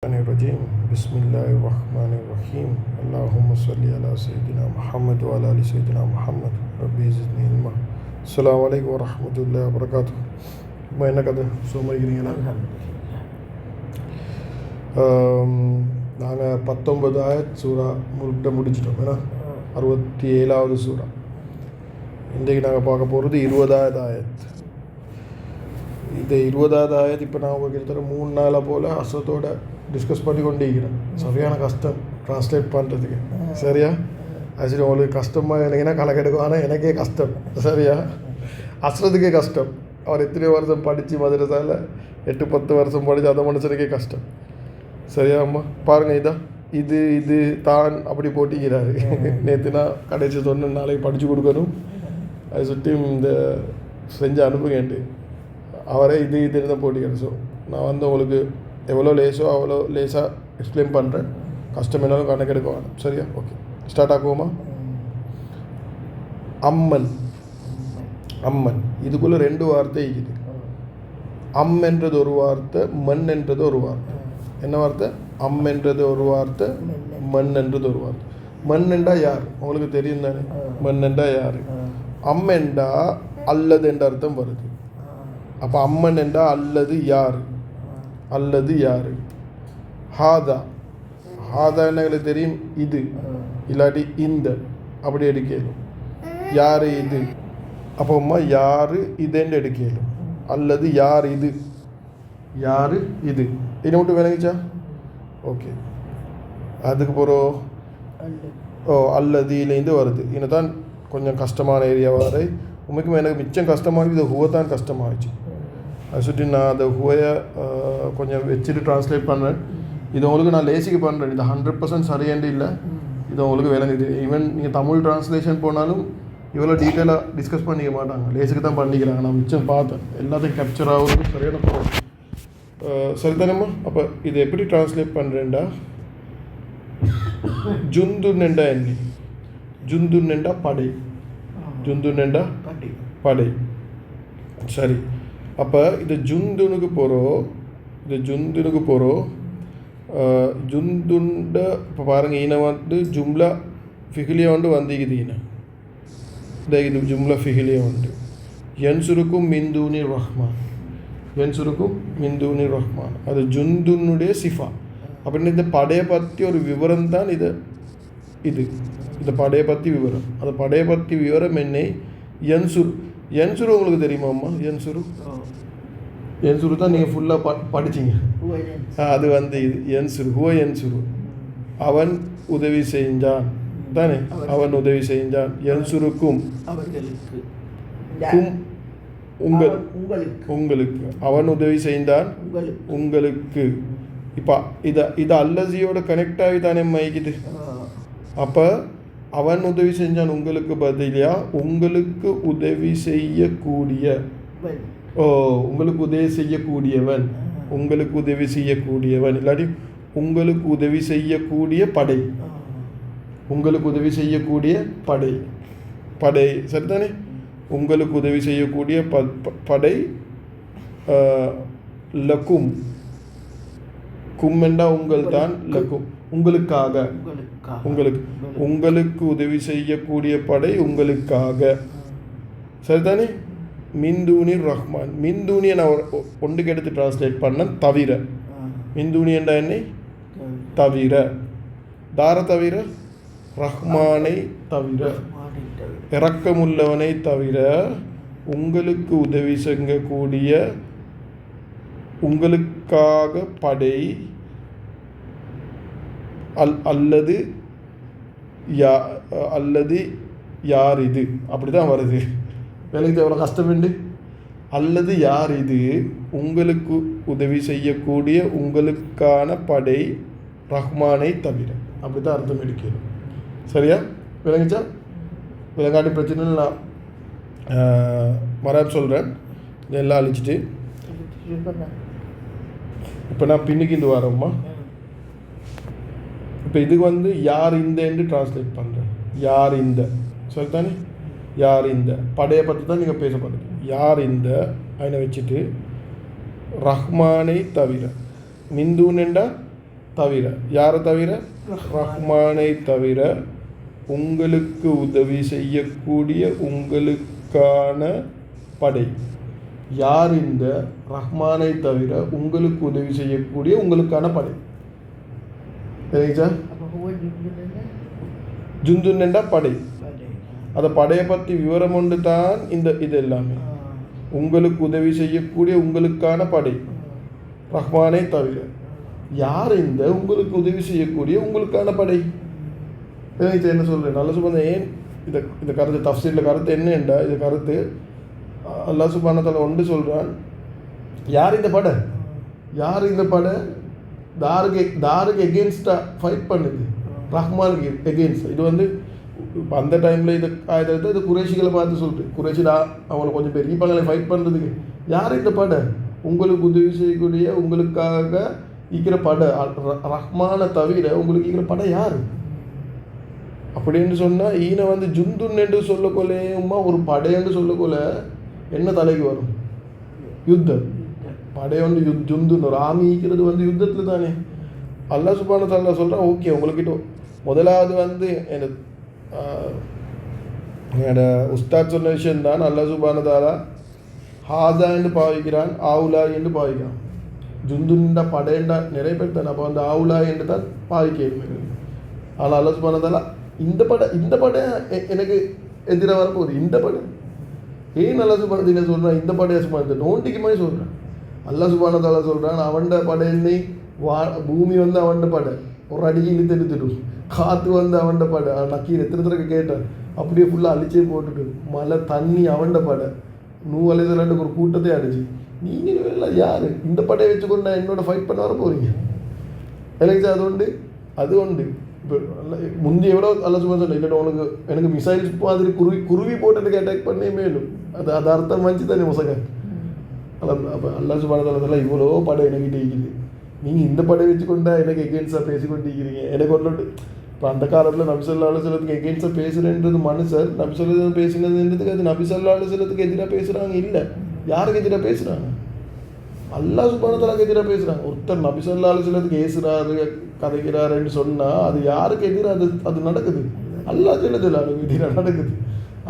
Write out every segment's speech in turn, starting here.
الشيطان الرجيم بسم الله الرحمن الرحيم اللهم صل على سيدنا محمد وعلى آل سيدنا محمد ربي زدني علما السلام عليكم ورحمة الله وبركاته என்ன கதை சும்மா இருக்கிறீங்களா? நாங்கள் 19 ஆயத் சூறா முடிச்சிட்டோம். ஏன்னா 67வது சூறா. இன்றைக்கு நாங்கள் பார்க்க போகிறது 20வது ஆயத். இந்த 20வது ஆயத் இப்போ நான் கிட்டத்தட்ட 3 நாளாக போல் அசத்தோட டிஸ்கஸ் பண்ணி கொண்டே இருக்கிறேன். சரியான கஷ்டம் ட்ரான்ஸ்லேட் பண்ணுறதுக்கு. சரியா? ஆக்சுவலி உங்களுக்கு கஷ்டமாக எனக்குன்னா கணக்கெடுக்கும், ஆனால் எனக்கே கஷ்டம். சரியா? அசுறதுக்கே கஷ்டம். அவர் எத்தனை வருஷம் படித்து மதுரசாவில் 8-10 வருஷம் படித்து அந்த மனுஷனுக்கே கஷ்டம். சரியா அம்மா? பாருங்கள், இது தான் அப்படி போட்டிக்கிறாரு. நேற்று நான் கடைசி சொன்ன நாளைக்கு படித்து கொடுக்கணும், அதை சுற்றி இந்த செஞ்சு அனுப்புங்கன்ட்டு அவரே இது தான் போட்டிக்கிறார். ஸோ நான் உங்களுக்கு எவ்வளோ லேஸோ அவ்வளோ லேஸாக எக்ஸ்பிளைன் பண்ணுறேன். கஷ்டம் என்னாலும் கணக்கெடுக்க வேணும். சரியா? Okay, start ஆக்குவோமா? அம்மன் இதுக்குள்ளே 2 வார்த்தை இருக்குது. என்றது ஒரு வார்த்தை, மண் என்றது ஒரு வார்த்தை. என்ன வார்த்தை? என்றது ஒரு வார்த்தை, மண் என்றது ஒரு வார்த்தை. மண் என்றா யார் உங்களுக்கு தெரியும் தானே? மண் என்றா யார்? என்றா அல்லது என்ற அர்த்தம் வருது. அப்போ அம்மன் என்றா அல்லது யார்? அல்லது யார்? ஹாதா என்ன எங்களுக்கு தெரியும், இது இல்லாட்டி இந்த அப்படி எடுக்கலும். யார் இது? அப்போ அம்மா யார் இதுன்னு எடுக்கலும். அல்லது யார் இது? யார் இது? இதை மட்டும் விளங்கிச்சா? ஓகே. அதுக்கு போகிறோம். அல்லதிலேருந்து வருது. இதுதான் கொஞ்சம் கஷ்டமான ஏரியா வரை. உண்மைக்குமே எனக்கு மிச்சம் கஷ்டமாக இது ஹுவை தான் கஷ்டமாகிடுச்சு. அதை சுற்றி நான் அந்த ஹுவையை கொஞ்சம் வச்சுட்டு ட்ரான்ஸ்லேட் பண்ணுறேன். இது உங்களுக்கு நான் லேசிக்கு பண்ணுறேன். இது 100% சரியாண்டு இல்லை. இது உங்களுக்கு விளங்குது. ஈவன் நீங்கள் தமிழ் ட்ரான்ஸ்லேஷன் போனாலும் இவ்வளோ டீட்டெயிலாக டிஸ்கஸ் பண்ணிக்க மாட்டாங்க. லேஸுக்கு தான் பண்ணிக்கிறாங்க. நான் மிச்சம் பார்த்தேன். எல்லாத்தையும் கேப்சர் ஆகுறது சரியான பொருள். சரிதானம்மா? அப்போ இது எப்படி ட்ரான்ஸ்லேட் பண்ணுறேன்டா? ஜுந்துன்னெண்டா என்ன? ஜுந்துன்னெண்டா படை. ஜுந்துன்னெண்டா படை. சரி, அப்போ இது ஜுந்துனுக்கு போகிறோம். ஜுந்துண்ட இப்போ பாருங்கள், ஈன வந்து ஜும்லா ஃபிகிலியா வந்து வந்திக்குது. இது ஜும்லா ஃபிகிலியா உண்டு. என்சுருக்கும் மிந்தூனி ரஹ்மான். அது ஜுந்துனுடைய சிஃபா. அப்படின்னு இந்த படையை பற்றி ஒரு விவரம் தான் இது. இந்த படையை பற்றி விவரம். அந்த படையை பற்றி விவரம் என்ன? என்சுரு உங்களுக்கு தெரியுமாம்மா? என்சுரு தான் நீங்கள் ஃபுல்லாக படிச்சிங்க. அது வந்து இது என்சுரு. அவன் உதவி செஞ்சான் தானே? அவன் உதவி செஞ்சான். என்சுருக்கும் உங்களுக்கு. அவன் உதவி செய்தான் உங்களுக்கு. இப்போ இது அல்லதியோட கனெக்ட் ஆகி தானே மைக்குது. அப்போ அவன் உதவி செஞ்சான் உங்களுக்கு பதிலியா உங்களுக்கு உதவி செய்யக்கூடிய உங்களுக்கு உதவி செய்யக்கூடியவன். உங்களுக்கு உதவி செய்யக்கூடியவன் இல்லாட்டி உங்களுக்கு உதவி செய்யக்கூடிய படை. உங்களுக்கு உதவி செய்யக்கூடிய படை. சரிதானே? உங்களுக்கு உதவி செய்யக்கூடிய படை. லக்கும். கும்மெண்டா உங்கள் தான். லக்கும் உங்களுக்காக. உங்களுக்கு உதவி செய்யக்கூடிய படை உங்களுக்காக. சரிதானே? மிந்தூனி ரஹ்மான். மிந்தூனியை நான் ஒன்றுக்கு எடுத்து ட்ரான்ஸ்லேட் பண்ணேன். தவிர. மிந்தூனி என்றா என்ன? தவிர. தார தவிர, ரஹ்மானை தவிர, இரக்கமுள்ளவனை தவிர, உங்களுக்கு உதவி செய்யக்கூடிய உங்களுக்காக படை. அல்லது யார் இது? அப்படி தான் வருது. வேலைக்கு எவ்வளோ கஷ்டம் உண்டு. அல்லது யார் இது? உங்களுக்கு உதவி செய்யக்கூடிய உங்களுக்கான படை ரஹ்மானை தவிர. அப்படி தான் அர்த்தம் எடுக்கணும். சரியா? விளங்குச்சா? விளங்காட்டி பிரச்சனை நான் மரம் சொல்கிறேன். இதெல்லாம் அழிச்சிட்டு இப்போ நான் பின்னுக்கு இந்த வாரம்மா. இப்போ இதுக்கு வந்து யார் இந்த ட்ரான்ஸ்லேட் பண்ணுறேன். யார் இந்த? சரிதானே? யார் இந்த படையை பற்றி தான் நீங்கள் பேசப்படுது. யார் இந்த அதனை வச்சுட்டு ரஹ்மானை தவிர. மிந்துன்னெண்டா தவிர, யாரை தவிர? ரஹ்மானை தவிர உங்களுக்கு உதவி செய்யக்கூடிய உங்களுக்கான படை. யார் இந்த ரஹ்மானை தவிர உங்களுக்கு உதவி செய்யக்கூடிய உங்களுக்கான படை? ஜுந்துன் என்ற படை. அந்த படையை பற்றி விவரம் ஒன்று தான் இது எல்லாமே. உங்களுக்கு உதவி செய்யக்கூடிய உங்களுக்கான படை ரஹ்மானை தவிர. யார் இந்த உங்களுக்கு உதவி செய்யக்கூடிய உங்களுக்கான படை? என்ன சொல்கிறேன்? நல்ல சுபந்த ஏன் இந்த கருத்து தஃப்சீரில் கருத்து என்னண்டா, இது கருத்து அல்லாஹ் சுப்ஹானஹு வ தஆலா ஒன்று சொல்கிறான். யார் இந்த படை? யார் இந்த படை? தாருக்கு எகெயின்ஸ்டாக ஃபைட் பண்ணுது, ரஹ்மானுக்கு எகெயின்ஸ்ட். இது அந்த டைமில் இது ஆயுதத்தை இது குறைஷிகளை பார்த்து சொல்லிட்டு, குறைஷிடா அவங்களை கொஞ்சம் பெரிய ஃபைட் பண்ணுறதுக்கு. யார் இந்த படை? உங்களுக்கு உதவி செய்யக்கூடிய உங்களுக்காக இருக்கிற படை ரஹ்மானை தவிர உங்களுக்கு இருக்கிற படை யார் அப்படின்னு சொன்னால், ஈனை ஜுந்துன் என்று சொல்லக்கொள்ளே ஒரு படை என்று சொல்லக்கொள்ள என்ன தலைக்கு வரும்? யுத்தம். படை ஜுந்துன் ஒரு ஆமிக்கிறது யுத்தத்தில் தானே. அல்லாஹ் சுப்ஹானஹு வ தஆலா சொல்கிறான், ஓகே உங்கள்கிட்ட முதலாவது என்னோட உஸ்தாத் சொன்ன விஷயம்தான். அல்லாஹ் சுப்ஹானஹு வ தஆலா ஹாதா என்று பாவிக்கிறான், ஆவுலா என்று பாவிக்கிறான். ஜுந்துன்ட படையண்டா நிறைய பேர் தானே. அப்போ ஆவுலா என்று தான் பாவிக்க. ஆனால் அல்லாஹ் சுப்ஹானஹு வ தஆலா இந்த படை எனக்கு எதிராக வரப்போகுது. இந்த படை ஏன் அல்லாஹ் சுப்ஹானஹு வ தஆலா சொல்கிறான்? இந்த படையை சும்மா இந்த நோண்டிக்கு மாதிரி சொல்கிறான். அல்லாஹ் சுப்ஹானஹு வ தஆலா சொல்கிறான், அவன்ட படையினை பூமி அவன்ட படை ஒரு அடிக்கு இழுத்துடும், காற்று அவன்ட படை. நக்கீர் எத்தனை கேட்டான், அப்படியே ஃபுல்லாக அழிச்சே போட்டுட்டு மழை தண்ணி அவன்ட படை. நூலைதலாண்டு ஒரு கூட்டத்தை அடிச்சு. நீங்கள் எல்லாம் யார் இந்த படையை வச்சுக்கொண்டு நான் என்னோட ஃபைட் பண்ண வர போகிறீங்க? எனக்கு அது உண்டு. இப்போ முந்தைய எவ்வளோ அல்லாஹ் சுப்ஹானஹு வ தஆலா இல்லைடா உனக்கு எனக்கு மிசைல்ஸ் மாதிரி குருவி போட்டதுக்கு அட்டாக் பண்ணே மேலும் அது அர்த்தம் வச்சு தானே மொசக. அப்போ அல்லாஹ் சுப்ஹானஹு வ தஆலா இவ்வளோ படை எனக்கிட்ட இருக்குது, நீங்கள் இந்த படையை வச்சுக்கொண்டா எனக்கு எகெயின்ஸ்டாக பேசிக்கொண்டு இருக்கிறீங்க. எனக்கு ஒன்று இப்போ அந்த காலத்தில் நபி ஸல்லல்லாஹு அலைஹி வஸல்லத்துக்கு எகெயின்ஸ்டாக பேசுகிறேன்றது மனுஷர், நபி ஸல்லல்லாஹு அலைஹி வஸல்லம் பேசுனதுன்றதுக்கு அது நபி ஸல்லல்லாஹு அலைஹி வஸல்லத்துக்கு எதிராக பேசுகிறாங்க இல்லை. யாருக்கு எதிராக பேசுகிறாங்க? அல்லாஹ் சுப்ஹானஹு வ தஆலாக்கு எதிராக பேசுகிறாங்க. ஒருத்தர் நபி ஸல்லல்லாஹு அலைஹி வஸல்லத்துக்கு ஏசுறாரு கதைக்கிறாருன்னு சொன்னால் அது யாருக்கு எதிராக அது நடக்குது? அல்லாஹ் ஜல்ல ஜலாலுஹு எதிராக நடக்குது.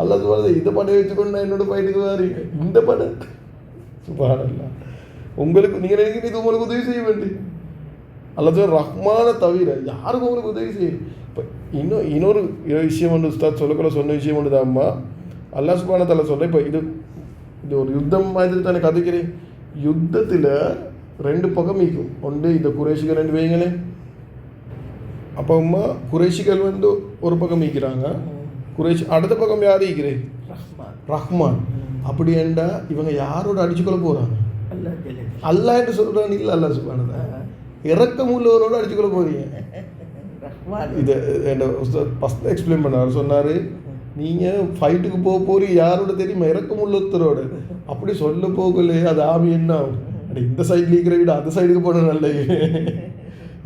அல்லாஹ் சுப்ஹானஹு வ தஆலா இந்த படையை வச்சுக்கொண்டு நான் என்னோட ஃபைட்டுக்கு வாரீங்க. இந்த படை சுப்ஹானல்லாஹ் உங்களுக்கு நீங்கள் நினைக்கிறீங்க இது உங்களுக்கு உதவி செய்ய வேண்டி. அல்லாஹ் ரஹ்மானை தவிர யாருக்கு உங்களுக்கு உதவி செய்யும்? இப்போ இன்னொரு விஷயம் உஸ்தாத் சொல்லக்குள்ள சொன்ன விஷயம் ஒன்று தான்மா. அல்லாஹ் சுப்ஹானஹு வ தஆலா சொல்கிறேன். இப்போ இது ஒரு யுத்தம் மாதிரி தானே கதைக்கிறேன். யுத்தத்தில் ரெண்டு பக்கம் இருக்கும். ஒன்று இந்த குறைஷிகள் ரெண்டு வைங்களே. அப்போ குறைஷிகள் ஒரு பக்கம் ஈக்கிறாங்க, குறைஷி அடுத்த பக்கம் யார் ஈக்கிறேன்? ரஹ்மான். அப்படி என்றா இவங்க யாரோட அடிச்சுக்கொள்ள போகிறாங்க? அல்லாஹ் என்று சொல்கிறான் இல்லை. அல்லாஹ் சுப்ஹானஹு வ தஆலா இறக்கம் உள்ளவரோடு அடிச்சுக்கொள்ள போகிறீங்க. இதை என் ஃபஸ்ட் எக்ஸ்பிளைன் பண்ணார். சொன்னார், நீங்கள் ஃபைட்டுக்கு போகிறீங்க யாரோட தெரியுமா? இறக்கம் உள்ளத்தரோட. அப்படி சொல்ல போகலையே அது ஆமி என்ன ஆகும்? இந்த சைடில் இருக்கிற விட அந்த சைடுக்கு போன நல்ல.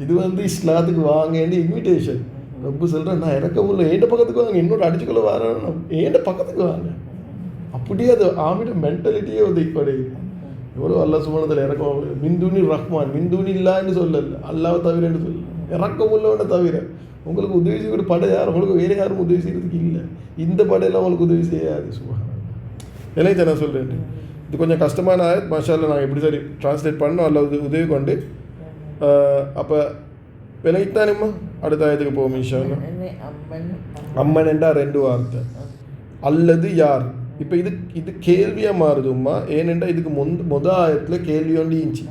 இது இஸ்லாத்துக்கு வாங்கன்னு இன்விடேஷன். ரொம்ப சொல்கிறேன், நான் இறக்கம் உள்ள ஏண்ட பக்கத்துக்கு வாங்க, என்னோட அடிச்சுக்கொள்ள வரணும், ஏண்ட பக்கத்துக்கு வாங்க. அப்படியே அது ஆமியோட மென்டாலிட்டியே இப்படி எவ்வளோ அல்லாஹ் சுப்ஹானஹு வ தஆலா இறக்கம். மின்தூனி ரஹ்மான், மின்தூனி இல்லான்னு சொல்லல, அல்லாஹ் தவிர என்று சொல்லல, இறக்கம் உள்ளவனை தவிர உங்களுக்கு உதவி செய்ய படை யார்? உங்களுக்கு வேறு யாரும் உதவி செய்கிறதுக்கு இல்லை. இந்த படையெல்லாம் உங்களுக்கு உதவி செய்யாது. சுப்ஹானல்லாஹ். எனக்கு நான் சொல்கிறேன், இது கொஞ்சம் கஷ்டமான ஆயத். மாஷா அல்லாஹ் நாங்கள் எப்படி சரி ட்ரான்ஸ்லேட் பண்ணோம், அல்ல உதவி கொண்டு. அப்போ விலைத்தானேம்மா அடுத்த ஆயத்துக்கு போவோம் இன்ஷா அல்லாஹ். அம்மன் என்றால் ரெண்டு வார்த்தை, அல்லது யார். இப்போ இது கேள்வியாக மாறுதும்மா. ஏனென்றா இதுக்கு ஆயத்தில் கேள்வி ஒன்று இருந்துச்சு,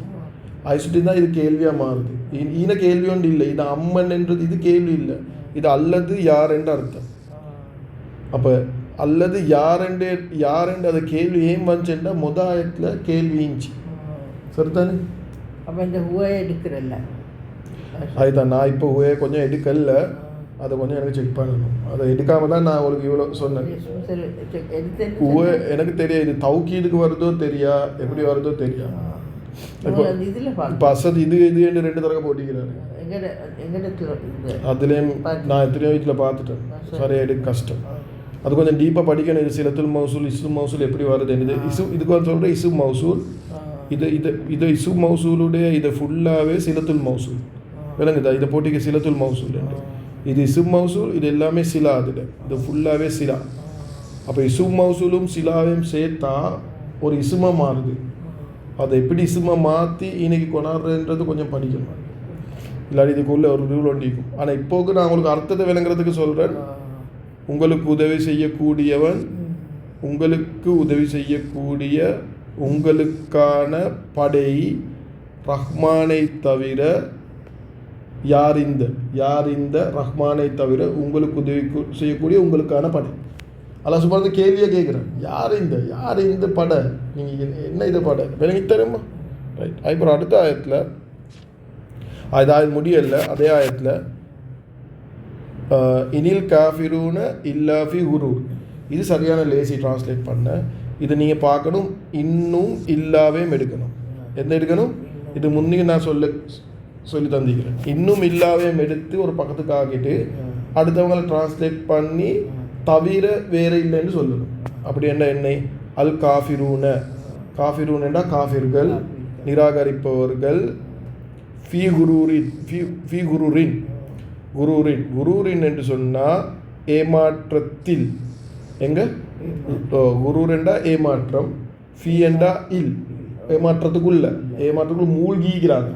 அது சுற்றி தான் இது கேள்வியாக மாறுது. ஈன கேள்வி ஒன்று இல்லை, இது அம்மன் என்றது இது கேள்வி இல்லை, இது அல்லது யார் என்று அர்த்தம். அப்போ அல்லது யார் என்று அது கேள்வி ஏன் வந்துச்சுன்னா ஆயத்தில் கேள்வி இருந்துச்சு. சரிதானே? அப்போ இந்த ஹுவையை எடுக்கிறல்ல, அதுதான் நான் இப்போ ஹுவையை கொஞ்சம் எடுக்கல, அதை கொஞ்சம் எனக்கு செக் பண்ணணும். அதை எடுக்காம தான் நான் உங்களுக்கு இவ்வளோ சொன்னேன். எனக்கு தெரியாது இது தௌக்கீதுக்கு வருதோ தெரியா, எப்படி வருதோ தெரியா. இப்போ அசத் இது என்று ரெண்டு தடவை போட்டிக்கிறாரு. அதுலேயும் நான் எத்தனையோ வீட்டில் பார்த்துட்டேன். சரியா எடுக்க கஷ்டம். அது கொஞ்சம் டீப்பாக படிக்கணும். இது சிலத்துல் மௌசூல் இசு மௌசூல் எப்படி வருது இது இதுக்கு வந்து சொல்கிறேன் இசு மௌசூல். இது இசு மௌசூலுடைய இது ஃபுல்லாகவே சிலத்துல் மௌசூல். விளங்குதா? இதை போட்டிக்கு சிலத்துல் மௌசூல். இது இசும் மௌசூல், இது எல்லாமே சிலா. அதில் இது ஃபுல்லாகவே சிலா. அப்போ இசும் மௌசூலும் சிலாவையும் சேர்த்தா ஒரு இசுமா மாறுது. அதை எப்படி இசுமா மாற்றி இன்னைக்கு கொண்டாடுறதுன்றது கொஞ்சம் படிக்கணும். இல்லாட்டி இதுக்குள்ளே ஒரு ரூல் ஒண்டிக்கும். ஆனால் இப்போக்கு நான் உங்களுக்கு அர்த்தத்தை விளங்குறதுக்கு சொல்கிறேன். உங்களுக்கு உதவி செய்யக்கூடியவன், உங்களுக்கு உதவி செய்யக்கூடிய உங்களுக்கான படை ரஹ்மானை தவிர யார் இந்த ரஹ்மானை தவிர உங்களுக்கு உதவி செய்யக்கூடிய உங்களுக்கான படை. அல்லாஹ் சுப்ஹானஹு வ தஆலா கேள்வியை கேட்குறேன், யார் இந்த படை, நீங்கள் என்ன இது படை விளங்கி தருமா? ரைட். அப்புறம் அடுத்த ஆயத்தில் ஆயத் முடியல, அதே ஆயத்தில் இனில் காஃபிரூன இல்லாஃபி குரூர். இது சரியான லேசி டிரான்ஸ்லேட் பண்ண. இதை நீங்கள் பார்க்கணும், இன்னும் இல்லாவே எடுக்கணும். எந்த எடுக்கணும்? இது முன்னே நான் சொல்லி தந்திக்கிறேன். இன்னும் இல்லாவே எடுத்து ஒரு பக்கத்துக்கு ஆக்கிட்டு அடுத்தவங்களை டிரான்ஸ்லேட் பண்ணி தவிர வேற இல்லைன்னு சொல்லணும். அப்படி என்ன அல் காஃபிரூன, காஃபிரூனா காஃபிர்கள், நிராகரிப்பவர்கள், ஃபீ குரூரின் என்று சொன்னால் ஏமாற்றத்தில். எங்கே குரூர் என்றா ஏமாற்றம், ஃபீ என்றா இல் ஏமாற்றத்துக்குள்ள மூழ்கிக்கிறாங்க.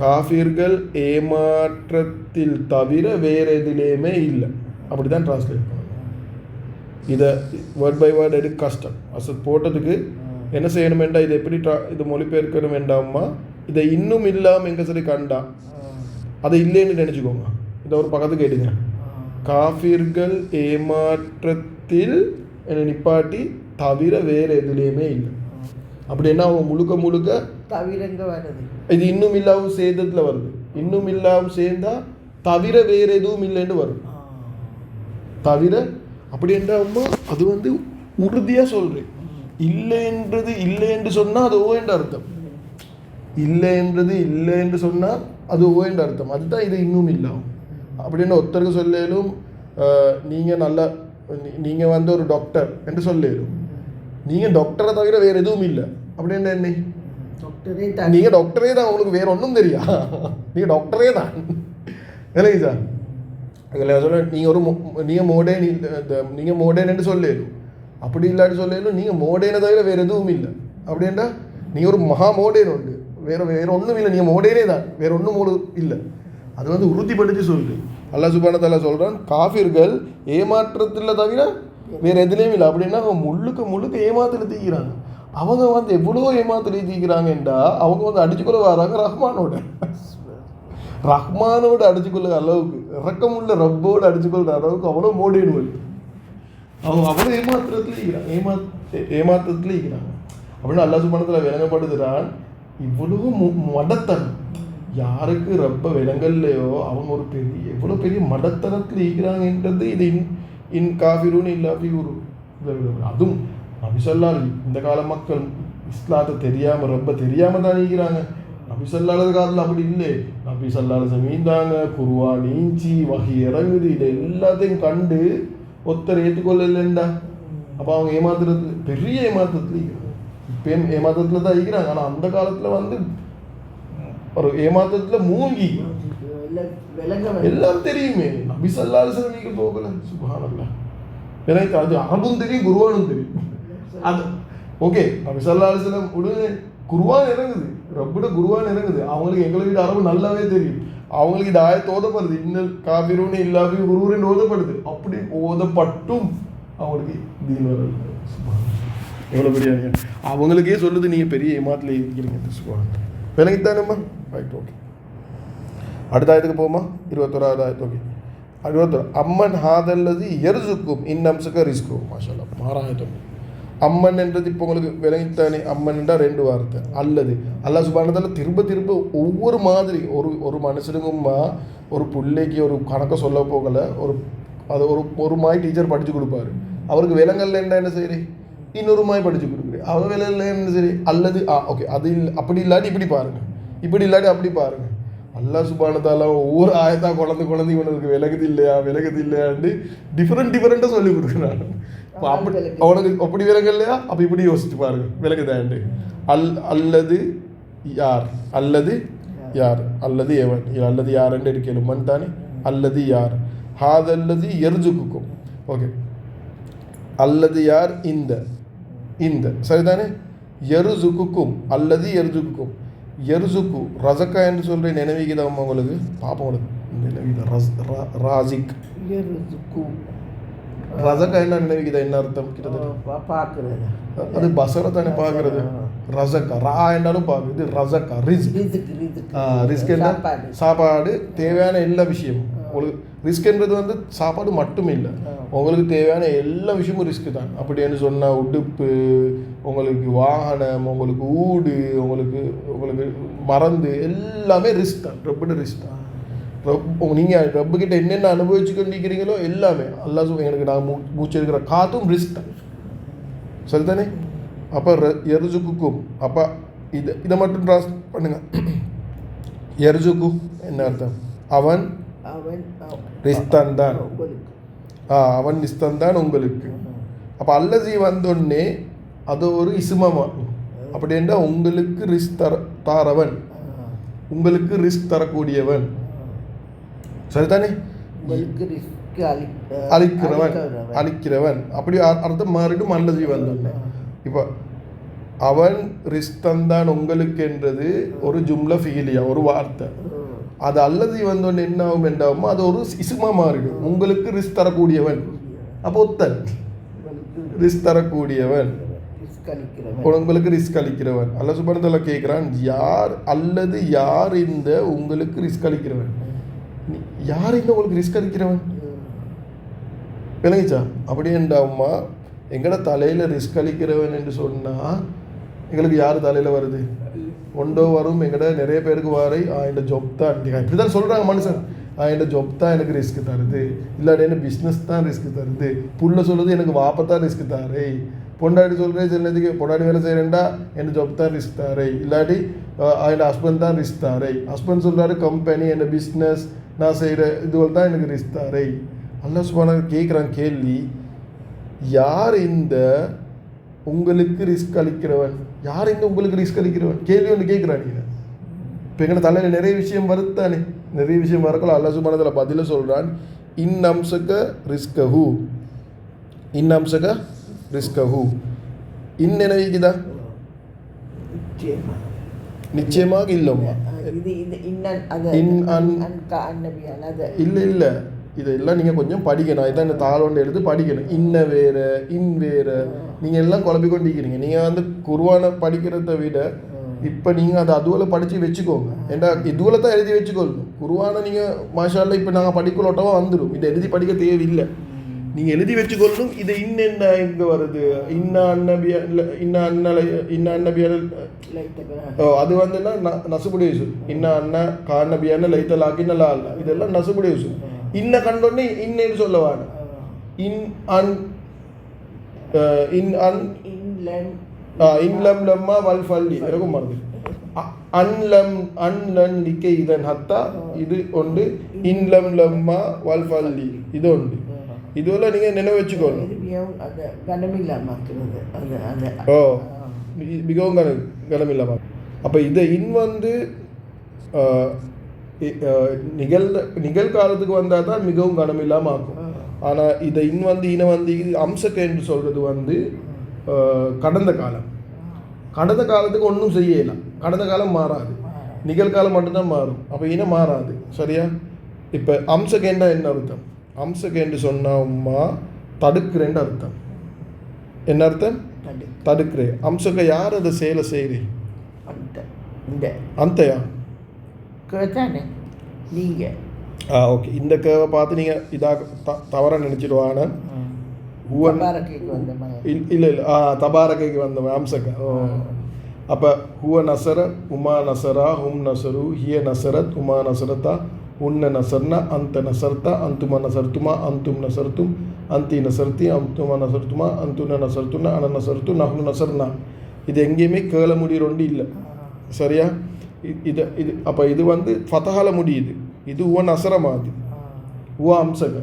காஃபிர்கள் ஏமாற்றத்தில் தவிர வேறு எதுலேயுமே இல்லை. அப்படி தான் டிரான்ஸ்லேட் பண்ணணும். இதை வேர்ட் பை வேர்ட் எடுக்க கஷ்டம். அசல் போட்டதுக்கு என்ன செய்யணும் வேண்டாம், இதை எப்படி இது மொழிபெயர்க்கணும் வேண்டாமா? இதை இன்னும் இல்லாமல் எங்கே சரி கண்டா அதை இல்லைன்னு நினச்சிக்கோங்க. இதை ஒரு பக்கத்துக்கு எடுங்க. காஃபிர்கள் ஏமாற்றத்தில் என்னை நிப்பாட்டி தவிர வேறு எதுலேயுமே இல்லை. அப்படின்னா அவங்க முழுக்க தவிரங்க வருது. இது இன்னும் இல்லாமல் சேர்ந்ததில் வருது. இன்னும் இல்லாமல் சேர்ந்தா தவிர வேறு எதுவும் இல்லைன்னு வரும். தவிர அப்படின்றா அது உறுதியாக சொல்கிறேன். இல்லைன்றது இல்லை என்று சொன்னால் அது ஓ என்ற அர்த்தம். இல்லைன்றது இல்லை என்று சொன்னால் அது ஓ என்ற அர்த்தம். அதுதான் இது இன்னும் இல்லாமல். அப்படின்னு ஒருத்தருக்கு சொல்லும், நீங்கள் ஒரு டாக்டர் என்று சொல்லும். நீங்கள் டாக்டரை தவிர வேறு எதுவும் இல்லை அப்படின்னா என்ன? நீங்கள் டாக்டரே தான், உங்களுக்கு வேறு ஒன்றும் தெரியா? நீங்கள் டாக்டரே தான் இல்லைங்க சார். அதில் சொல்ல நீங்கள் மோடேன் என்று சொல்லும். அப்படி இல்லாட்டி சொல்லும் நீங்கள் மோடேனை தவிர வேறு எதுவும் இல்லை அப்படின்டா நீங்கள் ஒரு மகா மோடேன் உண்டு. வேறு ஒன்றும் இல்லை, நீங்கள் மோடேனே தான், வேறு ஒன்றும் இல்லை. அது உறுதிப்படுத்தி சொல்லுது. அல்லாஹ் சுப்ஹானஹு வ தஆலா சொல்கிறான், காஃபிர்கள் ஏமாற்றத்தில் தவிர வேறு எதுலேயும் இல்லை. அப்படின்னா அவங்க முழுக்க ஏமாத்தில் தீக்கிறாங்க. அவங்க எவ்வளோ ஏமாத்தில் தீக்கிறாங்கன்றா அவங்க அடிச்சுக்கொள்ள வராங்க ரஹ்மானோடு அடிச்சுக்கொள்ள அளவுக்கு, இறக்கமுள்ள ரப்போடு அடிச்சுக்கொள்கிற அளவுக்கு அவ்வளோ மோடின்னு அவங்க அவ்வளோ ஏமாற்றத்தில் இருக்கிறாங்க. அப்படின்னு அல்லாஹ் சுப்ஹானஹு வ தஆலா விளங்கப்படுத்துகிறான். இவ்வளவு மடத்தனம் யாருக்கு ரப்ப விலங்கல்லையோ அவங்க எவ்வளோ பெரிய மடத்தனத்தில் இருக்கிறாங்கன்றது இது காஃபிரூன் இல்லாஃபி குரு. அதுவும் நபி ஸல்லல்லாஹு இந்த கால மக்கள் இஸ்லாத்தை தெரியாமல் ரப்ப தெரியாமல் தான் இருக்கிறாங்க. நபி ஸல்லல்லாஹு காலத்தில் அப்படி இல்லை. நபி ஸல்லல்லாஹு மீந்தாங்க, குர்ஆன் நீஞ்சி வகை இறங்குது, இதை எல்லாத்தையும் கண்டு ஒருத்தர் ஏற்றுக்கொள்ளலைண்டா. அப்போ அவங்க பெரிய ஏமாற்றத்தில் இருக்கிறாங்க. இப்போ ஏமாற்றத்தில் தான் இருக்கிறாங்க. ஆனால் அந்த காலத்தில் ஒரு ஏமாற்றத்தில் மூழ்கி எல்லாம் தெரியுமே. நபி ஸல்லல்லாஹு அலைஹி வஸல்லம் போகல. சுப்ஹானல்லாஹ். எனக்கு அது அரபும் தெரியும், குர்ஆனும் தெரியும். அது ஓகே. நபி ஸல்லல்லாஹு அலைஹி வஸல்லம் உடனே குர்ஆன் இறங்குது, ரப்போட குர்ஆன் இறங்குது. அவங்களுக்கு எங்களுக்கு அரபு நல்லாவே தெரியும். அவங்களுக்கு இந்த ஆயத்து ஓதப்படுது, இன்னல் காஃபிரூன இல்லாஃபி குரூரின் ஓதப்படுது. அப்படி ஓதப்பட்டும் அவங்களுக்கு தீன் வரல. எவ்வளோ பெரிய அவங்களுக்கே சொல்லுது, நீங்கள் பெரிய ஏமாத்தில் இருக்கிறீங்க. சுப்ஹானல்லாஹ். விளங்கித்தானம்மா? Right, okay. அடுத்த ஆயத்துக்கு போமா? 21வது ஆயத்து. ஓகே. 21 அம்மன் ஹாதல்லது எர்சுக்கும் இன்னம்சுக்க ரிஸ்கும். மாஷா அல்லாஹ். மாறாயத்தம் அம்மன் என்றது இப்போ உங்களுக்கு விளங்கித்தானே? அம்மன் என்றால் 2 வார்த்தை. அல்லது அல்லாஹ் சுப்ஹானஹு வ தஆலா திரும்ப ஒவ்வொரு மாதிரி ஒரு மனுஷனுக்குமா ஒரு பிள்ளைக்கு ஒரு கணக்கை சொல்ல போகலை. ஒரு மாய் டீச்சர் படித்து கொடுப்பாரு. அவருக்கு விலங்கல்ல என்ன செய்கிறேன், இன்னொரு மாய் படித்து கொடுக்குறேன். அவங்க விலங்கல்ல என்ன சரி. அல்லது ஓகே, அது அப்படி இல்லாட்டி இப்படி பாருங்கள், இப்படி இல்லாட்டி அப்படி பாருங்கள். அல்லாஹ் சுப்ஹானஹு வ தஆலா ஒவ்வொரு ஆயத்தா குழந்தை இவனுக்கு விலகுது இல்லையான்னு டிஃப்ரெண்ட்டாக சொல்லி கொடுக்குறான். இப்போ அவனுக்கு அப்படி விலங்கு இல்லையா, அப்போ இப்படி யோசிச்சு பாருங்க, விலகுதாண்டு. அல்லது யார் அல்லது எவன் அல்லது யார் என்று இருக்கலும் மண் தானே அல்லது யார் ஹாதல்லது எர்ஜுக்குக்கும் ஓகே அல்லது யார் இந்த இந்த சரிதானே எருசுக்குக்கும் அல்லது எர்ஜுக்குக்கும் எருசுக்கு ரசக்கா என்று சொல்கிற நினைவுகிதம் உங்களுக்கு பார்ப்போம் உங்களுக்கு நினைவுகிதம் ராசிக் ரசக்கா என்ன நினைவுகிதம் என்ன அர்த்தம் கிட்டத்தட்ட பார்க்குறது அது பசரை தானே பார்க்குறது ரசக்கா ரா என்றாலும் பார்க்குறது இது ரசக்கா ரிஸ்க் ரிஸ்க் என்ன சாப்பாடு தேவையான எல்லா விஷயமும் உங்களுக்கு ரிஸ்க்ன்றது வந்து சாப்பாடு மட்டும் இல்லை உங்களுக்கு தேவையான எல்லா விஷயமும் ரிஸ்க்கு தான் அப்படின்னு சொன்னால் உடுப்பு உங்களுக்கு வாகனம் உங்களுக்கு ஊடு உங்களுக்கு உங்களுக்கு மறந்து எல்லாமே ரிஸ்க் தான் ரொம்ப ரிஸ்க் தான் நீங்கள் ரப்புக்கிட்ட என்னென்ன அனுபவிச்சு கொண்டிருக்கிறீங்களோ எல்லாமே எல்லாம் எனக்கு நான் மூச்சு இருக்கிற காத்தும் ரிஸ்க் தான் சரிதானே அப்போ எருஜுக்கும் அப்போ இதை மட்டும் ட்ராஸ் பண்ணுங்க எருஜுக்கு என்ன அர்த்தம் அவன் ரிஸ்தந்தான் அவன் ரிஸ்தந்தான் உங்களுக்கு அப்போ அல்லது வந்தோடனே அது ஒரு இசுமமாக அப்படின்னா உங்களுக்கு ரிஸ்க் தாரவன் உங்களுக்கு ரிஸ்க் தரக்கூடியவன் சரிதானே அளிக்கிறவன் அப்படி அர்த்தம் மாறிடும் அல்லது வந்தோடனே இப்போ அவன் ரிஸ்க் தந்தான் உங்களுக்கு என்றது ஒரு ஜும்லா ஃபீலியா ஒரு வார்த்தை அது அல்லது வந்தோன்னு என்ன ஆகும் என்றாகுமோ அது ஒரு இசுமா மாறிடும் உங்களுக்கு ரிஸ்க் தரக்கூடியவன் அப்போ ஒத்தன் ரிஸ்க் தரக்கூடியவன் உங்களுக்கு ரிஸ்க் அளிக்கிறவன் அல்ல சுபனத்தில் கேட்குறான் யார் அல்லது யார் இந்த உங்களுக்கு ரிஸ்க் அளிக்கிறவன் யார் இந்த உங்களுக்கு ரிஸ்க் அளிக்கிறவன் விளங்கிச்சா அப்படி என்றாமா எங்கட தலையில் ரிஸ்க் அளிக்கிறவன் என்று சொன்னால் எங்களுக்கு யார் தலையில் வருது ஒன்றோ வரும் எங்கட நிறைய பேருக்கு வாரை இந்த ஜாப் தான் இப்படி தான் சொல்கிறாங்க மனுஷன் இந்த ஜாப் தான் எனக்கு ரிஸ்க் தருது இல்லாட்டி என்ன பிஸ்னஸ் தான் ரிஸ்க் தருது புள்ள சொல்லுது எனக்கு வாப்பத்தான் ரிஸ்க் தாரே பொண்டாடி சொல்கிறேன் சிலதுக்கு பொண்டாடி வேலை செய்கிறேன்டா என் ஜாப் தான் ரிஸ்க் தாரே இல்லாட்டி என் ஹஸ்பண்ட் தான் ரிஸ்க் தாரே ஹஸ்பண்ட் சொல்கிறாரு கம்பெனி என் பிஸ்னஸ் நான் செய்கிற இதுவரை தான் எனக்கு ரிஸ்க் தாரே அல்லாஹ் சுப்ஹானஹு கேட்குறான் கேள்வி யார் இந்த உங்களுக்கு ரிஸ்க் அளிக்கிறவன் யார் இந்த உங்களுக்கு ரிஸ்க் அளிக்கிறவன் கேள்வி ஒன்று கேட்குறான் நீங்கள் இப்போ எங்களை தலையில் நிறைய விஷயம் வருத்தானே நிறைய விஷயம் வரக்கலாம் அல்லாஹ் சுப்ஹானஹு தஆலா பதில சொல்கிறான் இன் அம்சக ரிஸ்கஹு இன் அம்சக ரிஸ்கஹு இன் நினைவுக்குதா நிச்சயமாக இல்லைம்மா இல்லை இல்லை இதெல்லாம் நீங்கள் கொஞ்சம் படிக்கணும் இதான் இந்த தாளொன்று எடுத்து படிக்கணும் இன்ன வேறு இன் வேறு நீங்கள் எல்லாம் குழப்பிக்கொண்டிருக்கிறீங்க நீங்கள் வந்து குர்ஆனை படிக்கிறத விட இப்போ நீங்கள் அதை அதுவில் படித்து வச்சுக்கோங்க ஏன்னா இதுவில் தான் எழுதி வச்சுக்கொள்ளணும் குர்ஆனை நீங்கள் மாஷாஅல்லாஹ் இப்போ நாங்கள் படிக்கலோட்டவா வந்துடும் இதை எழுதி படிக்க தேவையில்லை நீங்கள் எழுதி வச்சுக்கொள்ளணும் இது இன்னென்ன இங்கே வருது இன்ன அன்னபியான அது வந்துன்னா நசுபுடைய சொல் இன்ன அண்ணா காநபியான லைத்த லாக்கின்னலா அல்ல இதெல்லாம் நசுபுடைய சொல் இன்ன கண்டோடனே இன்னன்னு சொல்லவான இன்லம் லம்மா வல் ஃபல்லி எனக்கும் மறந்து அன்லன் லிக்கை இதன் ஹத்தா இது ஒன்று இன்லம் லம்மா வல் ஃபல்லி இது ஒன்று இதுவெல்லாம் நீங்கள் நினைவு வச்சுக்கோணும் ஓ மிகவும் கனமில்லாமல் அப்போ இதை இன் வந்து நிகழ்காலத்துக்கு வந்தால் தான் மிகவும் கனமில்லாமல் ஆகும் ஆனால் இதை இன் வந்து இன வந்து அம்சக்க என்று சொல்கிறது வந்து கடந்த காலத்துக்கு ஒன்றும் செய்யலாம் கடந்த காலம் மாறாது நிகழ்காலம் மட்டும்தான் மாறும் அப்போ இனம் மாறாது சரியா இப்போ அம்சக்கேண்டா என்ன அர்த்தம் அம்சக்கேண்டு சொன்னால் உம்மா தடுக்கிறேன்னு அர்த்தம் என்ன அர்த்தம் தடுக்கிறேன் அம்சக்க யார் அதை செயலை செய்கிறேன் அந்தையா நீங்கள் ஓகே இந்த கேவை பார்த்து நீங்கள் இதாக தவறாக நினச்சிடுவான இல்லை தபாரக்கைக்கு வந்தவன் அம்சக்க அப்போ ஹுவ நசர உமா நசரா ஹும் நசரு ஹிய நசரத் உமா நசரத்தா உன்ன நசர்னா அந்த நசர்த்தா அந்துமா நசர்த்துமா அந்தும் நசர்த்தும் அந்தி நசர்த்தி அந்துமா நசர்த்துமா அந்துன நசர்த்துனா அன நசர்த்து நஹ்னு நசர்னா இது எங்கேயுமே கேள முடியிறொண்டு இல்லை சரியா இது அப்போ இது வந்து ஃபதஹால முடியுது இது உவ நசரமா அது உவ அம்சக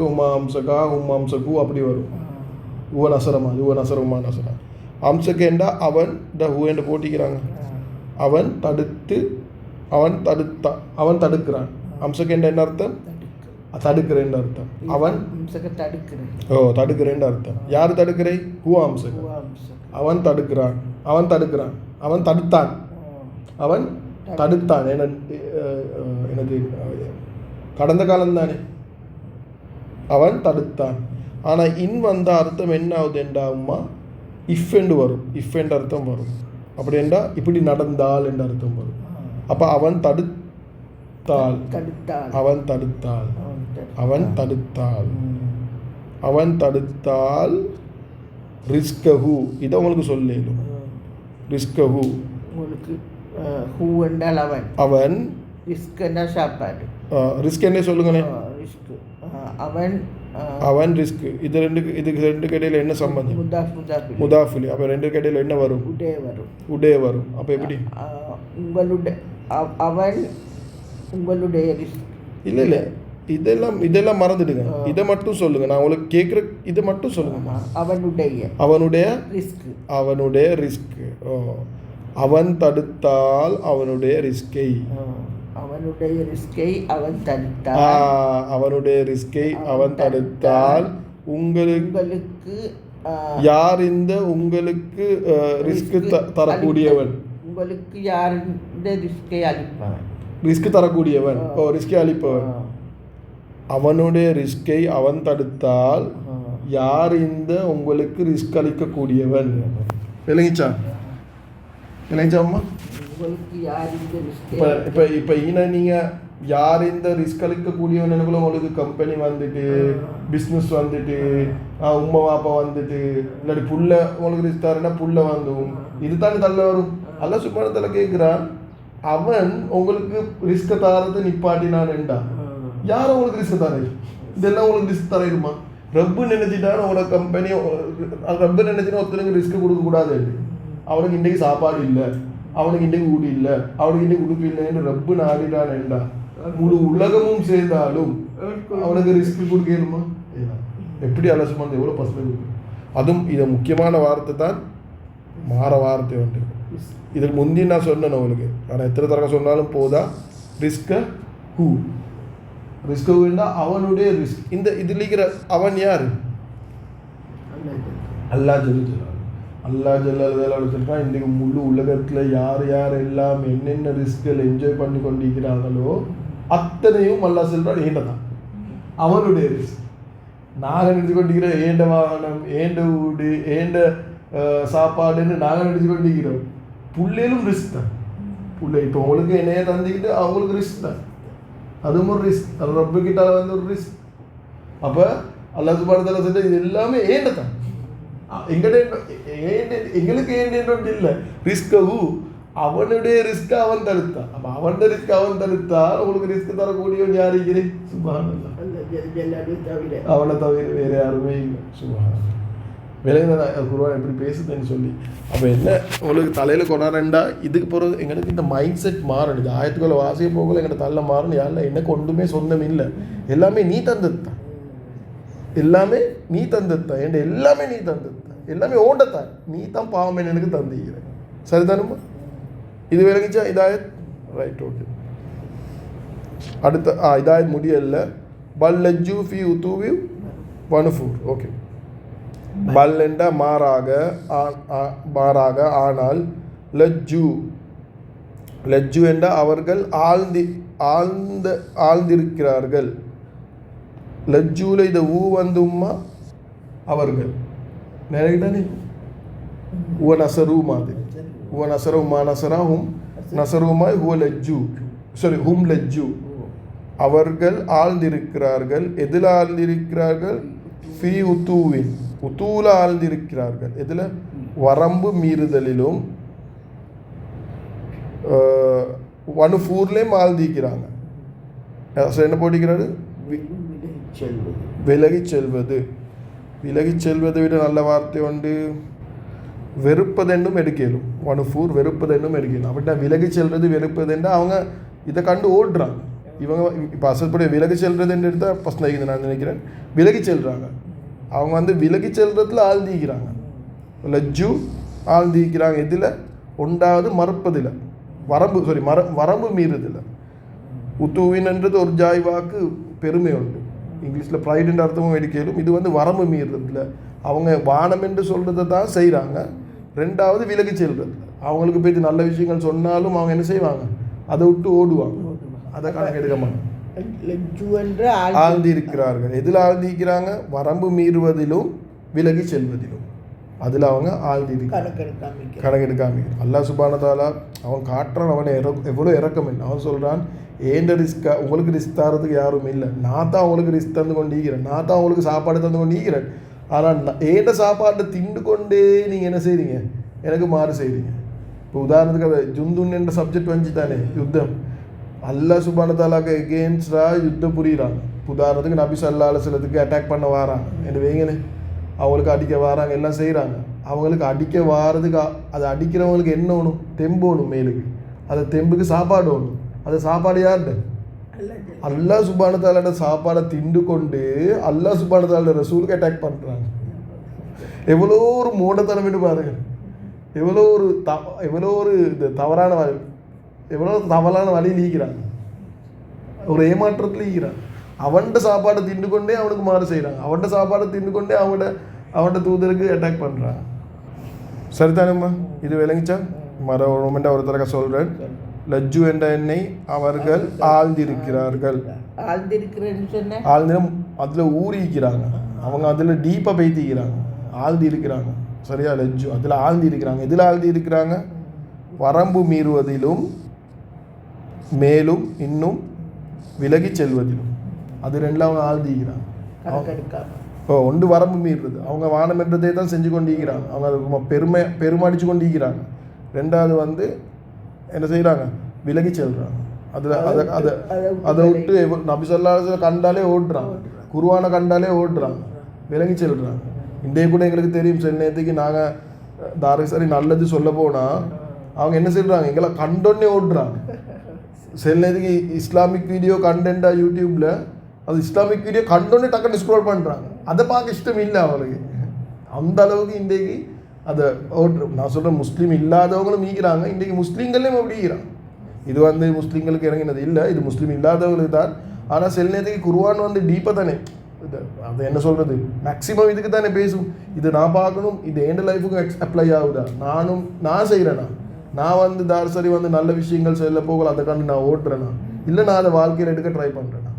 உமா அம்சகா உம் அம்சகு அப்படி வரும் உவ நசரமா அது உவ நசர உமா நசரா அம்சகேண்டா அவன் த ஹூ என்று போட்டிக்கிறாங்க அவன் தடுக்கிறான். அம்சக்கேண்ட என்ன அர்த்தம்? தடுக்கிறேன் அர்த்தம். அவன் தடுக்கிறேன் அர்த்தம். யார் தடுக்கிறே? ஹுவ அம்சக. அவன் தடுக்கிறான், அவன் தடுத்தான், அவன் தடுத்தான். எனது கடந்த காலம் தானே. அவன் தடுத்தான். ஆனால் இன் வந்த அர்த்தம் என்ன ஆகுது என்றாகுமா? இஃப் என்று வரும். இஃப் என்ற அர்த்தம் வரும். அப்படி என்றால் இப்படி நடந்தால் என்ற அர்த்தம் வரும். அப்போ அவன் தடுத்தால், அவன் தடுத்தால், அவன் தடுத்தால், அவன் தடுத்தால் ரிஸ்கஹு. இதை உங்களுக்கு சொல்லலும். ரிஸ்கஹு அவன் ரிஸ்க் என்ன சொல்லுங்களேன்? அவன் ரிஸ்க். இதுக்கு ரெண்டு கடையில் என்ன சம்பந்தம்? முதாஃபிலி. அப்போ ரெண்டு கடையில் என்ன வரும்? உடே வரும். அப்போ எப்படி? அவன் உங்களுடைய ரிஸ்க். இல்லை இதெல்லாம் மறந்துடுங்க. இதை மட்டும் சொல்லுங்க. நான் உங்களுக்கு கேட்குற இதை மட்டும் சொல்லுங்க. அவனுடைய ரிஸ்க். அவன் தடுத்தால் அவனுடைய ரிஸ்கை, அவனுடைய ரிஸ்கை அவன் தடுத்தால் உங்களுக்கு யார் இந்த உங்களுக்கு ரிஸ்க் தரக்கூடியவன்? உங்களுக்கு யார் இந்த ரிஸ்கை அளிப்பவன்? ரிஸ்க் தரக்கூடியவன், ரிஸ்கை அளிப்பவன். அவனுடைய ரிஸ்கை அவன் தடுத்தால் யார் இந்த உங்களுக்கு ரிஸ்க் அளிக்கக்கூடியவன்? விளங்கிச்சா அம்மா? இப்போ நீங்கள் யார் இந்த ரிஸ்க் அளிக்கக்கூடியவன்? உங்களுக்கு கம்பெனி வந்துட்டு, பிஸ்னஸ் வந்துட்டு, உம்மா வாப்பா வந்துட்டு, இல்லாட்டி புள்ள உங்களுக்கு ரிஸ்க் தரேன்னா புள்ள வந்துடும். இதுதானே தள்ள வரும். அல்ல சும்மானத்தில் கேட்குறான், அவன் உங்களுக்கு ரிஸ்க் தரது நிப்பாட்டினான்டா. யார் உங்களுக்கு ரிஸ்க் தர? இதெல்லாம் உங்களுக்கு ரிஸ்க் தரையுமா? ரப்பு நினைச்சிட்டான்னு உங்களோட கம்பெனி, ரப்பு நினைச்சினா ஒருத்தருக்கு ரிஸ்க் கொடுக்கக்கூடாது. அவனுக்கு இன்றைக்கு சாப்பாடு இல்லை, அவனுக்கு இன்றைக்கு ஊடி இல்லை, அவனுக்கு இன்றைக்கு உடுப்பு இல்லைன்னு ரப்பு நாடினான்டா. முழு உலகமும் சேர்ந்தாலும் அவனுக்கு ரிஸ்க் கொடுக்கணுமா? எப்படி அலட்சமா எவ்வளோ பசங்க இருக்கு. அதுவும் இதை முக்கியமான வார்த்தை தான், மாற வார்த்தை உண்டு. இதுக்கு முந்தி நான் சொன்னேன் உங்களுக்கு. ஆனால் எத்தனை தடவை சொன்னாலும் போதா. ரிஸ்க் அவனுடைய ரிஸ்க். இந்த இதில் இருக்கிற அவன் யார்? அல்லாஹ் ஜல்லுஜலால். அல்லாஹ் ஜல்லுஜலால் வச்சுருக்கான். இன்றைக்கு முழு உலகத்தில் யார் யார் எல்லாம் என்னென்ன ரிஸ்கில் என்ஜாய் பண்ணி கொண்டிருக்கிறாங்களோ அத்தனையும் அல்லாஹ் சொல்கிறான் ஏண்டதான் அவனுடைய ரிஸ்க். நாங்கள் நினைச்சு கொண்டிருக்கிற ஏண்ட வாகனம், ஏண்ட வீடு, ஏண்ட சாப்பாடுன்னு நாங்கள் நினைச்சு கொண்டிருக்கிறோம். புள்ளையிலும் ரிஸ்க் தான். புள்ளை இப்போ உங்களுக்கு என்னைய தந்துக்கிட்டு அவங்களுக்கு ரிஸ்க் தான். அதுவும் ஒரு ரிஸ்க். ரப்பு கிட்ட வந்து ஒரு ரிஸ்க். அப்போ அல்லாஹ் சுப்ஹானஹு வ தஆலா சொல்ற இது எல்லாமே ஏண்ட தான். எங்களுக்கு ஏண்டோண்டு இல்லை. ரிஸ்கவு அவனுடைய ரிஸ்க் அவன் தடுத்தான். அப்போ அவனுடைய ரிஸ்க் அவன் தடுத்தால் உங்களுக்கு ரிஸ்க் தரக்கூடியவன் யார் இருக்கிறேன்? சுப்ஹானல்லாஹ். அவனை தவிர வேறு யாருமே இல்லை. சுப்ஹானல்லாஹ். விலங்குதான் குர்ஆன் எப்படி பேசுதுன்னு சொல்லி. அப்போ என்ன உங்களுக்கு தலையில் கொண்டாடண்டா இதுக்கு போகிறது எங்களுக்கு இந்த மைண்ட் செட் மாறணும். இது ஆயத்துக்களை வாசிய போகல எங்களை தள்ள மாறணும். யாரில் எனக்கு ஒன்றுமே சொந்தம் இல்லை, எல்லாமே நீ தந்தது தான், எல்லாமே நீ தந்தது தான், என் எல்லாமே நீ தந்தது தான், எல்லாமே ஓண்டத்தான், நீ தான் பாவம் எனக்கு தந்திக்கிற. சரிதானுமா? இது விளங்கிச்சா இதாயத்? Right, okay. அடுத்த இதாயத் முடியல. பல் லஜ்ஜு ஃபி உதூவி வனுஃபூர். ஓகே. பல் என்ற மாறாக ஆனால் லஜ்ஜு என்ற அவர்கள் ஆழ்ந்திருக்கிறார்கள். லஜ்ஜூல இந்த ஊ வந்தும்மா அவர்கள் நேரே ஊ நசரு மாதிரி. ஊ நசரு மா நசரா ஹும் நசருமாய் ஹுவ லஜ்ஜு, சாரி ஹும் லஜ்ஜு. அவர்கள் ஆழ்ந்திருக்கிறார்கள். எதில் ஆழ்ந்திருக்கிறார்கள்? ஃபி உத்தூவின், உத்தூல ஆழ்ந்திருக்கிறார்கள். இதில் வரம்பு மீறுதலிலும் வனுஃபூர்லேயும் ஆழ்ந்திருக்கிறாங்க. என்ன போட்டிக்கிறாரு? விலகி செல்வது. விலகி செல்வதை விட நல்ல வார்த்தை உண்டு. வெறுப்பதென்னும் எடுக்கலும். வனுஃபூர் வெறுப்பதென்னும் எடுக்கலும். அப்படின்னா விலகி செல்வது வெறுப்பதுன்னா அவங்க இதை கண்டு ஓடுறாங்க. இவங்க இப்போ அசல்படைய விலகி செல்றதுன்னு எடுத்தால் ஃபஸ்ட் நான் நினைக்கிறேன். விலகி செல்கிறாங்க. அவங்க வந்து விலகி செல்றதுல ஆழ்ந்திக்கிறாங்க. லஜ்ஜு ஆழ்ந்திக்கிறாங்க. இதில் ஒன்றாவது மறுப்பதில். வரம்பு மீறுதில்லை. உத்துவின்ன்றது ஒரு ஜாய் வாக்கு பெருமை உண்டு. இங்கிலீஷில் ப்ரைடுன்ற அர்த்தமும் எடுக்கலும். இது வந்து வரம்பு மீறுறதில்ல. அவங்க வானம் என்று சொல்கிறத தான் செய்கிறாங்க. ரெண்டாவது விலகி செல்றது. அவங்களுக்கு போய் நல்ல விஷயங்கள் சொன்னாலும் அவங்க என்ன செய்வாங்க, அதை விட்டு ஓடுவாங்க. அதை கணக்கு எடுக்க மாட்டாங்க. ஆழ்ந்து இருக்கிறார்கள். எதில் ஆழ்ந்து இருக்கிறாங்க? வரம்பு மீறுவதிலும் விலகி செல்வதிலும். அதில் அவங்க ஆழ்ந்து கணக்கெடுக்காம. அல்லாஹ் சுப்ஹானஹு வ தஆலா அவன் காட்டுறான். அவனை எவ்வளோ இறக்கம் இல்லை. அவன் சொல்கிறான், ஏண்ட ரிஸ்க் உங்களுக்கு ரிஸ்க் தரதுக்கு யாரும் இல்லை. நான் தான் உங்களுக்கு ரிஸ்க் தந்து கொண்டு ஈக்கிறேன். நான் தான் உங்களுக்கு சாப்பாடு தந்து கொண்டு ஈக்கிறேன். ஆனால் ஏண்ட சாப்பாட்டை திண்டு கொண்டே நீங்கள் என்ன செய்கிறீங்க, எனக்கு மாறு செய்கிறீங்க. இப்போ உதாரணத்துக்கு அதை ஜுந்துன் என்ற சப்ஜெக்ட் வந்துச்சு தானே, யுத்தம். அல்லாஹ் சுப்ஹானஹு வ தஆலாக்கு எகெயின்ஸ்டாக யுத்தம் புரியுறாங்க. உதாரணத்துக்கு நபி ஸல்லல்லாஹு அலைஹி வஸல்லத்துக்கு அட்டாக் பண்ண வாராங்க என்று வைங்களே, அவங்களுக்கு அடிக்க வாராங்க, எல்லாம் செய்கிறாங்க. அவங்களுக்கு அடிக்க வாரதுக்கு அதை அடிக்கிறவங்களுக்கு என்ன ஒன்றும் தெம்போணும் மேலுக்கு. அதை தெம்புக்கு சாப்பாடு ஒன்றும். அந்த சாப்பாடு யார்கிட்ட? அல்லாஹ் சுப்ஹானஹு வ தஆலாவோட சாப்பாடை திண்டு கொண்டு அல்லாஹ் சுப்ஹானஹு வ தஆலா ரசூலுக்கு அட்டாக் பண்ணுறாங்க. எவ்வளோ ஒரு மூடத்தனம்னு பாருங்க. எவ்வளோ ஒரு இது தவறான வழி, எவ்வளோ தவறான வழியில் ஈக்கிறாங்க. ஒரு ஏமாற்றத்தில் ஈக்கிறாங்க. அவன்கிட்ட சாப்பாடை திண்டு கொண்டே அவனுக்கு மாறு செய்கிறாங்க. அவன்கிட்ட சாப்பாடை திண்டு கொண்டே அவன்கிட்ட தூதருக்கு அட்டாக் பண்ணுறாங்க. சரிதானம்மா? இது விளங்கிச்சா? மொமெண்ட் ஒரு தடவை சொல்கிறேன். லஜ்ஜு என்ற எண்ணெய் அவர்கள் ஆழ்ந்திருக்கிறார்கள். ஆழ்ந்திரம் அதில் ஊறிக்கிறாங்க. அவங்க அதில் டீப்பாக பெய்திக்கிறாங்க. ஆழ்ந்து இருக்கிறாங்க. சரியா? லஜ்ஜு அதில் ஆழ்ந்து இருக்கிறாங்க. எதில் ஆழ்ந்து இருக்கிறாங்க? வரம்பு மீறுவதிலும் மேலும் இன்னும் விலகி செல்வதிலும். அது ரெண்டில் அவங்க ஆழ்ந்திக்கிறாங்க. ஒன்று வரம்பு மீறுறது. அவங்க வானம் என்றதே தான் செஞ்சு கொண்டிருக்கிறாங்க. அவங்க பெருமடிச்சு கொண்டிருக்கிறாங்க. ரெண்டாவது வந்து என்ன செய்கிறாங்க, விலகி செல்கிறாங்க. அதில் அதை விட்டு நபி ஸல்லல்லாஹு அலைஹி வஸல்லம் கண்டாலே ஓடுறாங்க. குர்ஆனை கண்டாலே ஓடுறாங்க, விலகி செல்கிறாங்க. இன்றைய கூட எங்களுக்கு தெரியும், சில நேரத்துக்கு நாங்கள் தாரசரி நல்லது சொல்ல போனால் அவங்க என்ன செய்கிறாங்க, எங்களை கண்டோன்னே ஓடுறாங்க. சில நேரத்துக்கு இஸ்லாமிக் வீடியோ கண்டென்ட்டாக யூடியூப்பில் அது இஸ்லாமிக் வீடியோ கண்டோன்னே டக்குன்னு ஸ்க்ரோல் பண்ணுறாங்க. அதை பார்க்க இஷ்டம் இல்லை அவங்களுக்கு. அந்த அளவுக்கு இன்றைக்கு அதை ஓட்டுறோம். நான் சொல்கிறேன், முஸ்லீம் இல்லாதவங்களும் மீக்கிறாங்க. இன்றைக்கி முஸ்லீம்கள்லேயும் அப்படி ஈகிறாங்க. இது வந்து முஸ்லீம்களுக்கு இறங்கினது இல்லை, இது முஸ்லீம் இல்லாதவங்களுக்கு தான். ஆனால் சில நேரத்துக்கு குர்ஆன் வந்து டீப்பாக தானே, அது என்ன சொல்கிறது, மேக்ஸிமம் இதுக்கு தானே பேசும். இது நான் பார்க்கணும், இது எந்த லைஃபுக்கும் அப்ளை ஆகுதா, நான் செய்கிறேன்னா, நான் வந்து தார்சரி வந்து நல்ல விஷயங்கள் சொல்ல போகல, அதை கண்டு நான் ஓட்டுறேன்னா, இல்லை நான் அதை வாழ்க்கையில் எடுக்க ட்ரை பண்ணுறேன்னா,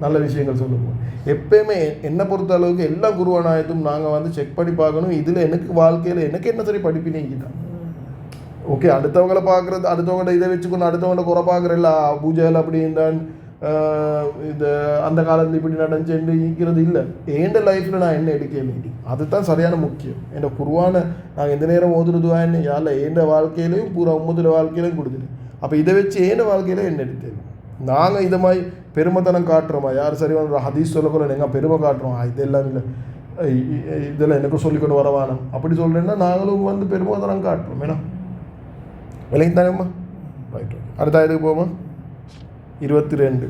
நல்ல விஷயங்கள் சொல்ல போகிறேன். எப்பயுமே என்னை பொறுத்த அளவுக்கு எல்லா குர்ஆன் ஆயத்தும் நாங்கள் வந்து செக் பண்ணி பார்க்கணும். இதில் எனக்கு வாழ்க்கையில் எனக்கு என்ன சரி படிப்பினேங்கிட்டான். ஓகே, அடுத்தவங்களை பார்க்குறது, அடுத்தவங்கள்ட்ட இதை வச்சுக்கணும், அடுத்தவங்கள்ட்ட குறை பார்க்குறல்ல, பூஜைகள் அப்படி இருந்தான், இது அந்த காலத்தில் இப்படி நடந்துச்சு ஈக்கிறது இல்லை. ஏண்ட லைஃப்பில் நான் என்ன எடுக்கணும், அதுதான் சரியான முக்கியம். என் குர்ஆனை நாங்கள் எந்த நேரம் ஓதுறதுவா என்ன யாரில் ஏண்ட வாழ்க்கையிலையும் பூரா உம்மத்தில் வாழ்க்கையிலையும் கொடுத்துட்டு, அப்போ இதை வச்சு ஏண்ட வாழ்க்கையில் என்ன எடுத்தேன். நாங்கள் இதை மாதிரி பெருமைத்தனம் காட்டுறோமா, யார் சரி வந்து ஹதீஸ் சொல்லக்கூட எங்கள் பெருமை காட்டுறோம், இதெல்லாம் இல்லை, இதெல்லாம் எனக்கும் சொல்லிக்கொண்டு வரவானம் அப்படி சொல்கிறேன்னா நாங்களும் வந்து பெருமைத்தனம் காட்டுறோம். ஏன்னா விலைக்கு தானேம்மா. ரைட், அடுத்த ஆயத்துக்கு போமா. 22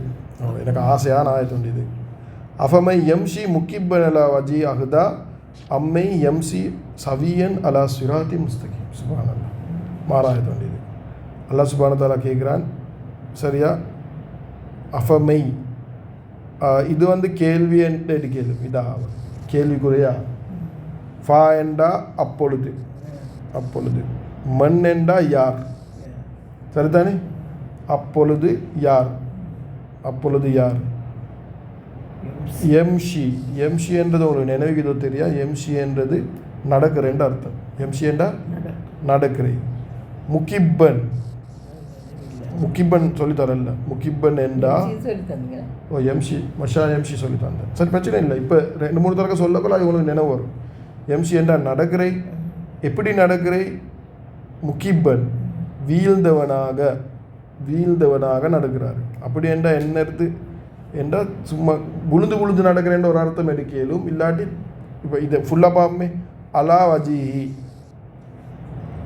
எனக்கு ஆசையான ஆயத்து இது. அஃபமை எம்ஷி முக்கிப்பன் அலா வஜி அஹ்தா அம்மை எம்சி சவியன் அலா சிராத்தி முஸ்தகீம். சுப்ஹானல்லாஹ். மாறாயத்து இது. அல்லாஹ் சுப்ஹானஹு வ தஆலா கேட்குறான், சரியா? அஃபமை இது வந்து கேள்வி என்று கேள்வி, இதா கேள்விக்குறையா. ஃபா என்றா அப்பொழுது, மண் என்றா யார், சரிதானே? அப்பொழுது யார், எம்ஷி என்றது உங்களுக்கு நினைவுக்கு இதோ தெரியா. எம்ஷி என்றது நடக்கிறேன் அர்த்தம். எம்ஷி என்றா நடக்கிறேன். முக்கிப்பன் சொல்லித்தரல. முக்கிப்பன் என்றா எம்ஷி எம்ஷி சொல்லித்தந்தேன். சரி, பிரச்சனை இல்லை. இப்போ 2-3 தடவை சொல்லக்கூட இவங்களுக்கு நினைவு வரும். எம்ஷி என்றா நடக்கிறே. எப்படி நடக்கிறே? முக்கிப்பன் வீழ்ந்தவனாக நடக்கிறார். அப்படி என்றால் என்ன அர்த்தம் என்றால் சும்மா விழுந்து நடக்கிறேன்ற ஒரு அர்த்தம் எடுக்கலும். இல்லாட்டி இப்போ இதை ஃபுல்லாக பார்ப்போமே. அலா வஜிஹி,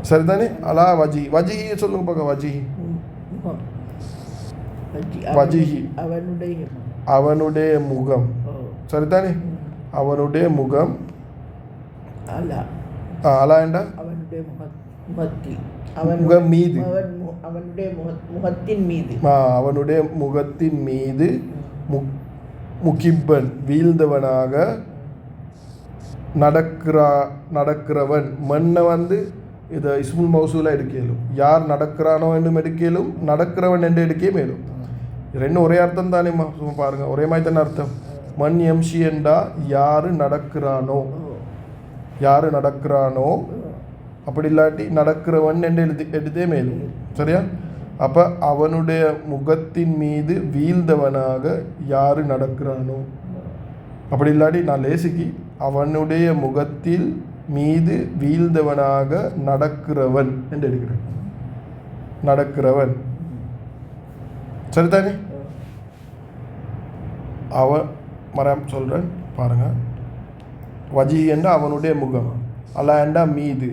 சரிதானே? அலா வஜிஹி சொல்லுங்க பார்க்க. வஜிஹி அவனுடைய முகம், சரிதானே? அவனுடைய முகம். அலா என்றா முகத்தில் முகம் மீது அவனுடைய முகத்தின் மீது அவனுடைய முகத்தின் மீது முகிப்பன் வீழ்ந்தவனாக நடக்கிறவன் மண்ணை வந்து இதை இஸ்முல் மௌசூலாக எடுக்கலும் யார் நடக்கிறானோ என்றும் எடுக்கலும் நடக்கிறவன் என்று எடுக்கே மேலும் ரெண்டும் ஒரே அர்த்தம் தானேம்மா சும்மா பாருங்கள் ஒரே மாதிரி தானே அர்த்தம் மண் எம்ஷி என்றா யார் நடக்கிறானோ அப்படி இல்லாட்டி நடக்கிறவன் என்று எடுத்தே மேலும் சரியா அப்போ அவனுடைய முகத்தின் மீது வீழ்ந்தவனாக யார் நடக்கிறானோ அப்படி இல்லாட்டி நான் லேசிக்கு அவனுடைய முகத்தில் மீது வீழ்ந்தவனாக நடக்கிறவன் என்று எடுக்கிறேன் நடக்கிறவன் சரிதானே மரம் சொல்கிறேன் பாருங்க வஜி என்றா அவனுடைய முகம் அல்லா என்றா மீது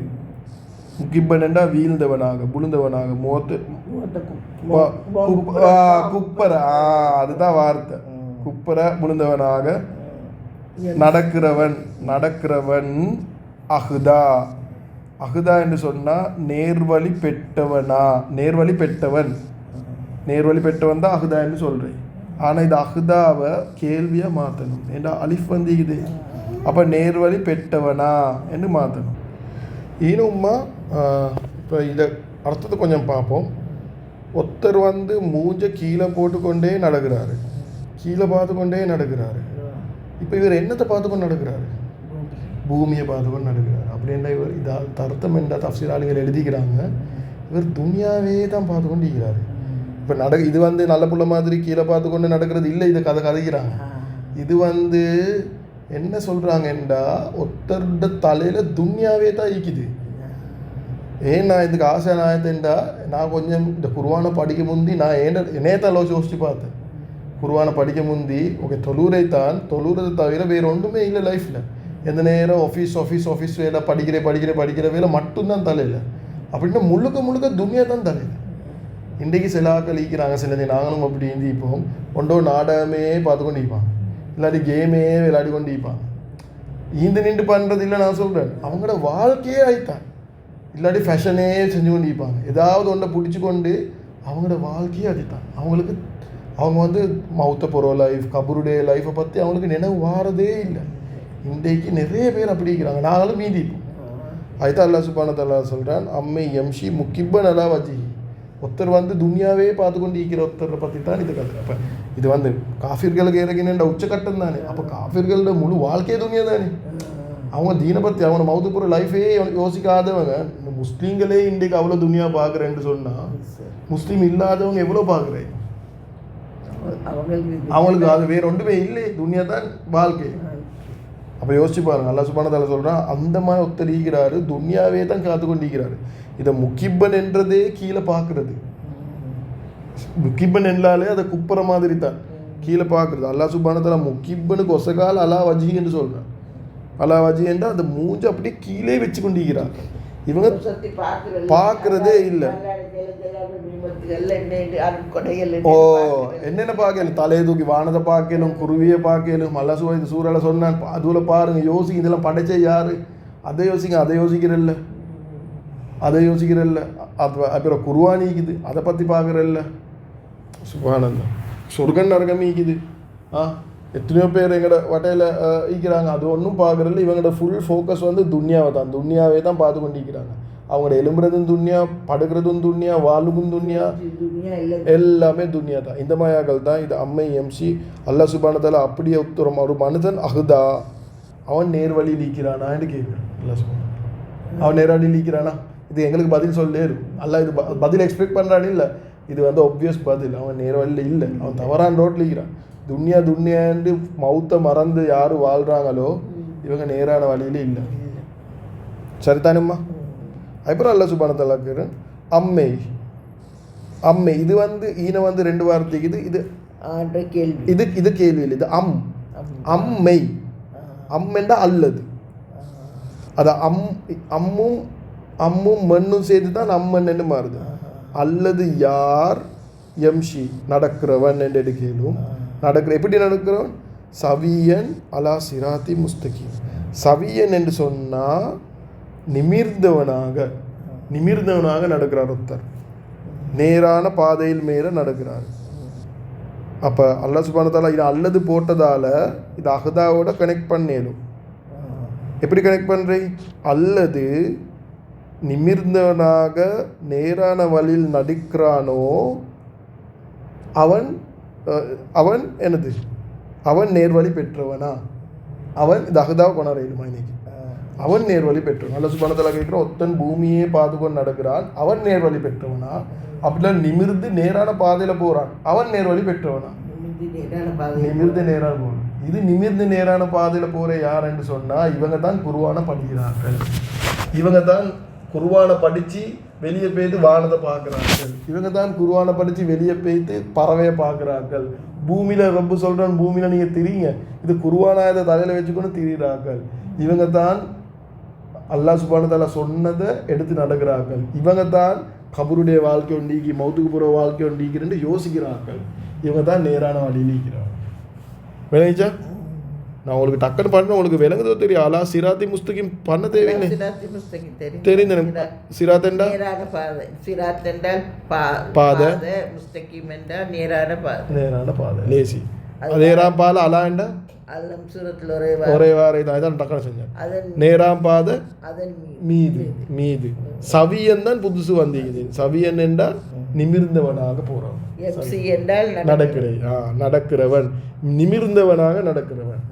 முகிப்பன் என்றா வீழ்ந்தவனாக புழுந்தவனாக குப்பர அதுதான் வார்த்தை குப்பர புழுந்தவனாக நடக்கிறவன் அகுதா என்று சொன்னால் நேர்வழி பெற்றவன் தான் அகுதா என்று சொல்கிறேன் ஆனால் இது அகுதாவை கேள்வியாக மாற்றணும் ஏன்னா அலிஃப் வந்து இது அப்போ நேர்வழி பெற்றவனா என்று மாற்றணும் ஈனும்மா இப்போ இதை அர்த்தத்தை கொஞ்சம் பார்ப்போம் ஒருத்தர் வந்து மூஞ்ச கீழே போட்டுக்கொண்டே நடக்கிறாரு கீழே பார்த்துக்கொண்டே நடக்கிறாரு இப்போ இவர் என்னத்தை பார்த்துக்கொண்டு நடக்கிறாரு பூமியை பார்த்துக்கொண்டு நடக்கிறார் அப்படின்ற இவர் இதாக அர்த்தம் என்ற தஃப்சீர் ஆளுங்கள் எழுதிக்கிறாங்க இவர் துனியாவே தான் பார்த்துக்கொண்டு இருக்கிறாரு இப்போ இது வந்து நல்ல புள்ள மாதிரி கீழே பார்த்துக்கொண்டு நடக்கிறது இல்லை இதை கதைக்கிறாங்க இது வந்து என்ன சொல்கிறாங்கன்றா ஒருத்தருட தலையில் துனியாவே தான் ஈக்குது ஏன் நான் இதுக்கு ஆசை நாயத்தேன்டா நான் கொஞ்சம் இந்த குர்ஆனை படிக்க முந்தி நான் என்னையத்தான் யோசிச்சு பார்த்தேன் குர்ஆனை படிக்க முந்தி ஓகே தொழுறதை தவிர வேறு ஒன்றுமே இல்லை லைஃப்பில் எந்த நேரம் ஆஃபீஸ் வேலை படிக்கிற வேலை மட்டும்தான் தலையில் அப்படின்னா முழுக்க துனியா தான் தலையில் இன்றைக்கு சில ஆக்கள் ஈக்கிறாங்க சிலதை நாங்களும் அப்படி இருந்திப்போம் ஒன்றோ நாடகமே பார்த்து கொண்டு இருப்பாங்க இல்லாட்டி கேமே விளையாடி கொண்டு இருப்பாங்க நின்று பண்ணுறது இல்லை நான் சொல்கிறேன் அவங்களோட வாழ்க்கையே ஆயிட்டான் இல்லாட்டி ஃபேஷனே செஞ்சு கொண்டு இருப்பாங்க ஏதாவது ஒன்றை பிடிச்சி கொண்டு அவங்களோட வாழ்க்கையே அதுதான் அவங்க வந்து மௌத்த போகிற லைஃப் கபருடைய லைஃப்பை பற்றி அவங்களுக்கு நினைவு வாரதே இல்லை இன்றைக்கு நிறைய பேர் அப்படி இருக்கிறாங்க நாங்களும் மீதிப்போம் அதுதான் அல்லாஹ் சுப்ஹானஹு வ தஆலா சொல்கிறான் அம்மை எம்ஷி முக்கிப்பன் அலா வஜி ஒருத்தர் வந்து துனியாவே பார்த்து கொண்டு இருக்கிற ஒருத்தரை பற்றி தான் இது கதை அப்போ இது வந்து காஃபிர்களுக்கு இறங்கின உச்சக்கட்டம் தானே அப்போ காஃபிர்களோட முழு வாழ்க்கையே துனியா தானே அவங்க தீனை பற்றி அவங்க மௌத்து போகிற லைஃபே யோசிக்காதவங்க இந்த முஸ்லீம்களே இன்றைக்கு அவ்வளோ துனியா பார்க்குறேன்னு சொன்னால் முஸ்லீம் இல்லாதவங்க எவ்வளோ பார்க்குறேன் அவங்களுக்கு அது வேறு ஒன்றுமே இல்லை துனியா தான் வாழ்க்கை அப்போ யோசிச்சு பாருங்க அல்லாஹ் சுப்ஹானஹு வ தஆலா சொல்கிறான் அந்த மாதிரி ஒருத்தர் ஈக்கிறாரு துனியாவே தான் காத்து கொண்டு ஈக்கிறாரு இதை முக்கிப்பன் என்றதே கீழே பார்க்குறது முக்கிப்பன் என்றாலே அதை குப்புற மாதிரி தான் கீழே பார்க்குறது அல்லாஹ் சுப்ஹானஹு வ தஆலா முக்கிப்பனுக்கு ஒசகால் அலா வஜி என்று சொல்கிறான் அலா வஜி என்றால் அந்த மூஞ்சை அப்படியே கீழே வச்சு கொண்டு ஈக்கிறாங்க இவங்க பார்க்குறதே இல்லை என்னென்ன பார்க்கலும் தலையை தூக்கி வானத்தை பார்க்கலும் குருவியை பார்க்கலும் அல்ல இந்த சூறால சொன்னான் அதுவில் பாருங்க யோசிங்க இதெல்லாம் படைச்ச யாரு அதை யோசிக்கிறல்ல அது அப்புறம் குருவானிக்குது அதை பற்றி பார்க்குறல்ல சுப்ஹானல்லாஹ் சொர்க்கம் நரகம் ஈக்குது எத்தனையோ பேர் எங்களோட வட்டையில் ஈக்கிறாங்க அது ஒன்றும் பார்க்குறதில்ல இவங்களோட ஃபுல் ஃபோக்கஸ் வந்து துனியாவே தான் பார்த்து கொண்டு ஈக்கிறாங்க அவங்களோட எலும்புறதும் துன்யா படுக்கிறதும் துன்யா வாழுகும் துன்யா எல்லாமே துன்யா தான் இந்த மாயாக்கள் தான் இது அம்மை எம்சி அல்லாஹ் சுப்ஹானஹு வ தஆலா அப்படியே உத்தரம் ஒரு மனிதன் அகுதா அவன் நேர்வழி லீக்கிறானா என்று கேட்குறான் அல்லாஹ் சுப்ஹானஹு அவன் நேர்வழி லீக்கிறானா இது எங்களுக்கு பதில் சொல்லேரு அல்லாஹ் இது பதில் எக்ஸ்பெக்ட் பண்ணுறான்னு இல்லை இது வந்து ஒப்வியஸ் பதில் அவன் நேர்வழியில் இல்லை அவன் தவறான ரோட்டில் லீக்கிறான் துன்யாண்டு மௌத்தை மறந்து யார் வாழ்கிறாங்களோ இவங்க நேரான வழியில இல்லை சரிதானும்மா அப்புறம் அல்லாஹ் சுப்ஹானஹு வ தஆலா கேட்குறேன் அம்மை இது வந்து ஈன வந்து ரெண்டு வார்த்தைக்கு இது கேள்வி இல்லை இது அம்மை அம்மெண்டா அல்லது அது அம்மும் மண்ணும் சேர்த்து தான் அம்மன்னு மாறுது அல்லது யார் எம்ஷி நடக்கிறவன் என்று எடுக்கலும் எப்படி நடக்கிறவன் சவியன் அலா சிராத்தி முஸ்தகீம் சவியன் என்று சொன்னால் நிமிர்ந்தவனாக நிமிர்ந்தவனாக நடக்கிறார் ஒருத்தர், நேரான பாதையில் மேல நடக்கிறார். அப்போ அல்லாஹ் சுப்ஹானஹு வ தஆலா இது அல்லது போட்டதால் இது அஹ்தாவோட கனெக்ட் பண்ணேலும். எப்படி கனெக்ட் பண்ணுறேன்? அல்லது நிமிர்ந்தவனாக நேரான வழியில் நடிக்கிறானோ அவன் அவன் என்னது, அவன் நேர்வழி பெற்றவனா, அவன் இது அஹ்தாவை கொண்டாடுமா இன்னைக்கு, அவன் நேர்வழி பெற்றவன். அல்லாஹ் சுப்ஹானஹு வ தஆலா கேட்குறான், ஒருத்தன் பூமியே பார்த்துக்கொண்டு நடக்கிறான், அவன் நேர்வழி பெற்றவனா? அப்படிலாம் நிமிர்ந்து நேரான பாதையில் போகிறான், அவன் நேர்வழி பெற்றவனா? நிமிர்ந்து நேரான போகணும். இது நிமிர்ந்து நேரான பாதையில் போகிற யாருன்னு சொன்னால் இவங்க தான் குர்ஆனை படிக்கிறார்கள், இவங்க தான் குர்ஆனை படித்து வெளியே போய்த்து வானத்தை பார்க்குறார்கள், இவங்க தான் குர்ஆனை படித்து வெளியே போய்த்து பறவையை பார்க்குறார்கள். பூமியில் ரப்பு சொல்கிறான், பூமியில் நீங்கள் திரிங்க, இது குர்ஆனை தலையில் வச்சுக்கொண்டு திரிகிறார்கள். இவங்க தான் அல்லாஹ் சுப்ஹானஹு வ தஆலா சொன்னதை எடுத்து நடக்கிறார்கள். இவங்க தான் கபருடைய வாழ்க்கை ஒண்டிக்கு மௌத்துக்கு போகிற வாழ்க்கை ஒண்டிக்கிறேன்னு யோசிக்கிறார்கள். இவங்க தான் நேரான வழியில் இருக்கிறாங்க. விளங்கிச்சா? நான் உங்களுக்கு டக்குன்னு பண்ண உங்களுக்கு விளங்குதோ தெரியும். அலா சிராத்தி முஸ்தகிம் பண்ண தேவையில்லை, தெரிந்த சிராத் என்றால் நேரான பாதை, சிராத் என்றால் பாதை, முஸ்தகிம் என்றால் நேரான பாதை, நேரான பாதை லேசி. நேராம் பாதை அலா என்றா அல்லம் சூரத்தில் ஒரே வாரை தான், இதான் டக்குன்னு செஞ்சேன். நேராம் பாதை மீது மீது சவியன் தான் புதுசு வந்தீங்க. சவியன் என்றால் நிமிர்ந்தவனாக போகிறவன், நடக்கிறவன், நிமிர்ந்தவனாக நடக்கிறவன்.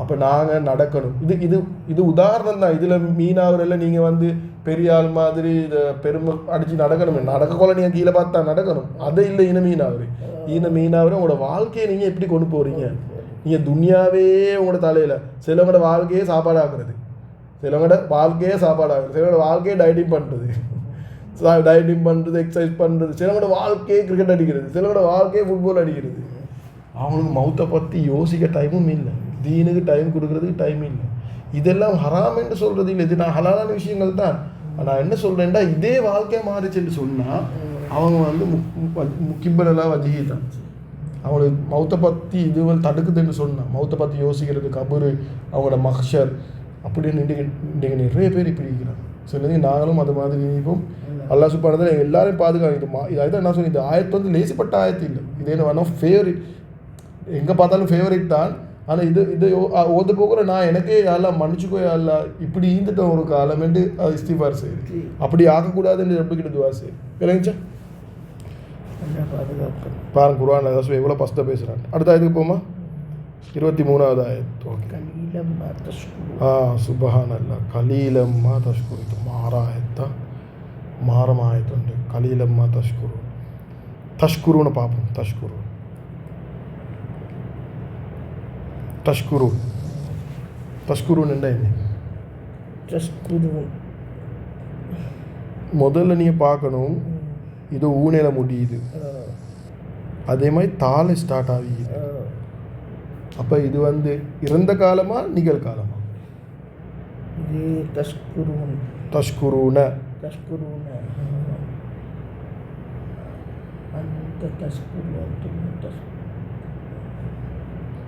அப்போ நாங்கள் நடக்கணும். இது இது இது உதாரணம் தான். இதில் மீனாவரில் நீங்கள் வந்து பெரிய ஆள் மாதிரி இதை பெருமை அடித்து நடக்கணும், நடக்கக்கொள்ள நீங்கள் கீழே பார்த்தா நடக்கணும். அதை இல்லை ஈன மீனாவரி. ஈன மீனாவரி உங்களோட வாழ்க்கையை நீங்கள் எப்படி கொண்டு போகிறீங்க? நீங்கள் துனியாவே உங்களோட தலையில், சிலவங்களோட வாழ்க்கையே சாப்பாடு ஆகுறது, சிலவங்களோட வாழ்க்கையே சாப்பாடு ஆகுறது, சிலவங்களோட வாழ்க்கையே டயட்டிங் பண்ணுறது, எக்ஸசைஸ் பண்ணுறது, சிலவங்களோட வாழ்க்கையே கிரிக்கெட் அடிக்கிறது, சிலவங்களோட வாழ்க்கையே ஃபுட்பால் அடிக்கிறது. அவங்களுக்கு மௌத்தை பற்றி யோசிக்க டைமும் இல்லை, தீனுக்கு டைம் கொடுக்கறதுக்கு டைம் இல்லை. இதெல்லாம் ஹராம் என்று சொல்கிறது இல்லை, இது நான் ஹலாலான விஷயங்கள் தான். நான் என்ன சொல்கிறேன்டா, இதே வாழ்க்கையை மாறிச்சுன்னு சொன்னால் அவங்க வந்து முக்கிபலெல்லாம் வஜிஹி தான். அவங்களுக்கு மௌத்தை பற்றி இதுவரை தடுக்குதுன்னு சொன்னால், மௌத்தை பற்றி யோசிக்கிறது, கபரு, அவங்களோட மஹ்ஷர் அப்படின்னு இன்றைக்கு நிறைய பேர் இப்படி இருக்கிறாங்க. சொல்லுங்க, நாங்களும் அது மாதிரி நினைப்போம். அல்லாஹ் சுப்ஹானஹு வ தஆலா எல்லாரையும் பாதுகாக்கும். இதான் நான் சொன்னேன், இந்த ஆயத்து வந்து லேசிப்பட்ட ஆயத்து இல்லை, இது என்ன வேணும் ஃபேவரட், எங்கே பார்த்தாலும் ஃபேவரட் தான். ஆனால் இது ஓத போகிற நான் எனக்கே யாரெல்லாம் மன்னிச்சுக்கோ யாரெல்லாம் இப்படி ஈந்துட்டோம் ஒரு காலமெண்டு அது இஸ்திஃபார் செய்யுது, அப்படி ஆகக்கூடாதுன்னு எப்படிக்கிட்டு துவா செய்யுது. விளங்கிச்சா? பாருங்க குர்ஆன் எவ்வளோ பஸ்ட்டாக பேசுகிறாங்க. அடுத்த ஆயத்துக்கு போமா, 23வது ஆயத்து. ஓகே, சுபஹானல்லாஹ். கலீலம்மா தஷ்குரு, இது மாறாயத்தா, மாறம் ஆயத்துண்டு. கலீலம்மா தஷ்குரு, தஷ்குருன்னு பார்ப்போம். தஷ்குருன்னு என்ன? முதல்ல நீங்கள் பார்க்கணும், இது ஊனையில் முடியுது, அதே மாதிரி தாளை ஸ்டார்ட் ஆகிது. அப்போ இது வந்து இறந்த காலமா நிகழ்காலமா? தஷ்குருன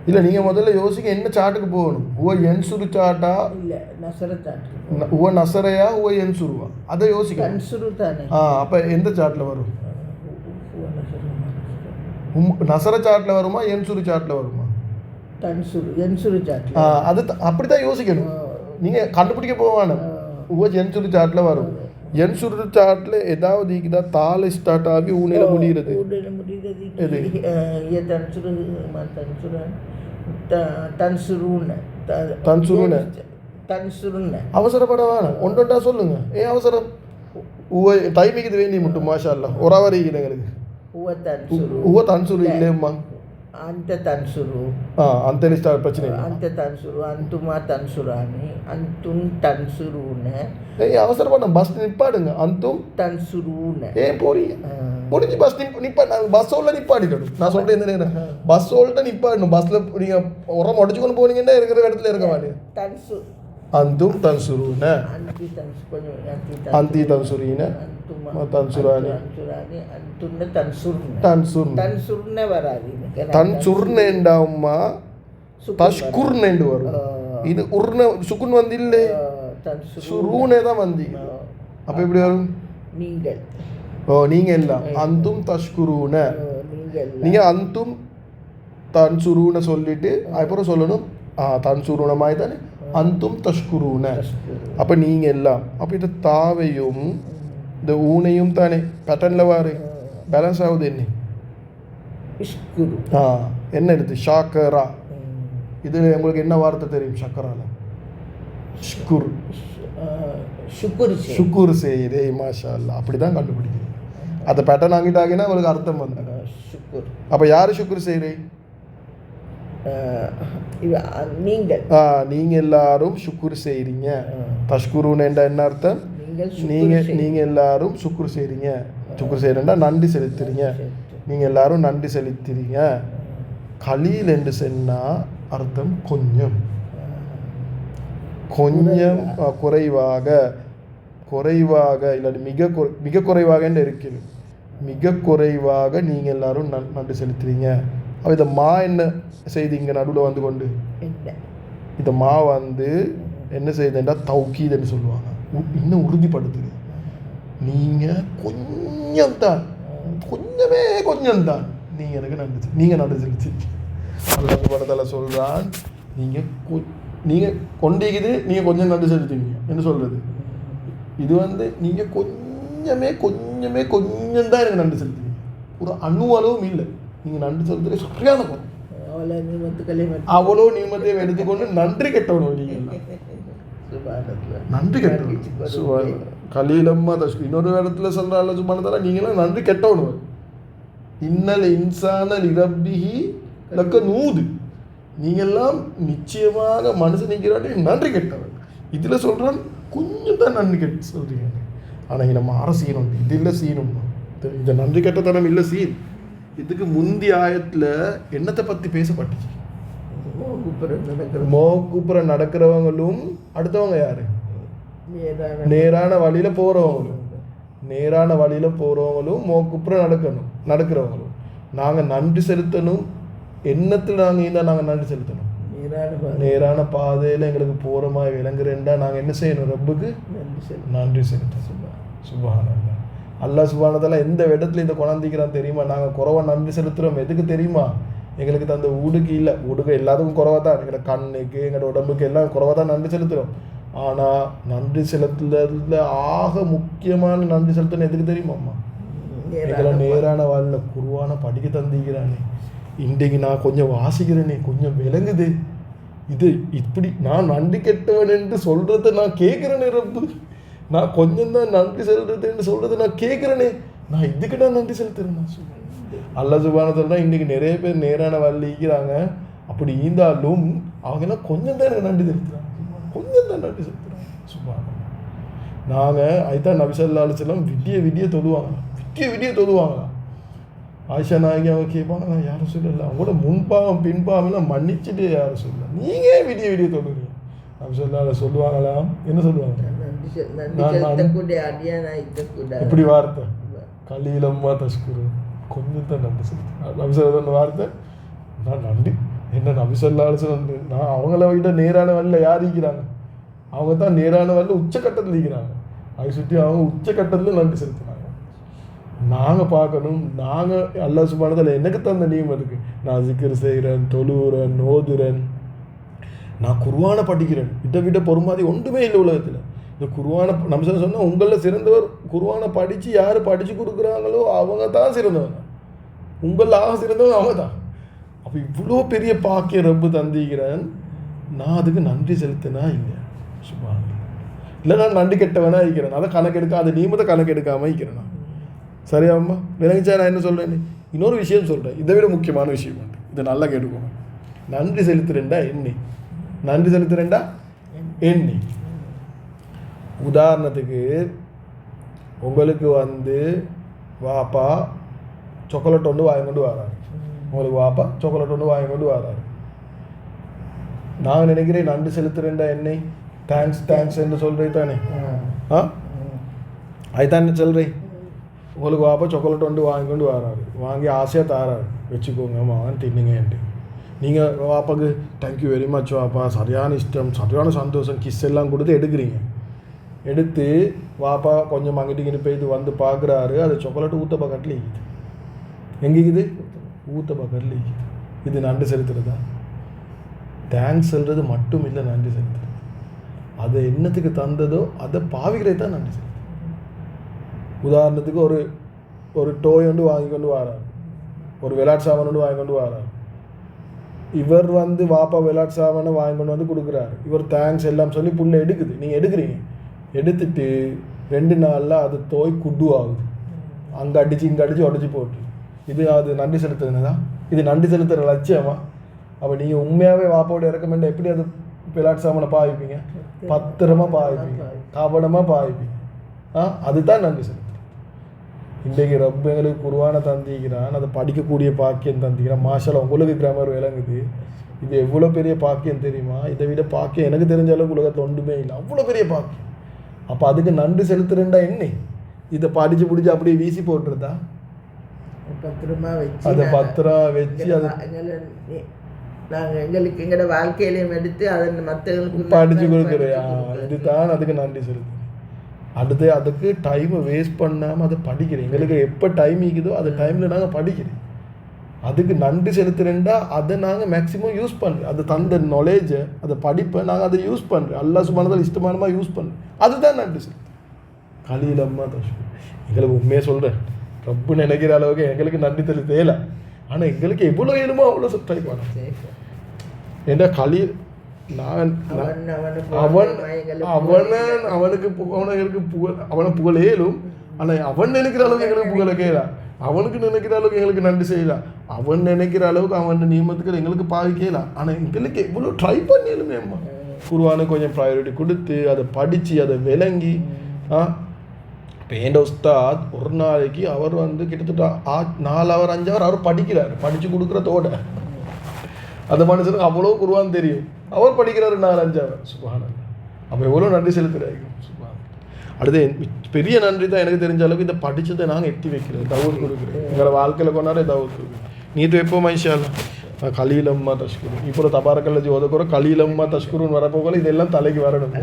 இல்லை, நீங்கள் முதல்ல யோசிக்க என்ன சாட்டுக்கு போகணும். என்சுரு சாட்டா இல்லை நசரையா என்சுருவா, அதை யோசிக்க. அப்போ எந்த சாட்டில் வரும்? நசர சாட்டில் வருமா, என்சுரு சாட்டில் வருமா? அது அப்படித்தான் யோசிக்கணும். நீங்கள் கண்டுபிடிக்க போவான என்சுரு சாட்டில் வரும். என்சுரு சாட்டில் ஏதாவது இருக்குதா தாளை ஸ்டார்ட் ஆகி ஊனையில் முடிகிறது? அவசரப்பட வேணாம், ஒன்றா சொல்லுங்க. ஏன் அவசரம்? டைமிக்கு வேண்டி மட்டும் மாஷா அல்லாஹ் ஒரு அவர் எங்களுக்கு தன்சுரு இல்லையம்மா. அந்த தன்சுரு அந்த பிரச்சனை அந்த தன்சுரு அந்துமா தன்சுரானி அந்தும் தன்சுருன்னு அவசரப்பட பஸ் நிப்பாடுங்க. அந்தும் தன்சுருன்னு ஏன் போறீங்க? முடிஞ்சு பஸ் பஸ் ஓல்ல நிப்பாடிடணும். நான் சொல்றேன், இந்த நேரம் பஸ் ஓல்ட்ட நிப்பாடணும். பஸ்ல நீங்க உரம் உடச்சு கொண்டு போனீங்கன்னா இருக்கிற இடத்துல இருக்க மாட்டேன். தன்சு அந்தும் தன்சுருன அந்தி தன்சுரீன தன்சுரானி தன்சுர்னே வராது. தன்சுர்னேண்டாம்மா தஷ்குர்னேண்டு வரும். இது உர்ன சுக்குன் வந்து இல்லை, சுருனே தான் வந்து. அப்போ எப்படி வரும்? நீங்கள். ஓ நீங்கள் எல்லாம் அந்தும் தஷ்குரூன. நீங்கள் நீங்கள் அந்தும் தன்சுரூன சொல்லிட்டு அப்புறம் சொல்லணும் தன்சுரூன மாதிரி தானே அந்தும் தஷ்குரூன. அப்போ நீங்கள் எல்லாம். அப்போ இந்த தாவையும் இந்த ஊனையும் தானே பேட்டர்னில் வாரு பேலன்ஸ் ஆகுது. என்ன இஷ்குரு. என்ன எழுத்து? ஷாக்கரா. இது உங்களுக்கு என்ன வார்த்தை தெரியும் ஷக்கரால? ஷ்குர். சுக்குர். ஷுக்குர் செய்யுதே மாஷா அல்லா. அப்படி தான் கண்டுபிடிக்கிறீங்க. அந்த பேட்டர்ன் ஆகிட்டாங்கன்னா உங்களுக்கு அர்த்தம் வந்து சுக்குர். அப்போ யார் ஷுக்குர் செய்கிறீ? நீங்கள். நீங்கள் எல்லாரும் ஷுக்குர் செய்கிறீங்க. தஷ்குருன்னு என்ன அர்த்தம்? நீங்கள் எல்லாரும் ஷுக்குர் செய்கிறீங்க. ஷுக்குர் செய்கிறேன்டா நன்றி செலுத்துறீங்க. நீங்கள் எல்லாரும் நன்றி செலுத்துறீங்க. கலீல் என்று சொன்னால் அர்த்தம் கொஞ்சம். கொஞ்சம் குறைவாக, குறைவாக இல்லாட்டி மிக குறைவாக இருக்குது. மிக குறைவாக நீங்கள் எல்லாரும் நன்றி செலுத்துறீங்க. அப்போ இந்த மா என்ன செய்து இங்கே நடுவில் வந்து கொண்டு இந்த மா வந்து என்ன செய்யுதுன்றா தௌக்கீதுன்னு சொல்லுவாங்க. இன்னும் உறுதிப்படுத்துது. நீங்கள் கொஞ்சம்தான், கொஞ்சம்தான் நீங்கள் எனக்கு நன்றி செலுத்தி அல்லது படத்தில் சொல்கிறான். நீங்கள் கொண்டிக்குது, நீங்கள் கொஞ்சம் நன்றி செலுத்துவீங்க என்ன சொல்கிறது? இது வந்து நீங்கள் கொஞ்சம் தான் எனக்கு நன்றி செலுத்துவீங்க. ஒரு அணுவளவும் இல்லை. நீங்கள் நன்றி செலுத்துறது சரியான குறை. அவ்வளோ நியமத்தை எடுத்துக்கொண்டு நன்றி கெட்டவனும் நீங்கள் நன்றி கெட்டவன். கலீலம்மா தஷ்கு. இன்னொரு இடத்துல சொல்கிறாள் சும்மானதால நீங்களாம் நன்றி கெட்டவனும். இன்னல் இன்சானல் இரப்பிஹி லக்க நூது. நீங்கள்லாம் நிச்சயமாக மனசு நிற்கிறாட்டி நன்றி கெட்டவன். இதில் சொல்கிறான் கொஞ்சம் தான் நன்றி கெட்ட சொல்கிறீங்க. ஆனால் இங்கே நம்ம ஆற சீன் உண்டு. இது இல்லை சீனும். இந்த நன்றி கெட்டத்தனம் இல்லை சீன். இதுக்கு முந்தைய ஆயத்தில் என்னத்தை பற்றி பேசப்பட்டுச்சு? மோகுப்புற நடக்கிறவங்களும் அடுத்தவங்க யாரு? நேரான வழியில் போகிறவங்களும். நேரான வழியில் போகிறவங்களும் மோகுப்புற நடக்கிறவங்களும். நாங்கள் நன்றி செலுத்தணும். எண்ணத்தில் நாங்கள் இருந்தால் நாங்கள் நன்றி செலுத்தணும். நேரான பாதையில் எங்களுக்கு போகிற மாதிரி விளங்குறேன்டா நாங்கள் என்ன செய்யணும்? ரப்புக்கு நன்றி செலுத்தணும். சுப்ஹானல்லாஹ். அல்லாஹ் சுப்ஹானல்லாஹ் எந்த இடத்துல இதை கொண்டாந்திக்கிறான் தெரியுமா? நாங்கள் குறைவாக நன்றி செலுத்துகிறோம். எதுக்கு தெரியுமா? எங்களுக்கு தந்த ஊடுக்கு இல்லை. ஊடுக்கு எல்லாத்துக்கும் குறைவாக தான். எங்களோட கண்ணுக்கு எங்களோட உடம்புக்கு எல்லாம் குறைவாக தான் நன்றி செலுத்துகிறோம். ஆனால் நன்றி செலுத்துறதுல ஆக முக்கியமான நன்றி செலுத்தணும் எதுக்கு தெரியுமாம்மா? எங்களை நேரான வாழ்வில் குருவான படிக்க தந்திக்கிறானே. இன்றைக்கு நான் கொஞ்சம் வாசிக்கிறேனே, கொஞ்சம் விளங்குது. இது இப்படி நான் நன்றி கெட்டவன் என்று சொல்கிறத நான் கேட்குறேனே ரப்பு. நான் கொஞ்சம் தான் நன்றி செலுத்துறதுன்னு சொல்கிறத நான் கேட்குறேனே. நான் இதுக்கு நான் நன்றி செலுத்துறேன். நான் சொல்கிறேன் அல்லாஹ் சுப்ஹானஹு வ தஆலா. இன்றைக்கி நிறைய பேர் நேரான வழியில் இருக்கிறாங்க. அப்படி இருந்தாலும் அவங்க எல்லாம் கொஞ்சம் தான் எனக்கு நன்றி செலுத்துகிறாங்க. கொஞ்சம் தான் நன்றி செலுத்துகிறாங்க. சுப்ஹானல்லாஹ். நாங்கள் அதுதான் நபி ஸல்லல்லாஹு அலைஹி வஸல்லம் விடிய தொழுவாங்க. ஆயிஷா நாயகி அவங்க கேட்பாங்க, நான் யாரும் சொல்லலை, அவங்களோட முன்பாவம் பின்பாவம்லாம் மன்னிச்சுட்டு யாரும் சொல்லலை, நீங்கள் விடிய தொழுகிறீங்க. நபி ஸல்லல்லாஹு அலைஹி சொல்லுவாங்களாம். என்ன சொல்லுவாங்க? இப்படி வார்த்தை கலீலம்மா தஷ்குரு. கொஞ்சம் தான் நன்றி செலுத்து. நபி ஸல்லல்லாஹு வார்த்தை நான் நன்றி என்ன நபி ஸல்லல்லாஹு அலைஹி வஸல்லம் நான் அவங்கள விட நேரான வழியில் யார் இருக்கிறாங்க? அவங்க தான் நேரான வழியில் உச்சக்கட்டத்தில் இருக்கிறாங்க. அதை சுற்றி அவங்க உச்சக்கட்டத்தில் நன்றி செலுத்துனாங்க. நாங்கள் பார்க்கணும். நாங்கள் அல்லாஹ் சுப்ஹானஹு வ தஆலா எனக்கு தந்த நியமம் இருக்குது. நான் ஜிக்ர் செய்கிறேன், தொழுகிறேன், ஓதுறேன், நான் குர்ஆனை படிக்கிறேன். இதை விட பொறுமாதி ஒன்றுமே இல்லை உலகத்தில். இந்த குர்ஆனை நம்ம சொன்னால் உங்களில் சிறந்தவர் குர்ஆனை படித்து யார் படித்து கொடுக்குறாங்களோ அவங்க தான் சிறந்தவங்க. உங்களில் ஆக சிறந்தவங்க அவங்க தான். அப்போ இவ்வளோ பெரிய பாக்கிய ரப்பு தந்திக்கிறேன். நான் அதுக்கு நன்றி செலுத்தினா இல்லை சுப்ஹானல்லாஹ். இல்லை நான் நன்றி கெட்டவனா இருக்கிறேன். அதை கணக்கெடுக்க அந்த நியமத்தை கணக்கெடுக்காமல் இருக்கிறேன் நான். சரியாம்மா விளங்கிச்சா? நான் என்ன சொல்கிறேன்? இன்னொரு விஷயம் சொல்கிறேன், இதை விட முக்கியமான விஷயம் உண்டு. இதை நல்லா கேட்டுக்கோங்க. நன்றி செலுத்துறேன்டா எண்ணி. நன்றி செலுத்துறேன்டா எண்ணி. உதாரணத்துக்கு உங்களுக்கு வந்து வாப்பா சாக்லேட் ஒன்று வாங்கி கொண்டு வராரு. உங்களுக்கு வாப்பா சாக்லேட் ஒன்று வாங்கி கொண்டு வராரு. நான் நினைக்கிறேன் நன்றி செலுத்துறேன்டா என்னை தேங்க்ஸ் என்று சொல்கிறேன் தானே? அதுதான் சொல்கிறேன். உங்களுக்கு வாப்பா சாக்லேட் ஒன்று வாங்கி கொண்டு வராரு. வாங்கி ஆசையாக தாராரு. வச்சுக்கோங்க வாங்கன்னு தின்னுங்கன்ட்டு. நீங்கள் வாப்பாக்கு தேங்க்யூ வெரி மச் வாப்பா, சரியான இஷ்டம், சரியான சந்தோஷம், கிஸ் எல்லாம் கொடுத்து எடுக்கிறீங்க. எடுத்து வாப்பா கொஞ்சம் அங்கிட்டு இங்கிட்டு போயிட்டு வந்து பார்க்குறாரு, அது சாக்லேட் ஊத்த பக்கத்தில் இருக்குது. எங்கே இருக்குது? ஊத்த பக்கத்தில் இருக்குது. இது நன்றி செலுத்துறதா? தேங்க்ஸ் சொல்கிறது மட்டும் இல்லை நன்றி செலுத்துறது. அதை என்னத்துக்கு தந்ததோ அதை பாவிக்கிறே தான் நன்றி செலுத்து. உதாரணத்துக்கு ஒரு டோய் ஒன்று வாங்கி கொண்டு வரார், ஒரு விளையாட்டு சாமான் ஒன்று வாங்கி கொண்டு வரார். இவர் வந்து வாப்பா விளையாட்டு சாமானை வாங்கி கொண்டு வந்து கொடுக்குறாரு. இவர் தேங்க்ஸ் எல்லாம் சொல்லி புள்ள எடுக்குது. நீங்கள் எடுக்கிறீங்க, எடுத்துட்டு 2 நாளில் அது தோய் குட்டு ஆகுது. அங்கே அடித்து இங்கே அடித்து உடச்சி போட்டு. இது அது நன்றி செலுத்துறதுனா? இது நன்றி செலுத்துகிற லட்சியமா? அப்போ நீங்கள் உண்மையாகவே வாப்பாவோட இறக்கமெண்ட் எப்படி அது விளையாட்டு சாமானை பாவிப்பீங்க? பத்திரமா பாவிப்பீங்க, கவனமாக பாவிப்பீங்க. அதுதான் நன்றி செலுத்து. இன்றைக்கு ரப்ப எங்களுக்கு குருவான தந்திக்கிறான், அதை படிக்கக்கூடிய பாக்கியம் தந்திக்கிறான். மாஷால உங்களுக்கு கிராமர் விளங்குது. இது எவ்வளோ பெரிய பாக்கியம் தெரியுமா? இதை விட பாக்கியம் எனக்கு தெரிஞ்ச அளவுக்கு உலகத்தில் ஒன்றுமே இல்லை. அவ்வளோ பெரிய பாக்கியம். அப்போ அதுக்கு நன்றி செலுத்துறேன்டா என்ன? இதை படித்து பிடிச்சி அப்படியே வீசி போட்டுருதா? பத்திரமா வச்சு அதை பத்திரம் வச்சு அதை நாங்கள் எங்களுக்கு எங்களோட வாழ்க்கையிலையும் எடுத்து அதை மற்றவங்களுக்கு படித்து கொடுக்குறேன். இதுதான் அதுக்கு நன்றி செலுத்து. அடுத்து அதுக்கு டைமை வேஸ்ட் பண்ணாமல் அதை படிக்கிறேன். எங்களுக்கு எப்போ டைம் இருக்குதோ அந்த டைமில் நாங்கள் படிக்கிறேன். அதுக்கு நன்றி செலுத்துறேன்டா அதை நாங்கள் மேக்ஸிமம் யூஸ் பண்ணுறோம். அது தந்த நாலேஜை, அதை படிப்பை நாங்கள் அதை யூஸ் பண்ணுறோம். அல்லாஹ் சுப்ஹானஹு இஷ்டமானமா யூஸ் பண்ணுறோம். அதுதான் நன்றி செலுத்து. கலீலம்மா தஷ்குர். எங்களுக்கு உண்மையாக சொல்கிறேன், ரப்பு நினைக்கிற அளவுக்கு எங்களுக்கு நன்றி செலுத்தல. ஆனால் எங்களுக்கு எவ்வளோ வேணுமோ அவ்வளோ ட்ரை பண்ணோம். ஏன்னா கலீல் அவனுக்கு அவனை புகழேலும். ஆனால் அவன் நினைக்கிற அளவுக்கு எங்களுக்கு புகழ கேளா. அவனுக்கு நினைக்கிற அளவுக்கு எங்களுக்கு நன்றி செய்யலாம். அவன் நினைக்கிற அளவுக்கு அவன் நியமத்துக்கு எங்களுக்கு பாவிக்கலாம். ஆனால் எங்களுக்கு எவ்வளோ ட்ரை பண்ணியலுமே அம்மா. குர்ஆனுக்கு கொஞ்சம் ப்ரையாரிட்டி கொடுத்து அதை படித்து அதை விளங்கி. இப்போ என் உஸ்தாத் ஒரு நாளைக்கு அவர் வந்து கிட்டத்தட்ட 4 hour 5 hour அவர் படிக்கிறார். படித்து கொடுக்குறதோட அந்த மனுஷனுக்கு அவ்வளோ குர்ஆன் தெரியும். அவர் படிக்கிறாரு 4-5 hour. சுப்ஹானல்லாஹ். அப்போ எவ்வளோ நன்றி செலுத்துறாரு. சுப்ஹானல்லாஹ். அடுத்து பெரிய நன்றி தான் எனக்கு தெரிஞ்ச அளவுக்கு இந்த படித்ததை நாங்கள் எட்டி வைக்கிறோம். தவுத் கொடுக்குறேன். எங்களை வாழ்க்கையில் கொண்டாடே தவுத் கொடுக்குறேன். நீ எப்போ மனுஷாலாம் கலீலம்மா தஷ்குரு. இப்போ தபாரக்கல்ல ஜோதக்குற கலீலம்மா தஷ்குருன்னு வரப்போகல இதெல்லாம் தலைக்கு வரணும்.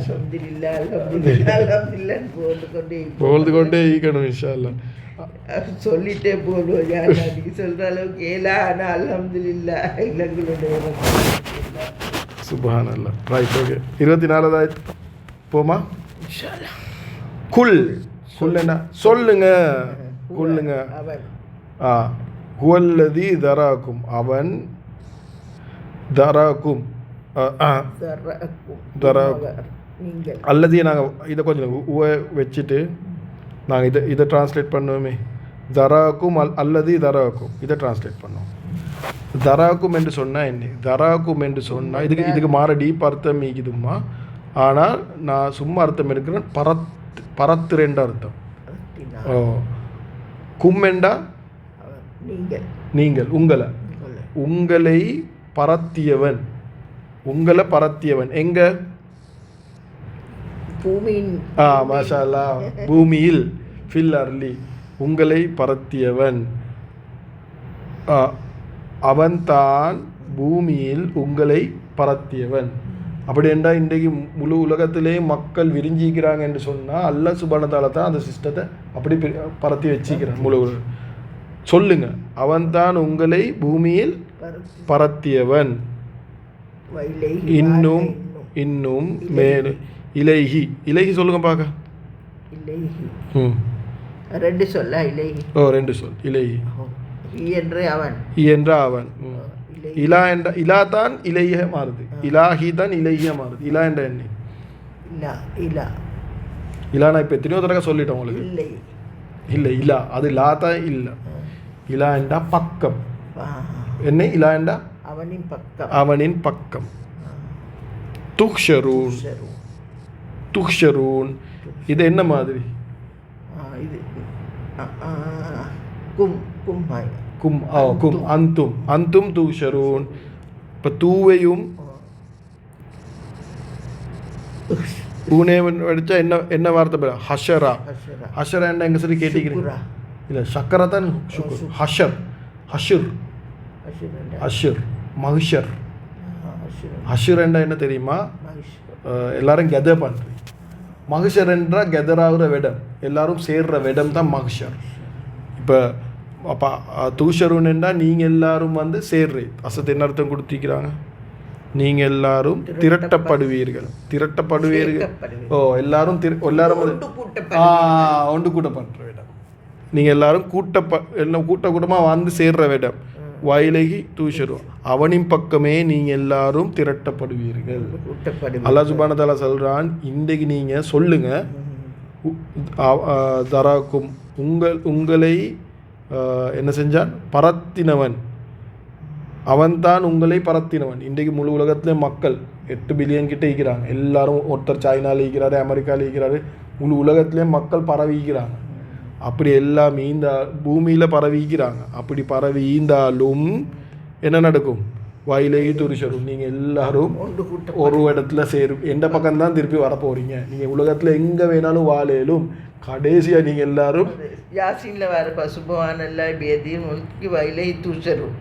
போல்து கொண்டே ஈக்கணும் இன்ஷா அல்லாஹ். சொல்லிட்டே போடுவோம். நீங்க சொல்ற அளவுக்கு ஏலா. ஆனால் அல்ஹம்துலில்லாஹ் எங்களுடைய சுப்ஹானல்லாஹ். Right, okay. 24வது போமா? இன்ஷா அல்லாஹ். குல் என்ன சொல்லுங்க? குல்லுங்க. ஹுவல்லதி தராக்கும். அவன் தராக்கும் அல்லது நாங்கள் இதை கொஞ்சம் வச்சுட்டு நாங்கள் இதை ட்ரான்ஸ்லேட் பண்ணுவோமே. தராக்கும் அல்லது தராக்கும் இதை ட்ரான்ஸ்லேட் பண்ணுவோம். தராக்கும் என்று சொன்னால் என்ன? தராக்கும் என்று சொன்னால் இதுக்கு மாற டீப் அர்த்தம் ஈக்குதுமா. ஆனால் நான் சும்மா அர்த்தம் எடுக்கிறேன். பரத்துரெண்ட அர்த்தம். கும்மெண்டா நீங்கள், உங்களை பரத்தியவன். உங்களை பரத்தியவன் எங்க? பூமியின். மாஷா அல்லாஹ். பூமியில். ஃபில் அர்லி. உங்களை பரத்தியவன் அவன்தான் பூமியில் உங்களை பரத்தியவன். அப்படி என்றால் இன்றைக்கு முழு உலகத்திலே மக்கள் விரிஞ்சிக்கிறாங்க என்று சொன்னால் அல்லாஹ் சுப்ஹானஹு தஆலா தான் அந்த சிஸ்டத்தை அப்படி பரத்தி வச்சிக்கிறான் முழு. சொல்லுங்க, அவன்தான் உங்களை பூமியில் பரத்தியவன். இன்னும் மேலே இலைஹி. இலைஹி சொல்லுங்க பார்க்க. ரெண்டு சொல்ல இலைஹி. ரெண்டு சொல். இலைஹி என்ற அவன். இலா தான் இலைய மாறுது. இலாஹி தான் இலைய மாறுது. இலா என்ற என்ன? இலா நான் இப்போ எத்தனையோ தடவை சொல்லிட்டேன் உங்களுக்கு. இல்லை இலா அது லா தான் இல்லை. இலா என்றா பக்கம். என்ன? இலா என்றா அவனின் பக்கம். துக்ஷரூன் இது என்ன மாதிரி? அந்தும் துக்ஷரூன். இப்போ தூவையும் பூனேவன் அடித்தா என்ன வார்த்தை பேர்? ஹஷரா. ஹஷரா என்ன எங்கே சொல்லி கேட்டிக்கிறீங்க? இல்லை சக்கரா தான் சுக்குர். ஹஷர் மஹ்ஷர். ஹஷர் என்ன தெரியுமா? எல்லாரும் கெதர் பண்ணுறீங்க. மஹ்ஷர் என்றால் கெதராகிற விடம், எல்லாரும் சேர்ற விடம் தான் மஹ்ஷர். இப்போ அப்போ தூஷருன்னா நீங்கள் எல்லாரும் வந்து சேர்றே அசத்து என்ன அர்த்தம் கொடுத்திருக்கிறாங்க? நீங்கள் எல்லாரும் திரட்டப்படுவீர்கள். ஓ எல்லாரும் எல்லாரும் ஒன்று கூட்டப்படுற விடம். நீங்கள் எல்லாரும் கூட்டமாக வந்து சேர்ற விடம். வயலகி தூஷரு அவனின் பக்கமே நீங்கள் எல்லாரும் திரட்டப்படுவீர்கள். அல்லாஹ் சுப்ஹானஹு வ தஆலா சொல்கிறான், இன்றைக்கு நீங்கள் சொல்லுங்க தராக்கும் உங்களை என்ன செஞ்சான்? பரத்தினவன் அவன்தான் உங்களை பரத்தினவன். இன்றைக்கு முழு உலகத்துல மக்கள் 8 பில்லியன் கிட்ட இருக்கிறாங்க. எல்லாரும் ஒருத்தர் சைனாவில் இருக்கிறாரு, அமெரிக்காவில் இருக்கிறாரு, முழு உலகத்துலேயும் மக்கள் பரவிக்கிறாங்க. அப்படி எல்லாமே இந்த பூமியில் பரவிக்கிறாங்க. அப்படி பரவிந்தாலும் என்ன நடக்கும்? வயலேகி துரிஷரும் நீங்கள் எல்லாரும் ஒரு இடத்துல சேரும். எந்த பக்கம்தான் திருப்பி வரப்போறீங்க? நீங்கள் உலகத்தில் எங்கே வேணாலும் வாழலும் கடைசியாக நீங்கள் எல்லாரும் யாசின்ல வர பசுபவானல்ல பேதியும் வயலேகி துரிஷரும்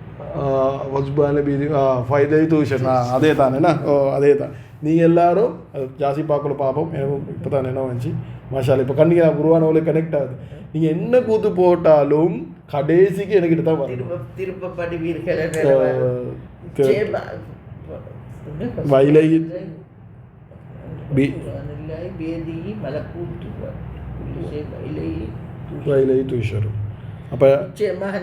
அதே தானேண்ணா. ஓ அதே தான். நீங்கள் எல்லாரும் ஜாஸ்தி பார்க்கல பார்ப்போம். எனக்கும் இப்போ தான் என்ன வந்துச்சு மாஷால். இப்போ கண்டிப்பாக நான் குருவானவளே கனெக்ட் ஆகுது. நீங்கள் என்ன கூத்து போட்டாலும் கடைசிக்கு எனக்கிட்ட தான் வரணும். திருப்பப்படுவீர்கள். வயலேகி வயலேகி துஷரும். அப்போ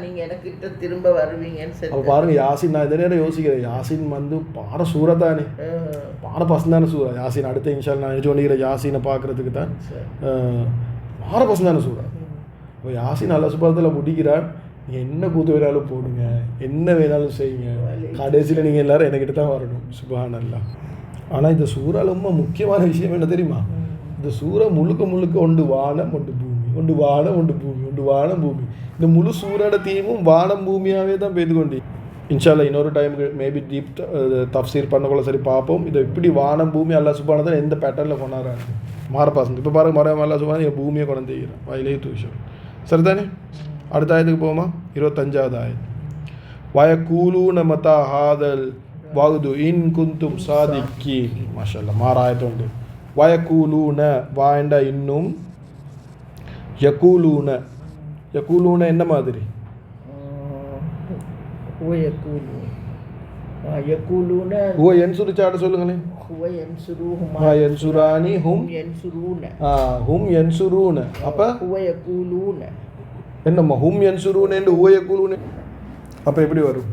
நீங்கள் எனக்கிட்ட திரும்ப வருவீங்கன்னு அப்போ பாருங்கள் யாசின், நான் இதே நேரம் யோசிக்கிறேன், யாசின் வந்து பாட சூறா தானே, பாட பசந்தான சூறா யாசின். அடுத்த இன்ஷா நான் நினைச்சு கொண்டிருக்கிற யாசினை பார்க்குறதுக்கு தான் பாட பசந்தான சூறா. இப்போ யாசின் அல்லாஹ் சுப்ஹானஹு வ தஆலா முடிக்கிறான், நீங்கள் என்ன கூத்து வேணாலும் போடுங்க, என்ன வேணாலும் செய்யுங்க, கடைசியில் நீங்கள் எல்லோரும் என்கிட்ட தான் வரணும். சுப்ஹானல்லாஹ். ஆனால் இந்த சூறால ரொம்ப முக்கியமான விஷயம் என்ன தெரியுமா? இந்த சூறா முழுக்க ஒன்று வானம் ஒன்று பூமி, ஒன்று வானம் ஒன்று பூமி, ஒன்று வானம் பூமி. இந்த முழு சூறாட தீமும் வானம் பூமியாகவே தான் பெய்து கொண்டு. இன்ஷால்லா இன்னொரு டைமுக்கு மேபி டீப் தஃப்சீர் பண்ணக்குள்ள சரி பார்ப்போம். இதை இப்படி வானம் பூமி அல்லாஹ் சுப்ஹானஹு வ தஆலா எந்த பேட்டர்னில் கொண்டாடுறாங்க மாறப்பாசம். இப்போ பாருங்க மரம் அல்லாஹ் சுப்ஹானஹு என் பூமியை கொண்டு செய்கிறான். வயலேகி துஷரும். சரிதானே? அடுத்த ஆயத்துக்கு போமா. 25வது ஆயத். வயக்கூலூன மதா ஹாதல் வஅது இன் குந்தும் சாதிக்கீன். மாஷாஅல்லாஹ் மாறாயத்து உண்டு. வயக்கூலூன வாண்டா இன்னும், யக்கூலூன யக்கூலூன என்ன மாதிரி? என்சுருச்சாட்ட சொல்லுங்களேன். அப்ப என்னம்மா ஹும் என்சுரூன யக்கூலூன? அப்ப எப்படி வரும்?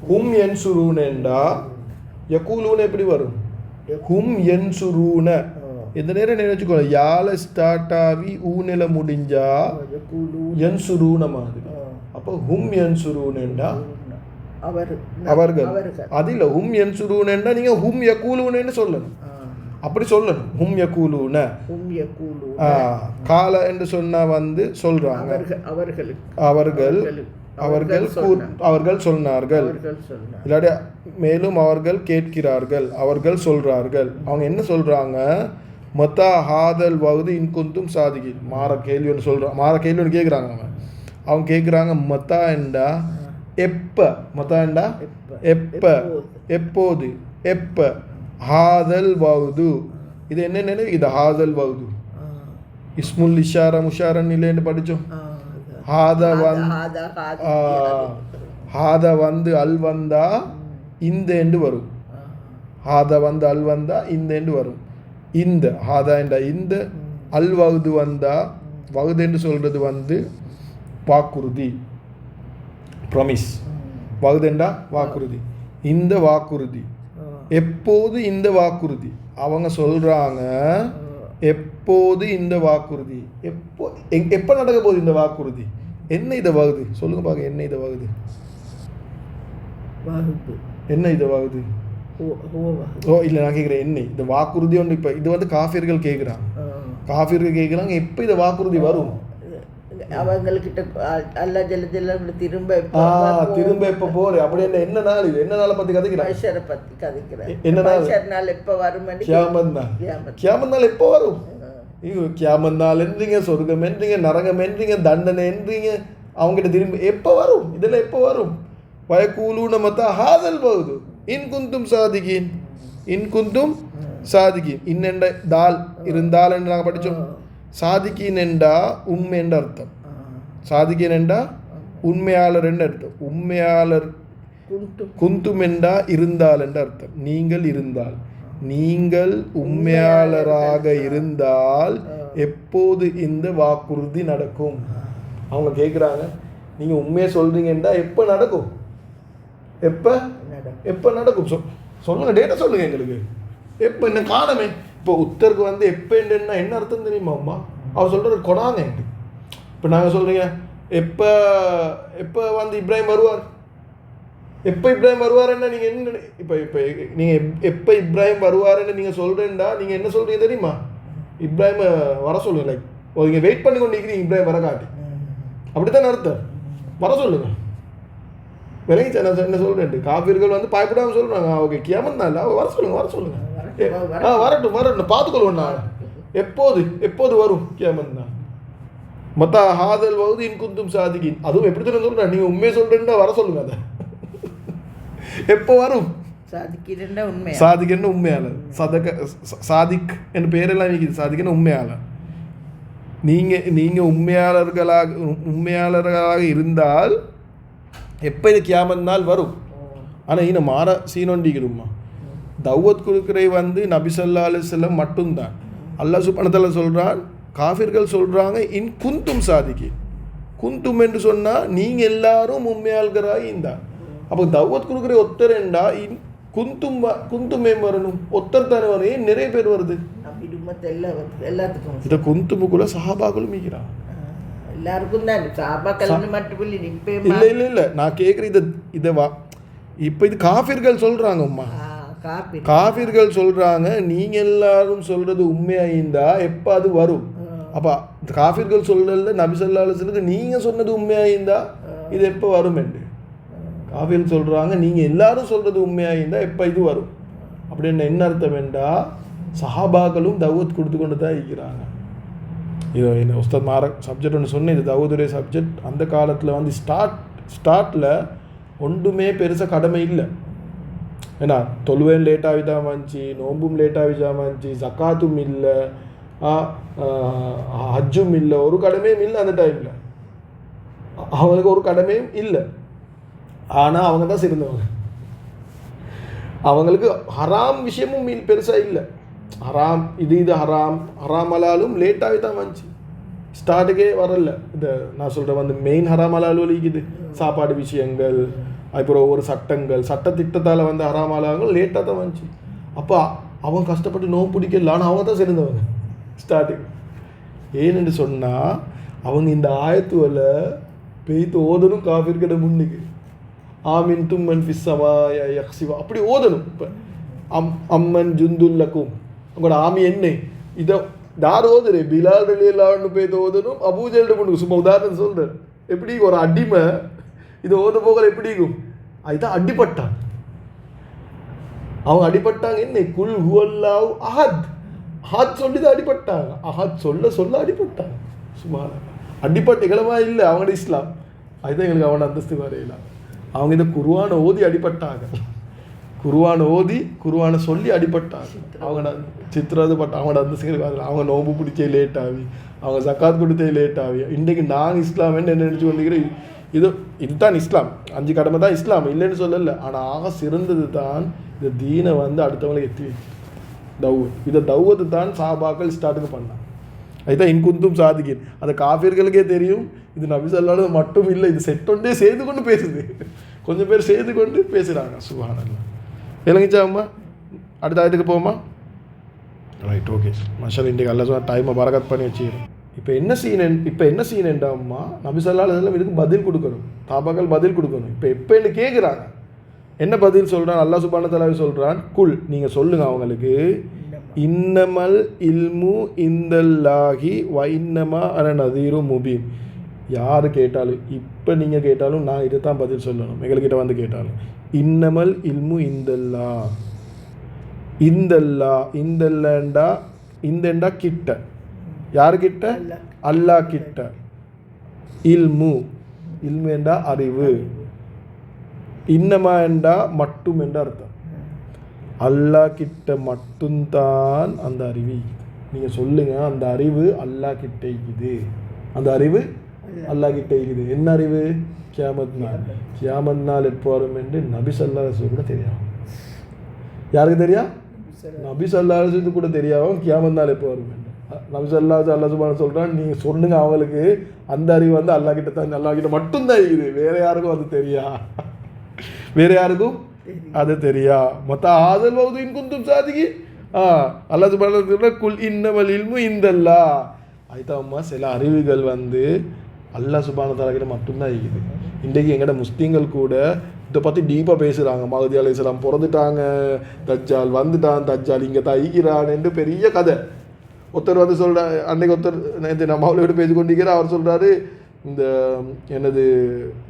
ஹும் என்சுரூனண்டா யக்கூலூன எப்படி வரும்? ஹும் என்சுரூன இந்த நேரம் நினைச்சுக்கோ, யால ஸ்டார்ட் ஆகி ஊனில முடிஞ்சா என்சுரூன மாதிரி. அப்போ ஹும் என்சுரூனண்டா அவர்கள். அது இல்லை, ஹும் என்சுரூனண்டா நீங்க ஹும் யக்கூலூனன்னு சொல்லணும். அப்படி சொல்லணும். ஹும் யக்கூலூன கால என்று சொன்னா வந்து சொல்றாங்க அவர்கள் சொன்னார்கள், இல்லாட்டி மேலும் அவர்கள் கேட்கிறார்கள், அவர்கள் சொல்றார்கள். அவங்க என்ன சொல்றாங்க? மத்தா ஹாதல் வகுது இன்குந்தும் சாதிகி. மாற கேள்வி ஒன்று சொல்கிறான், மாற கேள்வி ஒன்று கேட்குறாங்க. அவங்க கேட்குறாங்க மத்தா என்றா எப்போ, மத்தா என்றா எப்போ, எப்போது, எப்போ. ஹாதல் வகுது இது என்ன? இது ஹாதல் வகுது இஸ்முல் இஷாரா முஷாரன் இல்லைன்னு படித்தோம். ஹாத வந்து அல் வந்தா இந்த எண்டு வரும். ஹாத வந்து அல் வந்தா இந்த எண்டு வரும். இந்த ஹாதா என்ற இந்த அல் வகுது வந்தா, வகுது என்று சொல்றது வந்து வாக்குறுதி, ப்ராமிஸ். வகுது என்றா வாக்குறுதி. இந்த வாக்குறுதி எப்போது? இந்த வாக்குறுதி அவங்க சொல்றாங்க எப்போது இந்த வாக்குறுதி எப்போ நடக்க போகுது இந்த வாக்குறுதி? என்ன இதை வகுது சொல்லுங்க பாக்க. என்ன இதை வகுது? என்ன இதை வகுது? ஓ இல்லை, நான் கேட்குறேன் என்ன இந்த வாக்குறுதி ஒன்று. இப்போ இது வந்து காஃபிர்கள் கேட்குறாங்க, கேட்குறாங்க எப்போ இந்த வாக்குறுதி வரும் அவங்கக்கிட்ட? அல்லாஹ் ஜல்ல ஜலாலுஹு திரும்ப எப்போ போற அப்படி என்ன நாள்? இது என்ன நாளை பற்றி கதைக்கிறாங்க? என்ன நாள்? எப்போ வரும்? கியாமத் நாள் எப்போ வரும்? கியாமத் நாள் என்றீங்க, சொர்க்கம் என்றீங்க, நரகம் என்றீங்க, தண்டனை என்றீங்க. அவங்ககிட்ட திரும்ப எப்போ வரும்? இதெல்லாம் எப்போ வரும்? வயக்கூலூன மத்தா ஹாதல் வகுது இன் குந்தும் சாதிகீன். இன் குந்தும் சாதிக்கீன் இன்னெண்ட தால் இருந்தால் என்று நாங்கள் படித்தோம். சாதிக்கீன் என்றா உண்மை என்ற அர்த்தம். சாதிக்கீன் என்றா உண்மையாளர் என்ற அர்த்தம். உண்மையாளர் குந்தும் என்றா இருந்தால் என்ற அர்த்தம். நீங்கள் இருந்தால், நீங்கள் உண்மையாளராக இருந்தால் எப்போது இந்த வாக்குறுதி நடக்கும்? அவங்க கேட்குறாங்க, நீங்கள் உண்மையை சொல்கிறீங்கன்றா எப்போ நடக்கும்? எப்போ நடக்கும்? சொல்லுங்கள், டேட்டா சொல்லுங்கள் எங்களுக்கு. எப்போ என்ன காணமே? இப்போ உத்தருக்கு வந்து எப்போ என்ன அர்த்தம் தெரியுமா அம்மா? அவர் சொல்கிறது கொடாங்க. இப்போ நாங்கள் சொல்கிறீங்க எப்போ எப்போ வந்து இப்ராஹிம் வருவார், எப்போ இப்ராஹிம் வருவாருன்னா நீங்கள் என்ன இப்போ நீங்கள் எப்போ இப்ராஹிம் வருவாருன்னு நீங்கள் சொல்கிறேன்டா நீங்கள் என்ன சொல்கிறீங்க தெரியுமா? இப்ராஹிம் வர சொல்லுங்க. லைக் நீங்கள் வெயிட் பண்ணி கொண்டு இருக்கிறீங்க இப்ராஹிம் வர காட்டி, அப்படித்தான் அர்த்தம். வர சொல்லுங்க. விளங்கிச்சா என்ன சொல்கிறேன்? காஃபிர்கள் வந்து பயப்படாமல் சொல்கிறாங்க, ஓகே கியாமத் தான் இல்லை, வர சொல்லுங்க. வரட்டும் பார்த்துக்கொள்வோம். நான் எப்போது வரும் கியாமத் தான். மத்தா ஹாதல் வவுது இன் குந்தும் சாதிக்கின். அதுவும் எப்படி தானே சொல்கிறேன், நீங்கள் உண்மையை சொல்கிறேன்னா வர சொல்லுங்க. அதை எப்போ வரும்? சாதிக்கன்னு உண்மையாளர். சாதிக் என் பேரெல்லாம் இருக்குது. சாதிக்கன்னு உண்மையாளர். நீங்கள் உண்மையாளர்களாக இருந்தால் எப்போ இது கியாமத் நாள் வரும். ஆனால் இன்னும் மாற சீனொண்டிக்கிறோம்மா. தௌவத் கொடுக்குறை வந்து நபி ஸல்லல்லாஹு அலைஹி வஸல்லம் மட்டும்தான். அல்லாஹ் சுப்ஹானஹு வ தஆலா சொல்கிறான், காஃபிர்கள் சொல்கிறாங்க இன் குந்தும் சாதிக்கி. குந்தும் என்று சொன்னால் நீங்கள் எல்லாரும் உண்மையாளர்களாக இருந்தால். அப்போ தௌவத் கொடுக்குற ஒத்தரண்டா இன் குந்துமே வரணும். ஒத்தர் தானே வரும். ஏன் நிறைய பேர் வருது? இதை குந்துமுக்குள்ள சஹாபாக்களும் இருக்கிறான். எல்லாருக்கும் தான் சஹாபாக்கள் மட்டும் இல்லை. நான் கேட்குறேன் இதை இப்போ இது காஃபிர்கள் சொல்கிறாங்க அம்மா. காஃபிர்கள் சொல்கிறாங்க நீங்கள் எல்லாரும் சொல்கிறது உண்மையாயிருந்தா எப்போ அது வரும்? அப்போ காஃபிர்கள் சொல்கிறதில்ல நபி ஸல்லல்லாஹு அலைஹி வஸல்லம் நீங்கள் சொன்னது உண்மையாயிருந்தா இது எப்போ வரும் என்று காஃபிர்கள் சொல்கிறாங்க. நீங்கள் எல்லாரும் சொல்கிறது உண்மையாயிருந்தா எப்போ இது வரும் அப்படின்னு என்ன அர்த்தம் என்றால் சஹாபாக்களும் தௌவத் கொடுத்து கொண்டு தான் இருக்கிறாங்க. இது என்ன உஸ்தாத் மாரக் சப்ஜெக்ட் ஒன்று சொன்னேன். இது தௌவதுடைய சப்ஜெக்ட். அந்த காலத்தில் வந்து ஸ்டார்ட்டில் ஒன்றுமே பெருசாக கடமை இல்லை. ஏன்னா தொழுவேன் லேட்டாகி தான் வந்துச்சு, நோம்பும் லேட்டாகி தான் வந்துச்சு, ஜக்காத்தும் இல்லை, ஹஜ்ஜும் இல்லை, ஒரு கடமையும் இல்லை அந்த டைமில். அவங்களுக்கு ஒரு கடமையும் இல்லை. ஆனால் அவங்க தான் சிறந்தவங்க. அவங்களுக்கு ஹராம் விஷயமும் பெருசாக இல்லை. ஹராம் இது ஹராம் அலாலும் லேட்டாகி தான் வந்துச்சு. ஸ்டார்ட்டுக்கே வரல. இந்த நான் சொல்கிறேன் வந்து மெயின் ஹராம் அலாலும் ஒழிக்குது. சாப்பாடு விஷயங்கள், அப்புறம் ஒவ்வொரு சட்டத்திட்டத்தால் வந்து ஹராம் அலாலும் லேட்டாக தான் வந்துச்சு. அப்போ அவங்க கஷ்டப்பட்டு நோம்பு பிடிக்கல. ஆனால் அவங்க தான் சிறந்தவங்க ஸ்டார்டிங். ஏன்னு சொன்னால் அவங்க இந்த ஆயத்துவலை பெய்த்து ஓதணும். காஃபிர்கிட்ட முன்னுக்கு ஆமின் தும்மன் ஃபிஸ்ஸமாய யக்ஸிவா அப்படி ஓதணும். இப்போ அம்மன் ஜுந்துல்லக்கும் உங்களோட ஆமி என்ன இதை யார் ஓதுரு? பிலால் ரலியல்லாஹு போய் ஓதணும். அபூஜல்ட முன்னுக்கு சும்மா உதாரணம் சொல்கிறேன். எப்படி ஒரு அடிமை இதை ஓத போகிற எப்படி இருக்கும்? அதுதான் அடிப்பட்டான். அவங்க அடிப்பட்டாங்க. என்ன குல் ஹுவல்லாஹு அஹத் சொல்லி தான் அடிப்பட்டாங்க. அஹத் சொல்ல அடிப்பட்டாங்க. சும்மா அடிப்பட்ட இளமா இல்லை அவங்களோட இஸ்லாம். அதுதான் எங்களுக்கு அவனோட அந்தஸ்து வரையிலாம். அவங்க இந்த குர்ஆனை ஓதி அடிப்பட்டாங்க. குர்ஆனை சொல்லி அடிப்பட்டாங்க. அவங்க சித்திரப்பட்ட அவங்களோட அந்தஸ்துகளுக்கு அதில் அவங்க நோம்பு பிடிச்சே லேட் ஆகி, அவங்க ஜக்காத் கொடுத்தே லேட் ஆகி, இன்றைக்கு நான் இஸ்லாம் என்ன நினச்சி கொண்டிருக்கிறேன். இதுதான் இஸ்லாம். 5 கடமை தான் இஸ்லாம், இல்லைன்னு சொல்லலை. ஆனால் ஆக சிறந்தது தான் இந்த தீனை வந்து அடுத்தவங்களை எத்தி வச்சு தௌவத்து தான் சஹாபாக்கள் ஸ்டார்ட்டுக்கு பண்ணாங்க. அதுதான் இன்குந்தும் சாதிக்கின். அது காஃபிர்களுக்கே தெரியும். இது நபி ஸல்லல்லாஹு மட்டும் இல்லை, இது செட்டொண்டே சேர்ந்து கொண்டு பேசுது. கொஞ்சம் பேர் சேர்ந்து கொண்டு பேசுகிறாங்க. சுப்ஹானல்லாஹ். விளங்கிச்சாம்மா? அடுத்த ஆயத்துக்கு போமா? Right, okay. மாஷா இன்றைக்கு அல்லா சொன்ன டைமை பரக்கத் பண்ணி வச்சுக்கிறோம். இப்போ என்ன சீன் என்றாம்மா? நபி ஸல்லல்லாஹு அலைஹி வஸல்லம் இதுக்கு பதில் கொடுக்கணும். சஹாபாக்கள் பதில் கொடுக்கணும். இப்போ என்ன கேட்குறாங்க? என்ன பதில் சொல்கிறான்? அல்லாஹ் சுப்ஹானஹு வ தஆலா சொல்கிறான், குல் நீங்கள் சொல்லுங்கள் அவங்களுக்கு, இன்னமல் இல்மு இந்தல்லாஹி வ இன்னமா அன நதீரு முபீன். யார் கேட்டாலும், இப்போ நீங்கள் கேட்டாலும் நான் இதை தான் பதில் சொல்லணும். எங்கள்கிட்ட வந்து கேட்டாலும் இன்னமல் இல்மு இந்தல்லா கிட்ட. யாருக்கிட்ட? அல்லாஹ் கிட்ட. இல்மு என்றா அறிவு, இன்னமா என்றா மட்டும் என்ற அர்த்தம். அல்லாஹ் கிட்ட மட்டும்தான் அந்த அறிவு. நீங்கள் சொல்லுங்கள், அந்த அறிவு அல்லாஹ் கிட்ட இருக்குது. அந்த அறிவு அல்லாஹ் கிட்ட இருக்குது. என்ன அறிவு? கியாமத் நாள். கியாமத் நாள் எப்போ வரும் என்று நபி ஸல்லல்லாஹு அலைஹி வஸல்லம் கூட தெரியும். யாருக்கு தெரியும்? நபி ஸல்லல்லாஹு அலைஹி வஸல்லம் கூட தெரியாமல் கியாமத் நாள் எப்போ வரும் என்று நபி ஸல்லல்லாஹு அலைஹி வஸல்லம் சொல்கிறான். நீங்கள் சொல்லுங்க அவங்களுக்கு அந்த அறிவு வந்து அல்லாஹ் கிட்ட தான், அல்லாஹ் கிட்ட மட்டும்தான் இருக்குது. வேறு யாருக்கும் அது தெரியா? வேறு யாருக்கும் அது தெரியா? மொத்த ஆதல் வௌதின் குந்தும் சாதிக்கு அல்லாஹ் சுப்ஹானஹு வ தஆலா குல் இன்னமல் இல்மு இந்தல்லாஹ். ஐதாம்மா சில அறிவுகள் வந்து அல்லாஹ் சுப்ஹானஹு வ தஆலா கிட்ட மட்டும்தான் இருக்குது. இன்றைக்கு எங்கட முஸ்லீம்கள் கூட இதை பற்றி டீப்பாக பேசுகிறாங்க. மஹதி அலைஹிஸ்ஸலாம் பிறந்துட்டாங்க, தஜ்ஜால் வந்துட்டான், தஜ்ஜால் இங்கே தான் ஈகிறான் என்று பெரிய கதை. ஒருத்தர் வந்து சொல்கிற, அன்றைக்கு ஒருத்தர் நேற்று நம்ம அவளோட பேசி கொண்டிருக்கிற அவர் சொல்கிறாரு, இந்த என்னது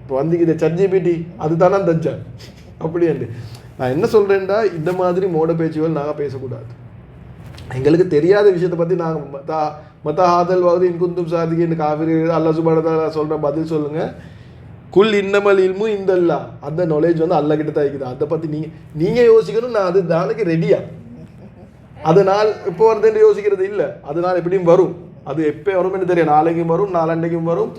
இப்போ வந்திக்கிற ChatGPT அதுதானே தஜ்ஜால் அப்படின்ட்டு. நான் என்ன சொல்கிறேன்டா, இந்த மாதிரி மோட பேச்சுகள் நாங்கள் பேசக்கூடாது. எங்களுக்கு தெரியாத விஷயத்தை பற்றி நாங்கள் மற்ற ஆதல் வாவது இன்குந்தும் சாதிக்கு இந்த காவிரி அல்லாஹ் சுப்ஹானஹு வ தஆலா சொல்கிற பதில் சொல்லுங்கள். குல் இன்னமல் இல்மு இந்தல்லாஹ். அந்த நாலேஜ் வந்து அல்லாஹ் கிட்ட தான் இருக்குது. அதை பற்றி நீங்கள் யோசிக்கணும். நான் அது நாளைக்கு ரெடியா, அதனால் இப்போ வருதுன்னு யோசிக்கிறது இல்லை. அதனால் எப்படியும் வரும். அது எப்போ வரும்னு தெரியும். நாளைக்கும் வரும், நாளண்டைக்கும் வரும்.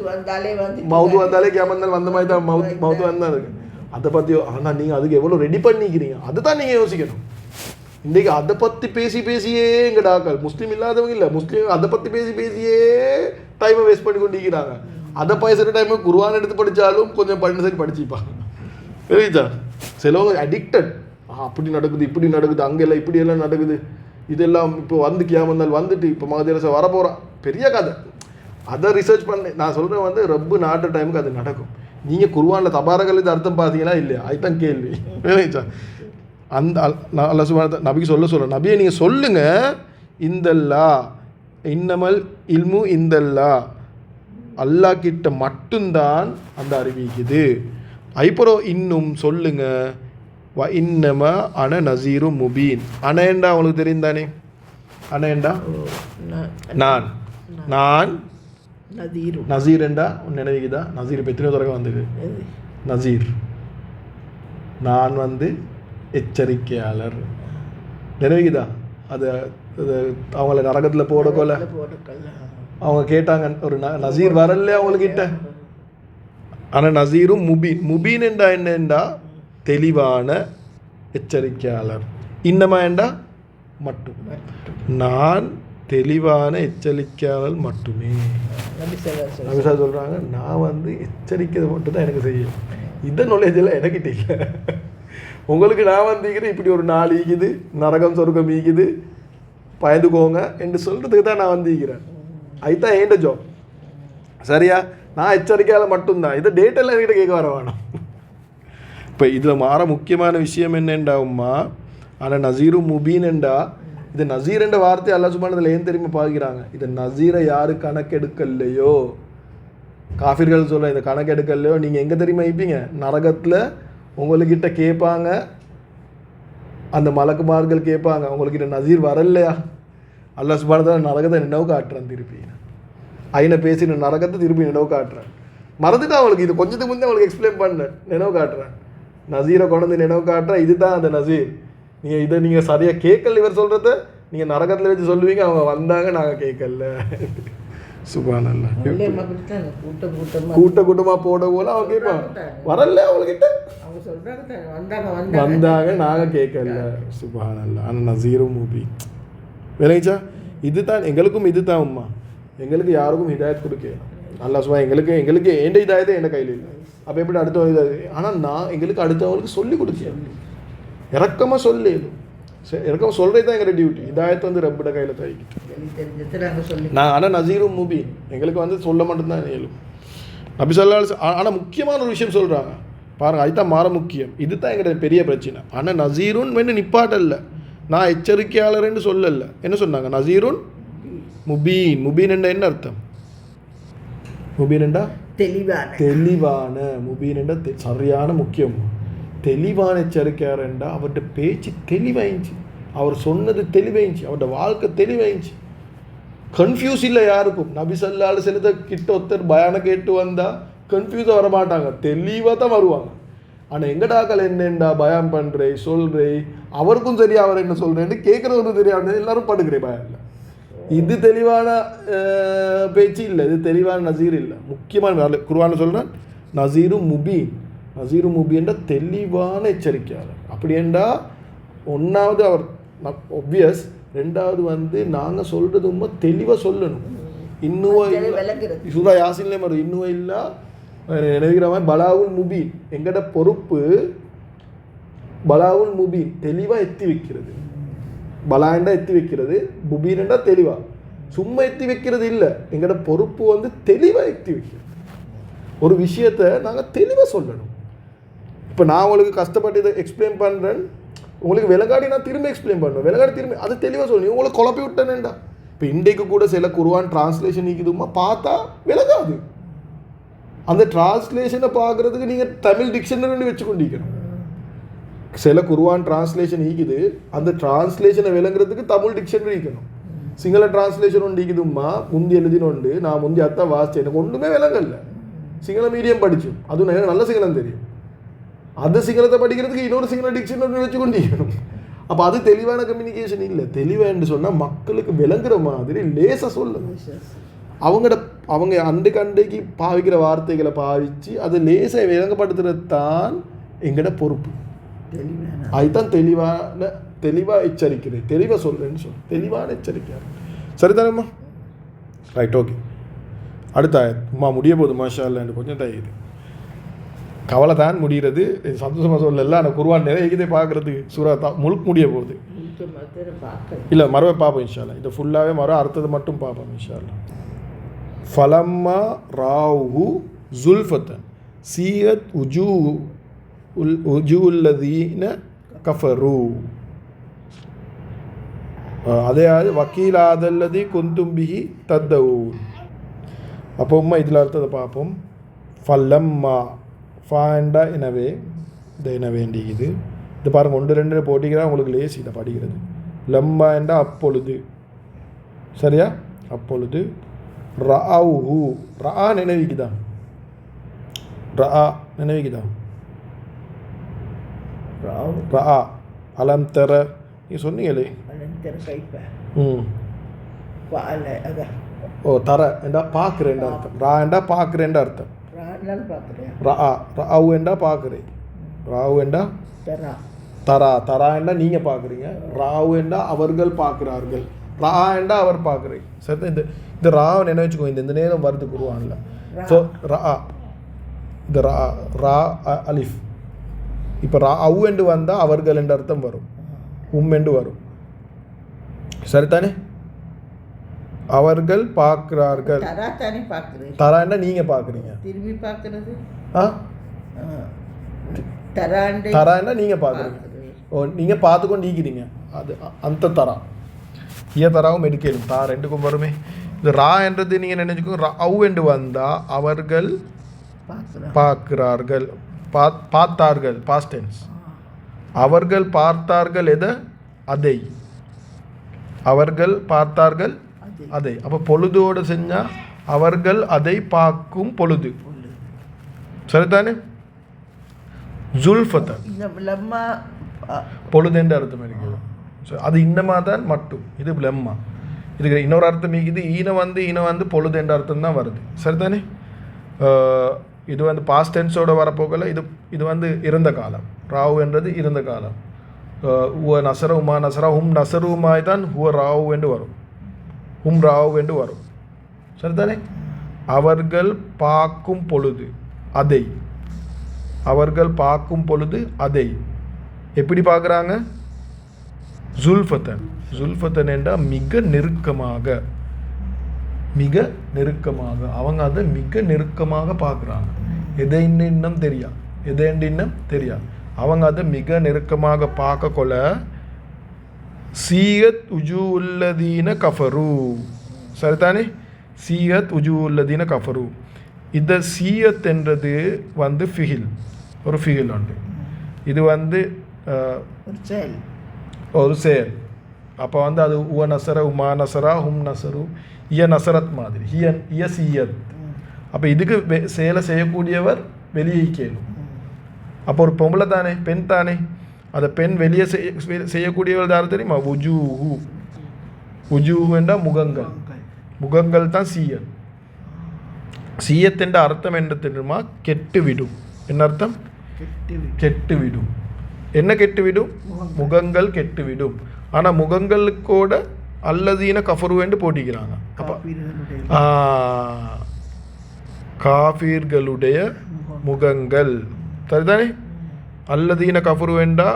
மவுத்து வந்தாலே கேமந்தால் வந்த மாதிரி தான் மவுத்து வந்தால் இருக்கு. அதை பற்றி ஆனால் நீங்கள் அதுக்கு எவ்வளோ ரெடி பண்ணிக்கிறீங்க அதுதான் நீங்கள் யோசிக்கணும். இன்றைக்கி அதை பற்றி பேசியே எங்கள் டாக்கள் முஸ்லீம் இல்லாதவங்க இல்லை, முஸ்லீம் அதை பற்றி பேசியே டைமை வேஸ்ட் பண்ணி கொண்டு இருக்கிறாங்க. அதை பேசுகிற டைமை குர்ஆன் எடுத்து படித்தாலும் கொஞ்சம் பண்ண சரி படிச்சுப்பாங்க. தெரியுதா? சிலவங்க அடிக்டட். அப்படி நடக்குது, இப்படி நடக்குது, அங்கெல்லாம் இப்படியெல்லாம் நடக்குது, இதெல்லாம் இப்போ வந்து கியாமத் வந்துட்டு இப்போ மகதீரசை வரப்போகிறான், பெரிய கதை. அதை ரிசர்ச் பண்ண நான் சொல்கிறேன் வந்து ரப்பு நாட்டு டைமுக்கு அது நடக்கும். நீங்கள் குர்ஆனில் தபாரகல் இது அர்த்தம் பார்த்தீங்களா இல்லையா? அதுதான் கேள்வி. தெரியுதா? அந்த அல்லாஹ் சுப்ஹானஹு நபிக்கு சொல்ல நபியை நீங்கள் சொல்லுங்கள், இந்தல்லாஹ் இன்னமல் இல்மு இந்தல்லாஹ், அல்லாஹ் கிட்ட மட்டும்தான் அந்த அறிவிக்குது. ஐப்பரோ இன்னும் சொல்லுங்க, வ இன்னமா அன நசீரு முபீன். அனேண்டா உங்களுக்கு தெரியும் தானே? அனேண்டா நான் நான் நசீர்ண்டா நினைவுக்குதா? நசீர் இப்போ எத்தனை தடவை வந்தது? நசீர் நான் வந்து எச்சரிக்கையாளர். நினைவுக்குதா? அது அவங்கள நரகத்தில் போடக்கோல அவங்க கேட்டாங்க, ஒரு நசீர் வரல அவங்கக்கிட்ட. ஆனால் நசீரும் முபீன் என்றா என்னண்டா தெளிவான எச்சரிக்கையாளர். இன்னமா என்றா மட்டும், நான் தெளிவான எச்சரிக்கையாளர் மட்டுமே. நபிசா சொல்கிறாங்க, நான் வந்து எச்சரிக்கை மட்டும் தான் எனக்கு செய்யும். இந்த நாலேஜ் எல்லாம் எனக்கிட்ட இல்லை. உங்களுக்கு நான் வந்திக்கிறேன், இப்படி ஒரு நாள் ஈக்குது, நரகம் சொர்க்கம் ஈக்குது, பயந்துக்கோங்க என்று சொல்கிறதுக்கு தான் நான் வந்திக்கிறேன். அதுதான் ஏண்ட ஜாப். சரியா? நான் எச்சரிக்கையால் மட்டும்தான். இதை டேட்டெல்லாம் என்கிட்ட கேட்க வர வேணும். இப்போ இதில் மாற முக்கியமான விஷயம் என்னென்றாவும்மா, ஆனால் நசீரும் முபீன்ண்டா, இது நசீர் என்ற வார்த்தை அல்லாஹ் சுப்ஹானஹு வ தஆலா ஏன் தெரியுமா பார்க்கிறாங்க? இது நசீரை யாரு கணக்கெடுக்கலையோ, காஃபிர்கள் சொல்ல இந்த கணக்கெடுக்கலையோ, நீங்கள் எங்கே தெரியுமா இருப்பீங்க? நரகத்தில் உங்கள்கிட்ட கேட்பாங்க, அந்த மலக்குமார்கள் கேட்பாங்க, உங்கள்கிட்ட நசீர் வரலையா? அல்லாஹ் சுப்ஹானஹு வ தஆலா நரகத்தை நினைவு காட்டுறான். திருப்பி ஐனை பேசின நரகத்தை திருப்பி நினைவு காட்டுறேன். மறந்துட்டு அவங்களுக்கு இது கொஞ்சத்துக்கு முன்னே அவங்களுக்கு எக்ஸ்பிளைன் பண்ணேன், நினைவு காட்டுறேன். நசீரை கொண்டு நினைவு காட்டுறேன். இதுதான் அந்த நசீர். நீங்கள் இதை நீங்கள் சரியாக கேட்கல, இவர் சொல்கிறத நீங்கள் நரகத்தில் வச்சு சொல்லுவீங்க, அவங்க வந்தாங்க நாங்கள் கேட்கல. சுப்ஹானல்லாஹ். கூட்டமாக போட போல அவங்க கேட்பாங்க, வரல அவங்கக்கிட்ட வந்தாங்க நாங்கள் கேட்கல. சுப்ஹானல்லாஹ். ஆனால் நசீரும் மூபி விளைச்சா இதுதான் எங்களுக்கும். இதுதான் உம்மா, எங்களுக்கு யாருக்கும் ஹிதாயத் கொடுக்க அல்லாஹ் சுப்ஹானஹு எங்களுக்கு எந்த ஹிதாயத்தை என் கையில் இல்லை. அப்போ எப்படி அடுத்தவங்க இதாது? ஆனால் நான் எங்களுக்கு அடுத்தவங்களுக்கு சொல்லி கொடுத்தேன். இறக்கமாக சொல்லிடும், இறக்கமாக சொல்கிறது தான் எங்களோட டியூட்டி. ஹிதாயத்தை வந்து ரப்போட கையில் தவிக்கிட்டு நான். ஆனால் நசீரும் மூபீன் எங்களுக்கு வந்து சொல்ல மட்டும்தான் இயலும். நபி ஸல்லல்லாஹு அலைஹி வஸல்லம். ஆனால் முக்கியமான ஒரு விஷயம் சொல்கிறாங்க பாருங்கள், அதுதான் மாற முக்கியம். இதுதான் எங்களோட பெரிய பிரச்சனை. ஆனால் நசீருன் வேண்டு நிப்பாட்டல்ல, நான் எச்சரிக்கையாளர்ன்னு சொல்லலை. என்ன சொன்னாங்க? நசீருன் முபீன். முபீன் என்ற என்ன அர்த்தம்? முபீன் என்றா தெளிவான. முபீன் என்ற சரியான முக்கியம். தெளிவான எச்சரிக்கையாளர் என்றா அவருடைய பேச்சு தெளிவாயிடுச்சு, அவர் சொன்னது தெளிவாயிடுச்சு, அவருடைய வாழ்க்கை தெளிவாயிடுச்சு. கன்ஃபியூஸ் இல்லை யாருக்கும். நபி ஸல்லல்லாஹு அலைஹி வஸல்லம் கிட்ட ஒருத்தர் பயான கேட்டு வந்தால் கன்ஃபியூஸாக வரமாட்டாங்க, தெளிவாக தான் வருவாங்க. ஆனால் எங்கடாக்கள் என்னெண்டா பயம் பண்ணுறே சொல்கிறே அவருக்கும் சரியா அவர் என்ன சொல்கிறேன்னு கேட்குறவருக்கு தெரியாது எல்லாரும் படுக்கிறேன் பயம்ல. இது தெளிவான பேச்சு இல்லை, இது தெளிவான நசீர் இல்லை. முக்கியமான குர்ஆன்ல சொல்கிறேன் நசீரும் முபீன். நசீரும் முபீன்ற தெளிவான எச்சரிக்கையாளர். அப்படி என்றால் ஒன்றாவது அவர் ஒப்வியஸ், ரெண்டாவது வந்து நாங்கள் சொல்கிறது உண்மை தெளிவாக சொல்லணும். இன்னும் சூரா யாசின்லே வரும் இன்னும் இல்லை நினைக்கிற மாதிரி பலாவுல் முபீன். எங்கட பொறுப்பு பலாவுல் முபீன் தெளிவாக எத்தி வைக்கிறது. பலாண்டா எத்தி வைக்கிறது, முபீனண்டா தெளிவாக, சும்மா எத்தி வைக்கிறது இல்லை. எங்கட பொறுப்பு வந்து தெளிவாக எத்தி வைக்கிறது. ஒரு விஷயத்தை நாங்கள் தெளிவாக சொல்லணும். இப்போ நான் உங்களுக்கு கஷ்டப்பட்டு இதை எக்ஸ்பிளைன் பண்ணுறேன், உங்களுக்கு விலங்காடி நான் திரும்ப எக்ஸ்பிளைன் பண்ணுவேன். விலங்காடி திரும்ப அதை தெளிவாக சொல்லணும். உங்களுக்கு குழப்பி விட்டேனேண்டா. இப்போ இன்றைக்கு கூட சில குர்ஆன் டிரான்ஸ்லேஷன் இருக்குதுமா பார்த்தா விலகாது. அந்த டிரான்ஸ்லேஷனை பார்க்குறதுக்கு நீங்கள் தமிழ் டிக்ஷனரி வச்சு கொண்டிருக்கணும். சில குர்ஆன் டிரான்ஸ்லேஷன் ஈக்குது, அந்த டிரான்ஸ்லேஷனை விளங்குறதுக்கு தமிழ் டிக்ஷனரி இருக்கணும். சிங்கள டிரான்ஸ்லேஷன் ஒன்று இருக்குதும்மா முந்தி எழுதினோண்டு நான் முந்தி அத்தான் வாசித்தேன், எனக்கு ஒன்றுமே விளங்கல. சிங்கள மீடியம் படித்தோம், அதுவும் எனக்கு நல்ல சிங்களம் தெரியும். அந்த சிங்களத்தை படிக்கிறதுக்கு இன்னொரு சிங்கள டிக்ஷனரி வச்சு கொண்டிருக்கணும். அப்போ அது தெளிவான கம்யூனிகேஷன் இல்லை. தெளிவான்னு சொன்னால் மக்களுக்கு விளங்குற மாதிரி லேசாக சொல்லணும். அவங்க அண்டைக்கு பாவிக்கிற வார்த்தைகளை பாவிச்சு அது லேசாக விளங்கப்படுத்துறது தான் எங்கட பொறுப்பு. அதுதான் தெளிவாக எச்சரிக்கிறேன், தெளிவாக சொல்கிறேன்னு சொல்லு, தெளிவான எச்சரிக்கை. சரிதானம்மா? Right, okay. அடுத்த அம்மா முடிய போகுது மாஷா அல்லாஹ், கொஞ்சம் தயிர் கவலை தான் முடிகிறது. சந்தோஷமாக சொல்லல, ஆனால் குர்ஆன் நிறைய இதே பார்க்குறதுக்கு சூரா முழுக்க முடிய போகுது. இல்லை மறுவை பார்ப்போம் இன்ஷா அல்லாஹ். இதை ஃபுல்லாகவே மறு அர்த்தத்தை மட்டும் பார்ப்போம் இன்ஷா அல்லாஹ். ஃபலம்மா ராஹு ஜுல்ஃபத்தன் சீயத் உஜூல்லதீன கஃபரு. அதே வக்கீலாதல்லதி குந்தும்பிஹி தத்தவூன். அப்போ இதில் அர்த்தத்தை பார்ப்போம். ஃபலம்மா ஃபாண்டா எனவே இந்த என வேண்டியது இது பாருங்கள், 1 2 போட்டிக்கிறா உங்களுக்கு லேசி இதை படிக்கிறது. லம்மா என்றா அப்பொழுது, சரியா? அப்பொழுது ரஅவுஹு, ரஆ நினைவிக்குதான், ரஆ நினைவிக்குதான், ரஆ அலம் தர நீ சொன்னீங்களே. ஓ தர என்றா பார்க்குறேன் அர்த்தம், ரா என்றா பார்க்குறேன் அர்த்தம், ரஆ ரஅவு என்றா பார்க்குறேன், ராவு என்றா தரா, தரா என்றா நீங்கள் பார்க்குறீங்க, ராவு என்றா அவர்கள் பார்க்குறார்கள், ரா என்றா அவர் பார்க்குறீங்க. சரி, இந்த ராவை நினைவச்சுக்கோ, இந்த நேரம் வருது குர்ஆன்ல. ஸோ ரஆ, இந்த ரா அலிஃப். இப்போ ரா அவு என்று வந்தால் அவர்கள் என்ற அர்த்தம் வரும், என்று வரும். சரிதானே? அவர்கள் பார்க்கிறார்கள், தரா என்ன நீங்கள் பார்க்குறீங்க, திரும்பி பார்க்கறது. தரா என்ன நீங்கள் பார்க்குறீங்க, ஓ நீங்கள் பார்த்து கொண்டு ஈக்கிறீங்க, அது அந்த தரா. தராவும் மெடிக்கலும் தா ரெண்டுக்கும் வருமே. இந்த ரா என்றது நீங்கள் நினைச்சுக்கோங்க, அவு என்று வந்தால் அவர்கள் பார்க்கிறார்கள், பார்த்தார்கள், பாஸ்ட் டென்ஸ். அவர்கள் பார்த்தார்கள் எதை? அதை. அவர்கள் பார்த்தார்கள் அதை. அப்போ பொழுதோடு செஞ்சால் அவர்கள் அதை பார்க்கும் பொழுது. சரிதானே? ஜுல்ஃபத்தன் பொழுது என்ற அர்த்தம் இருக்குது. ஸோ அது இன்னமா தான் மட்டும், இது லெம்மா. இதுக்கு இன்னொரு அர்த்தம் இது ஈன வந்து பொழுது என்ற அர்த்தம் தான் வருது. சரிதானே? இது வந்து பாஸ்ட் டென்ஸோட வரப்போகல. இது வந்து இறந்த காலம். ராவு என்றது இறந்த காலம். உவ நசர உமா நசரா ஹும் நசருமாய் தான் ஹுவ ராவு என்று வரும், ஹும் ராவு என்று வரும். சரிதானே? அவர்கள் பார்க்கும் பொழுது அதை. அவர்கள் பார்க்கும் பொழுது அதை எப்படி பார்க்குறாங்க? ஜுல்ஃபத்தன். ஜுல்ஃபத்தன் என்றால் மிக நெருக்கமாக, மிக நெருக்கமாக. அவங்க அதை மிக நெருக்கமாக பார்க்குறாங்க. எதை இன்னும் தெரியாது, எதை இன்னும் தெரியாது. அவங்க அதை மிக நெருக்கமாக பார்க்கக்கொள்ள சீயத் உஜூ உள்ளதீன கஃபரு. சரிதானே? சீயத் உஜூ உள்ளதீன கஃபரு. இந்த சீயத் என்றது வந்து ஃபிகில், ஒரு ஃபிகில் உண்டு. இது வந்து ஒரு செயல். அப்போ வந்து அது உவ நசர உமா நசரா ஹும் நசரு இய நசரத் மாதிரி, இய சீயத். அப்போ இதுக்கு செயலை செய்யக்கூடியவர் வெளியே கேளும். அப்போ ஒரு பொம்பளை தானே, பெண் தானே. அதை பெண் வெளியே செய்யக்கூடியவர்கள் யார் தெரியுமா? உஜூஹு. உஜூஹு என்றால் முகங்கள். முகங்கள் தான் சீயத். சீயத் என்ற அர்த்தம் என்ன தெரியுமா? கெட்டுவிடும். என்ன அர்த்தம்? கெட்டுவிடும். என்ன கெட்டுவிடும்? முகங்கள் கெட்டுவிடும். ஆனால் முகங்களுக்கூட அல்லதீன கஃபரு என்று போட்டிக்கிறாங்க. அப்போ காஃபீர்களுடைய முகங்கள் சரிதானே. அல்லதீன கஃபரு என்றா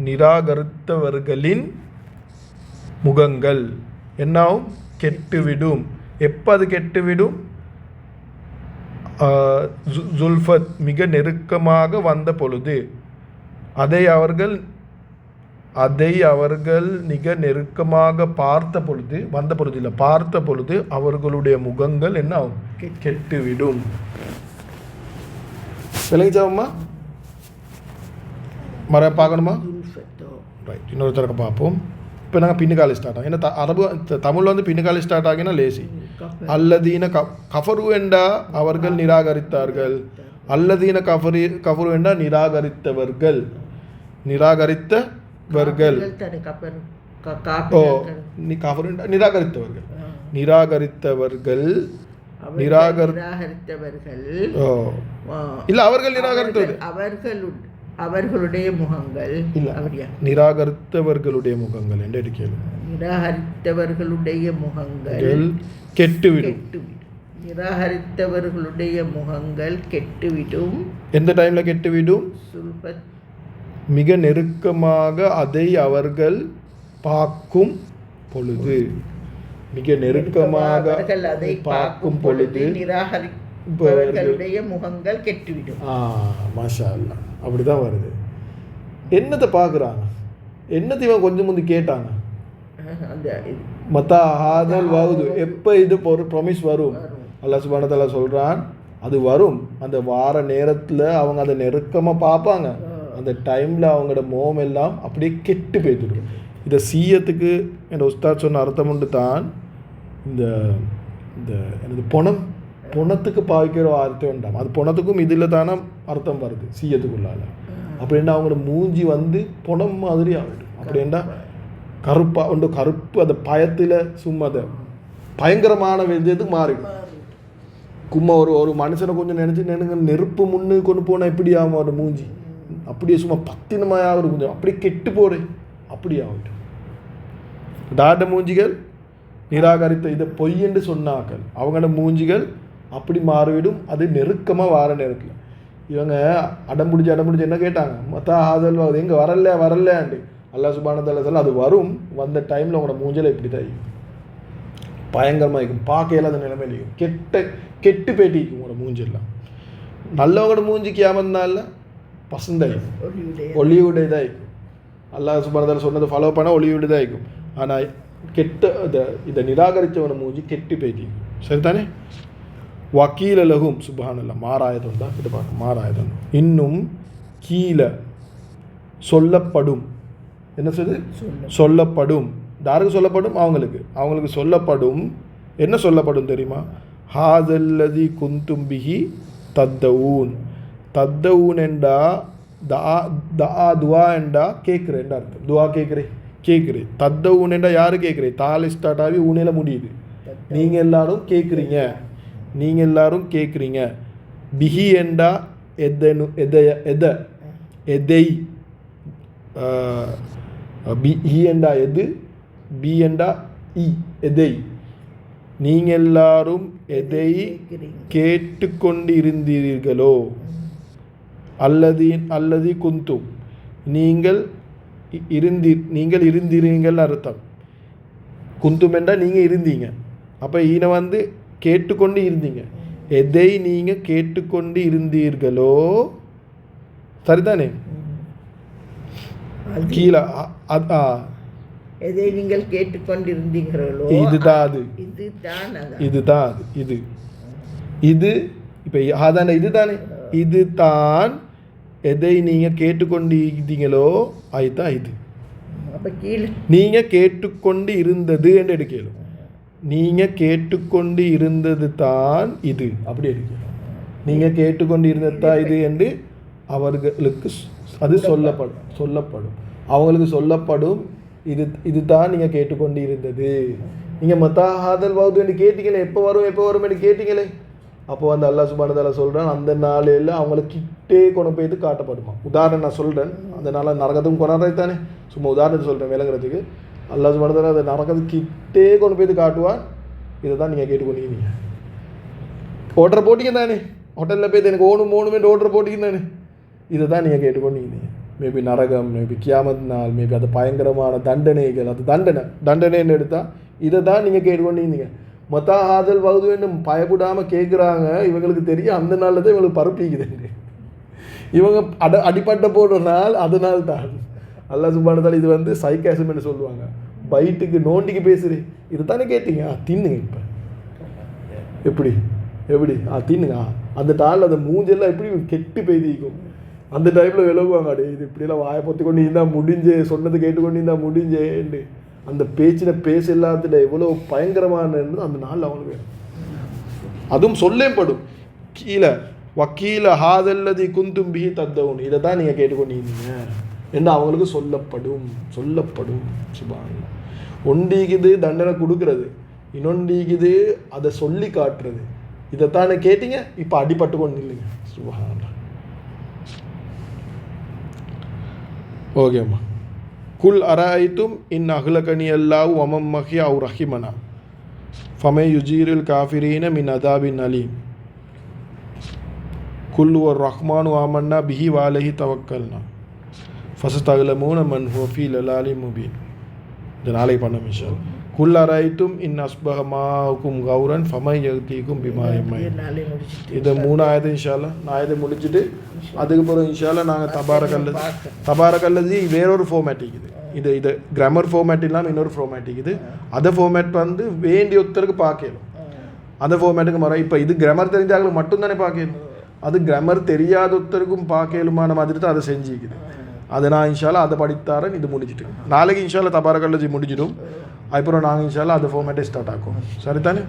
நிராகரித்தவர்களின் முகங்கள் என்னாவும் கெட்டுவிடும். எப்போ அது கெட்டுவிடும்? ஜுல்ஃபத் மிக நெருக்கமாக வந்த பொழுது, அதை அவர்கள் மிக நெருக்கமாக பார்த்த பொழுது, வந்த பொழுது இல்லை, பார்த்த பொழுது அவர்களுடைய முகங்கள் என்ன ஆகும்? கெட்டுவிடும். விளங்கிச்சாவம்மா? மர பார்க்கணுமா? ரைட், இன்னொரு தடவை பார்ப்போம். இப்போ நாங்கள் பின்னுக்காலி ஸ்டார்ட் ஆகும். ஏன்னா தமிழில் வந்து பின்னுக்காலி ஸ்டார்ட் ஆகினா லேசி. அல்லதீன கஃபரு என்றா அவர்கள் நிராகரித்தார்கள். அல்லதீன கஃபரு என்றா நிராகரித்தவர்கள். நிராகரித்தவர்கள். ஓ, கஃபரு என்றா நிராகரித்தவர்கள். நிராகரித்தவர்கள். ஓ இல்லை, அவர்கள் நிராகரித்தவர்கள். அவர்களுடைய முகங்கள் நிராகரித்தவர்களுடைய முகங்கள் என்று எடுக்கணும். நிராகரித்தவர்களுடைய முகங்கள் கெட்டுவிடும். நிராகரித்தவர்களுடைய முகங்கள் கெட்டுவிடும். எந்த டைம்ல கெட்டுவிடும்? சுல்பத் மிக நெருக்கமாக அதை அவர்கள் பார்க்கும் பொழுது. மிக நெருக்கமாக அதை பார்க்கும் பொழுது நிராகரிப்பவர்களுடைய முகங்கள் கெட்டுவிடும். மாஷா அல்லாஹ், அப்படிதான் வருது. என்னத்தை பார்க்குறாங்க? என்னத்தை இவன் கொஞ்சம் முந்தி கேட்டாங்க? மத்தா ஹாதல் வவுது, எப்போ இது ப்ராமிஸ் வரும்? அல்லாஹ் சுப்ஹானஹு வ தஆலா சொல்கிறான், அது வரும். அந்த வார நேரத்தில் அவங்க அதை நெருக்கமாக பார்ப்பாங்க. அந்த டைமில் அவங்களோட மோகம் எல்லாம் அப்படியே கெட்டு போய்த்துடும். இதை சீயத்துக்கு என் உஸ்தாத் சொன்ன அர்த்தம் உண்டு தான். இந்த இந்த எனது பொணத்துக்கு பாவிக்கிற அர்த்தம் உண்டாம். அது பொணத்துக்கும் இதில் தானே அர்த்தம் வருது சீயத்துக்குள்ளால. அப்படின்னா அவங்களோட மூஞ்சி வந்து பொணம் மாதிரி ஆகிடும். அப்படின்னா கருப்பாக ஒன்று கருப்பு, அந்த பயத்தில் சும்மா அதை பயங்கரமான விஜயத்துக்கு மாறிடும். கும்மா ஒரு மனுஷனை கொஞ்சம் நினச்சி நெருப்பு முன்னு கொண்டு போனால் எப்படி ஆகும் அவரோட மூஞ்சி? அப்படியே சும்மா பத்தினமாக ஒரு கொஞ்சம் அப்படியே கெட்டு போகிறேன் அப்படி ஆகிடும். டாட மூஞ்சிகள் நிராகரித்த இதை பொய் என்று சொன்னாக்கள் அவங்களோட மூஞ்சிகள் அப்படி மாறிவிடும். அது நெருக்கமாக வார நேரத்தில் இவங்க அடம்பிடிச்சி என்ன கேட்டாங்க? மத்தா ஆதல் அது எங்கே வரலையாண்டு அல்லாஹ் சுப்ஹானஹு வ தஆலா சொல்ல, அது வரும். வந்த டைமில் உங்களோட மூஞ்சில் இப்படி தான் இருக்கும், பயங்கரமாக இருக்கும், பார்க்க இல்லாத நிலைமையில் இருக்கும், கெட்டு பேட்டி இருக்கும் உங்களோட மூஞ்செல்லாம். நல்லவங்களோட மூஞ்சிக்கு ஏமந்தால பசந்தாயிருக்கும், ஒளிவுடையதாக இருக்கும். அல்லாஹ் சுப்ஹானஹு வ தஆலா சொன்னதை ஃபாலோ பண்ணால் ஒளிவுடையதாக இருக்கும். ஆனால் கெட்ட இதை நிராகரித்தவன மூஞ்சி கெட்டு பேட்டி இருக்கும். சரிதானே? வக்கீலலகும் சுப்ஹானல்லாஹ், மாறாயதம் தான் இது பார்க்க மாறாயதம். இன்னும் கீழே சொல்லப்படும். என்ன சொல்லப்படும்? யாருக்கு சொல்லப்படும்? அவங்களுக்கு சொல்லப்படும். என்ன சொல்லப்படும் தெரியுமா? ஹாதல்லதி குந்தும் பிஹி தத்தவூன். தத்தவூன் என்றா துவா என்றா கேட்குறேன் அர்த்தம். துவா கேட்குறேன். தத்தவூன் என்றா யாரு கேட்குறேன்? தாலி ஸ்டார்ட் ஆகி ஊனையில் முடியுது. நீங்கள் எல்லாரும் கேட்குறீங்க. பிஹி என்றா எதை பி என்றா எது, பி என்றா எதை. நீங்கள் எல்லாரும் எதை கேட்டுக்கொண்டு இருந்தீர்களோ, அல்லது குந்தும் நீங்கள் இருந்தீர்கள் அர்த்தம். குந்தும் என்றால் நீங்கள் இருந்தீங்க. அப்போ ஈன வந்து கேட்டுக்கொண்டு இருந்தீங்க. எதை நீங்கள் கேட்டுக்கொண்டு இருந்தீர்களோ, சரிதானே? கீழே எதை நீங்கள் கேட்டுக்கொண்டிருந்தீர்களோ இதுதான் இது. இப்போ அதான இதுதானே, இதுதான் எதை நீங்கள் கேட்டுக்கொண்டு இருந்தீங்களோ அதுதான் இது. அப்போ கீழே நீங்கள் கேட்டுக்கொண்டு இருந்தது என்று எடுக்கலும். நீங்கள் கேட்டுக்கொண்டு இருந்தது தான் இது, அப்படி இருக்கு. நீங்கள் கேட்டுக்கொண்டு இருந்தது தான் இது என்று அவர்களுக்கு அது சொல்லப்படும் அவங்களுக்கு சொல்லப்படும். இது தான் நீங்கள் கேட்டுக்கொண்டு இருந்தது. நீங்கள் மத்தா ஹாதல் வௌது என்று கேட்டீங்களே, எப்போ வரும் என்று கேட்டீங்களே, அப்போ வந்து அல்லாஹ் சுப்ஹானஹு வ தஆலா சொல்கிறான், அந்த நாளையில் அவங்களுக்கு கிட்டே கொண்டு போய்த்து காட்டப்படுமா. உதாரணம் நான் சொல்கிறேன், அந்த நாளில் நரகத்தும் கொண்டாடுறது தானே, சும்மா உதாரணத்தை சொல்கிறேன் விளங்குறதுக்கு. அல்லாஹ் சுப்ஹானஹு வ தஆலா அதை நரகத்துக்கு கிட்டே கொண்டு போய்த்து காட்டுவான். இதை தான் நீங்கள் கேட்டுக்கொண்டீங்க. ஓட்டரை போட்டிங்க தானே, ஹோட்டலில் போய்த்து எனக்கு ஓணுமென்று ஓட்டரை போட்டிங்க தானே, இதை தான் நீங்கள் கேட்டுக்கொண்டீங்க. மேபி நரகம், மேபி கியாமத் நாள், மேபி அது பயங்கரமான தண்டனைகள், அது தண்டனைன்னு எடுத்தால் இதை தான் நீங்கள் கேட்டுக்கொண்டீங்க. மொத்தா ஆதல் வகுது வேண்டும் பயப்படாமல் கேட்குறாங்க. இவங்களுக்கு தெரியும் அந்த நாளில் தான் இவங்களுக்கு பரப்பிக்குது. இவங்க அடிப்பட்ட போடுற நாள் அதனால் தான். அல்லாஹ் சுப்ஹானஹு வ தஆலா இது வந்து சைக்காசம்னு சொல்லுவாங்க. பைட்டுக்கு நோண்டிக்கு பேசுகிறேன், இது தானே கேட்டீங்க, தின்னுங்க. இப்போ எப்படி தின்னுங்க. அந்த டாலில் அந்த மூஞ்செல்லாம் எப்படி கெட்டு பெய்திக்கும். அந்த டைமில் விலகுவாங்க. அடே இது இப்படியெல்லாம் வாயை பொத்தி கொண்டு இருந்தால் முடிஞ்சே, சொன்னது கேட்டுக்கொண்டு இருந்தால் முடிஞ்சேன்னு அந்த பேச எல்லாத்துல எவ்வளோ பயங்கரமானது அந்த நாள் அவங்களுக்கு வேணும். அதுவும் சொல்லேப்படும் கீழே வக்கீல ஹாதல்லதி குந்தும் பிஹி தத்தவுன், இதை தான் நீங்கள் கேட்டுக்கொண்டீங்க என்று அவங்களுக்கு சொல்லப்படும். சுப்ஹானல்லாஹ். ஒண்டிக்குது தண்டனை கொடுக்கறது, இன்னொண்டிக்குது அதை சொல்லி காட்டுறது. இதைத்தானே கேட்டீங்க, இப்போ அடிபட்டு கொண்டு இல்லைங்க. சுப்ஹானல்லாஹ். ஓகேம்மா. குல் அராய்த்தும் இன் அஹ்லகனி அல்லாஹு வமம் மஹியா அவு ரஹிமனா ஃபமை யுஜீருல் காஃபிரீன மின் அதாபின் அலீம் குல் ஒரு ரஹ்மானு ஆமன்னா பிஹி வாலஹி தவக்கல்னா ஃபஸ்தக்லமூன மன் ஹுவ ஃபீ லலாலி முபீன். இந்த நாளைக்கு பண்ண விஷயம். குல் அராய்த்தும் இன் அஸ்பஹ மாக்கும் கௌரன் ஃபமை யக்தீக்கும் பிமாயம்மை. இதை 3 ஆயத்தை இன்ஷா அல்லாஹ் நான் ஆயத்தை முடிச்சுட்டு அதுக்கப்புறம் இன்ஷா அல்லாஹ் நாங்கள் தபாரக்கல்லதி வேறொரு ஃபார்மேட் இருக்குது. இது கிராமர் ஃபார்மேட் இல்லாமல் இன்னொரு ஃபார்மேட் இருக்குது. அதை ஃபார்மேட் வந்து வேண்டிய ஒருத்தருக்கு பார்க்கணும். அந்த ஃபார்மேட்டுக்கு மரம் இப்போ இது கிராமர் தெரிஞ்சாங்களுக்கு மட்டும்தானே பார்க்கணும். அது கிராமர் தெரியாத ஒருத்தருக்கும் பார்க்கலுமான மாதிரி தான் அதை செஞ்சுக்குது. அதை நான் இன்ஷா அல்லாஹ் அதை படித்தாரன். இது முடிச்சுட்டு நாளைக்கு இன்ஷா அல்லாஹ் தபாரக்கல்லதி முடிஞ்சிடும். அதுக்கப்புறம் நாங்கள் இன்ஷா அல்லாஹ் அந்த ஃபார்மேட்டே ஸ்டார்ட் ஆக்கும். சரிதானே?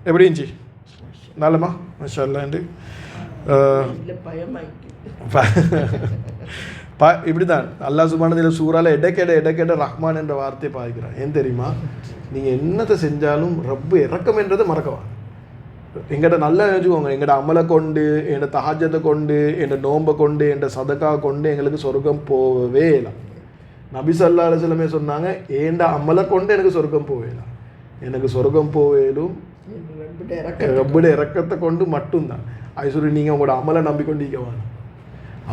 எப்படி இருந்துச்சு? நல்லம்மா இன்ஷா அல்லாஹ். இப்படி தான் அல்லாஹ் சுப்ஹானஹு வ தஆலா சூறால எடக்கெட ரஹ்மான் என்ற வார்த்தையை பாய்க்கிறான். ஏன் தெரியுமா? நீங்கள் என்னத்தை செஞ்சாலும் ரப்பு இறக்கம் என்றதை மறக்கவாங்க. எங்கிட்ட நல்லா நினச்சிக்கோங்க, எங்கள்ட அமலை கொண்டு, என்னோட தஹஜ்ஜத்தை கொண்டு, என்னோட நோம்பை கொண்டு, என்னோட சதக்கா கொண்டு எங்களுக்கு சொர்க்கம் போகவே இல்லை. நபி ஸல்லல்லாஹு அலைஹி வஸல்லம் சொன்னாங்க, ஏண்ட அமலை கொண்டு எனக்கு சொர்க்கம் போவேலாம். எனக்கு சொர்க்கம் போவேலும் ரப்புடைய இறக்கத்தை கொண்டு மட்டும்தான். அது சொல்லி நீங்கள் உங்களோட அமலை நம்பிக்கொண்டிருக்க வேணும்.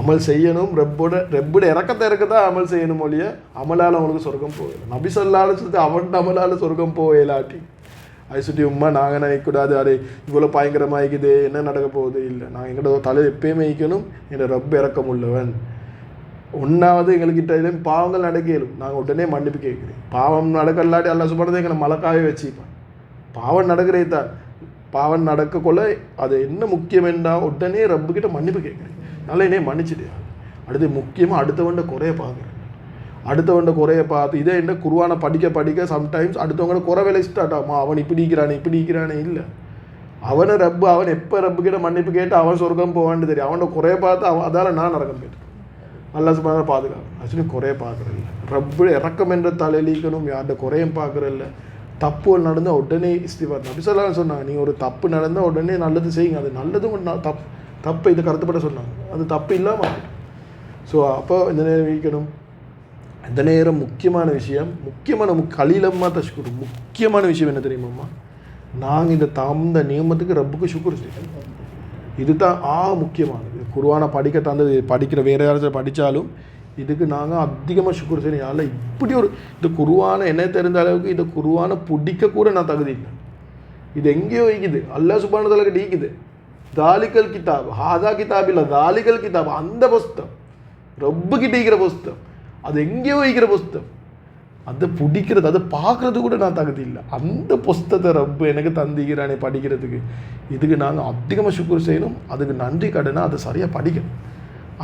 அமல் செய்யணும், ரப்புடைய இறக்கத்தான் அமல் செய்யணும் ஒழிய அமலால் அவங்களுக்கு சொர்க்கம் போகல. நபி ஸல்லல்லாஹு அலைஹி வஸல்லம் அவன் அமலால் சொர்க்கம் போகலாட்டி அது சுட்டி உம்மா நாங்கள் நினைக்கக்கூடாது, அது இவ்வளோ பயங்கரமாகிக்குது, என்ன நடக்க போகுது. இல்லை, நாங்கள் எங்கள்கிட்ட தலை எப்பயுமே வைக்கணும், என்னோட ரப்பு இறக்கம் உள்ளவன். ஒன்றாவது எங்கள்கிட்ட இதுலேயும் பாவங்கள் நடக்கலும், நாங்கள் உடனே மன்னிப்பு கேட்குறேன். பாவம் நடக்கலாட்டி அல்லாஹ் சுப்ஹானஹு வ தஆலா எங்களை மலக்காவே வச்சுப்பான். பாவம் நடக்கிறே தான், பாவம் நடக்கக்குள்ள அது என்ன முக்கியம் என்றால் உடனே ரப்புக்கிட்ட மன்னிப்பு கேட்குறேன். நல்லா என்னையே மன்னிச்சுட்டு. அடுத்து முக்கியமாக அடுத்தவண்ட குறைய பார்க்குறேன். அடுத்தவண்ட குறைய பார்த்து இதே என்ன குர்ஆனை படிக்க சம்டைம்ஸ் அடுத்தவங்களோட குறை வேலை ஸ்டார்ட் ஆகுமா, அவன் இப்படி இருக்கிறானே இல்லை. அவனை ரப்பு, அவன் எப்போ ரப்புக்கிட்ட மன்னிப்பு கேட்டு அவன் சொர்க்கம் போவான்னு தெரியும். அவனோட குறைய பார்த்து அதால் நான் நரகம் போயிட்டு அல்லாஹ் சுப்ஹானஹு வ தஆலா பாதுகாப்பு. ஆக்சுவலி குறைய பார்க்குறதில்ல, ரப்பு இறக்கம் என்ற தலையிலிக்கணும். யார்கிட்ட குறையும் பார்க்குறதில்ல. தப்புகள் நடந்தால் உடனே இஸ்திஃபார். நபி ஸல்லல்லாஹு அலைஹி வஸல்லம் சொன்னாங்க, நீங்கள் ஒரு தப்பு நடந்தால் உடனே நல்லது செய்யுங்க. அது நல்லதும் தப்பு இதை கருத்துப்பட சொன்னாங்க. அது தப்பு இல்லாமல். ஸோ அப்போ இந்த நேரம் வைக்கணும். இந்த நேரம் முக்கியமான விஷயம், கலீலம்மா தஷ்குரு, முக்கியமான விஷயம் என்ன தெரியுமாம்மா? நாங்கள் இந்த தந்த நியமத்துக்கு ரப்புக்கு ஷுக்ர் செய்யணும். இதுதான் முக்கியமானது. குர்ஆனை படிக்க தந்தது, படிக்கிற வேறு யாராச்சும் படித்தாலும் இதுக்கு நாங்கள் அதிகமாக ஷுக்ர் செய்யணும். யாரில் இப்படி ஒரு இந்த குர்ஆனை என்ன தெரிந்த அளவுக்கு இந்த குர்ஆனை பிடிக்க கூட நான் தகுதி இல்லை. இது எங்கேயோ வைக்குது, அல்லாஹ் சுப்ஹானஹு வ தஆலா கிட்ட ஈக்குது. தாலிகல் கிதாப், ஹாதா கிதாப் இல்லை, தாலிகல் கிதாப், அந்த புஸ்தகம் ரப்பு கிட்ட ஈக்கிற புஸ்தகம், அது எங்கேயோ வைக்கிற புஸ்தகம். அதை பிடிக்கிறது, அதை பார்க்குறது கூட நான் தகுதி இல்லை. அந்த புஸ்தகத்தை ரப்பு எனக்கு தந்திக்கிறானே படிக்கிறதுக்கு, இதுக்கு நாங்கள் அதிகமாக ஷுக்ர் செய்யணும். அதுக்கு நன்றி கடனா அதை சரியாக படிக்கணும்.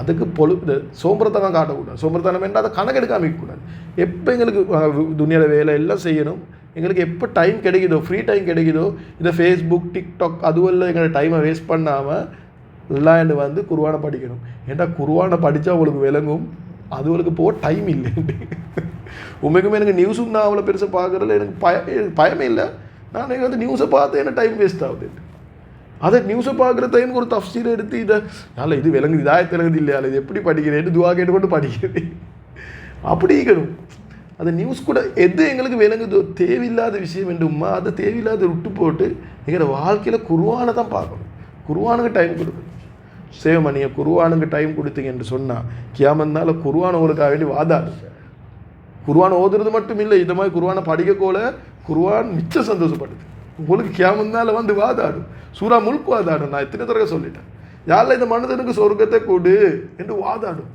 அதுக்கு சோம்பரத்தனம் காட்டக்கூடாது. சோம்பரத்தனம் என்றால் அதை கணக்கெடுக்க அமைக்கக்கூடாது. எப்போ எங்களுக்கு துணியாவில் வேலை எல்லாம் செய்யணும், எங்களுக்கு எப்போ டைம் கிடைக்குதோ ஃப்ரீ டைம் கிடைக்குதோ இந்த ஃபேஸ்புக் டிக்டாக் அதுவெல்லாம் எங்களோட டைமை வேஸ்ட் பண்ணாமல் விளையாண்டு வந்து குர்ஆனை படிக்கணும். ஏன்டா குர்ஆனை படித்தா உங்களுக்கு விளங்கும், அதுவளுக்கு போக டைம் இல்லை. உண்மைக்குமே எனக்கு நியூஸும் நான் அவ்வளோ பெருசாக பார்க்குறதுல எனக்கு பயமே இல்லை. நான் வந்து நியூஸை பார்த்து என்ன டைம் வேஸ்ட் ஆகுது. அதை நியூஸை பார்க்குற டைமுக்கு ஒரு தஃப்சீரை எடுத்து இதை நல்ல இது விளங்குது, இதாயத்து விளங்குது இல்லையா, இது எப்படி படிக்கிறேன் துவா கேட்டுக்கொண்டு படிக்கிறேன் அப்படி இருக்கணும். அந்த நியூஸ் கூட எது எங்களுக்கு விளங்குதோ தேவையில்லாத விஷயம் வேண்டுமா அதை தேவையில்லாத விட்டு போட்டு எங்களோட வாழ்க்கையில் குர்ஆனை தான் பார்க்கணும். குர்ஆனுக்கு டைம் கொடுக்கணும். சேவ் பண்ணிய குர்ஆனுக்கு டைம் கொடுத்தீங்கன்னு சொன்னால் கியாமத்னால குர்ஆன் உங்களுக்காக வேண்டி வாதாடு. குர்ஆன் ஓதுறது மட்டும் இல்லை, இந்த மாதிரி குர்ஆனை படிக்கக்கோல குர்ஆன் மிச்சம் சந்தோஷப்படுது. உங்களுக்கு கியாமத்னால வந்து வாதாடும். சூரா முல்க் வாதாடும். நான் எத்தனை தடவை சொல்லிட்டேன், யாரில் இந்த மனிதனுக்கு சொர்க்கத்தை கொடு என்று வாதாடும்.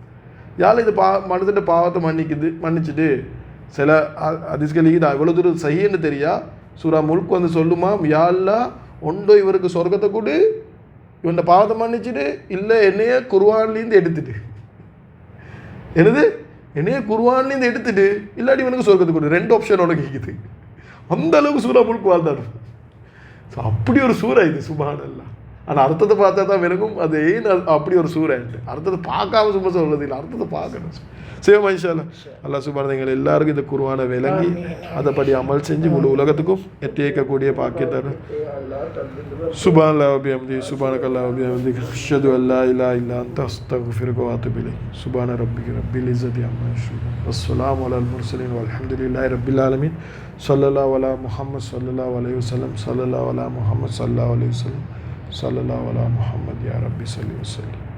யாரில் இந்த மனிதன் பாவத்தை மன்னிச்சுட்டு சில அதிஸ்கலிக்கு இது இவ்வளோ தூரம் சஹீன்னு தெரியா. சூரா முல்க் வந்து சொல்லுமா, யாழ்லா ஒன்றோ இவருக்கு சொர்க்கத்தை கொடு, இவன் பாவத்தை மன்னிச்சுட்டு, இல்லை என்னையே குர்ஆன்லேருந்து எடுத்துட்டு, என்னது என்னையே குர்ஆன்லேருந்து எடுத்துட்டு, இல்லாட்டி இவனுக்கு சொர்க்கத்தை கொடு. 2 ஆப்ஷன் உனக்கு கேட்குது. அந்த அளவுக்கு சூரா முல்க் வாழ்ந்தாடும். ஸோ அப்படி ஒரு சூறா இது, சுப்ஹானல்லாஹ். ஆனால் அர்த்தத்தை பார்த்தா தான் விளங்கும் அது ஏன் அப்படி ஒரு சூறா. அர்த்தத்தை பார்க்காம சும்மா சொல்கிறது இல்லை, அர்த்தத்தை பார்க்கணும். சேவ் இன்ஷா அல்லாஹ். அல்லாஹ் சுப்ஹானஹு எங்கள் எல்லாருக்கும் இந்த குர்ஆனை விளங்கி அதைப்படி அமல் செஞ்சு முழு உலகத்துக்கும் எட்டியக்கூடிய பாக்கியத்தாரு. சுப்ஹானல்லாஹ் வ பிஹம்திஹி சுப்ஹானக்கல்லாஹ் வ பிஹம்திஹி அஷ்ஹது அன் லா இலாஹா இல்லா அன்த அஸ்தக்ஃபிருக வ அத்தூபு இலைக். சுப்ஹான ரப்பிக ரப்பில் இஸ்ஸத்தி அம்மா யசிஃபூன் வஸ்ஸலாமு அலல் முர்ஸலீன் வல்ஹம்துலில்லாஹி ரப்பில் ஆலமீன். ஸல்லல்லாஹு அலா முஹம்மத் ஸல்லல்லாஹு அலைஹி வஸல்லம். ஸல்லல்லாஹு அலா முஹம்மத் ஸல்லல்லாஹு அலைஹி வஸல்லம். ஸல்லல்லாஹு அலா முஹம்மத் யா ரப்பி ஸல்லி வஸல்லிம்.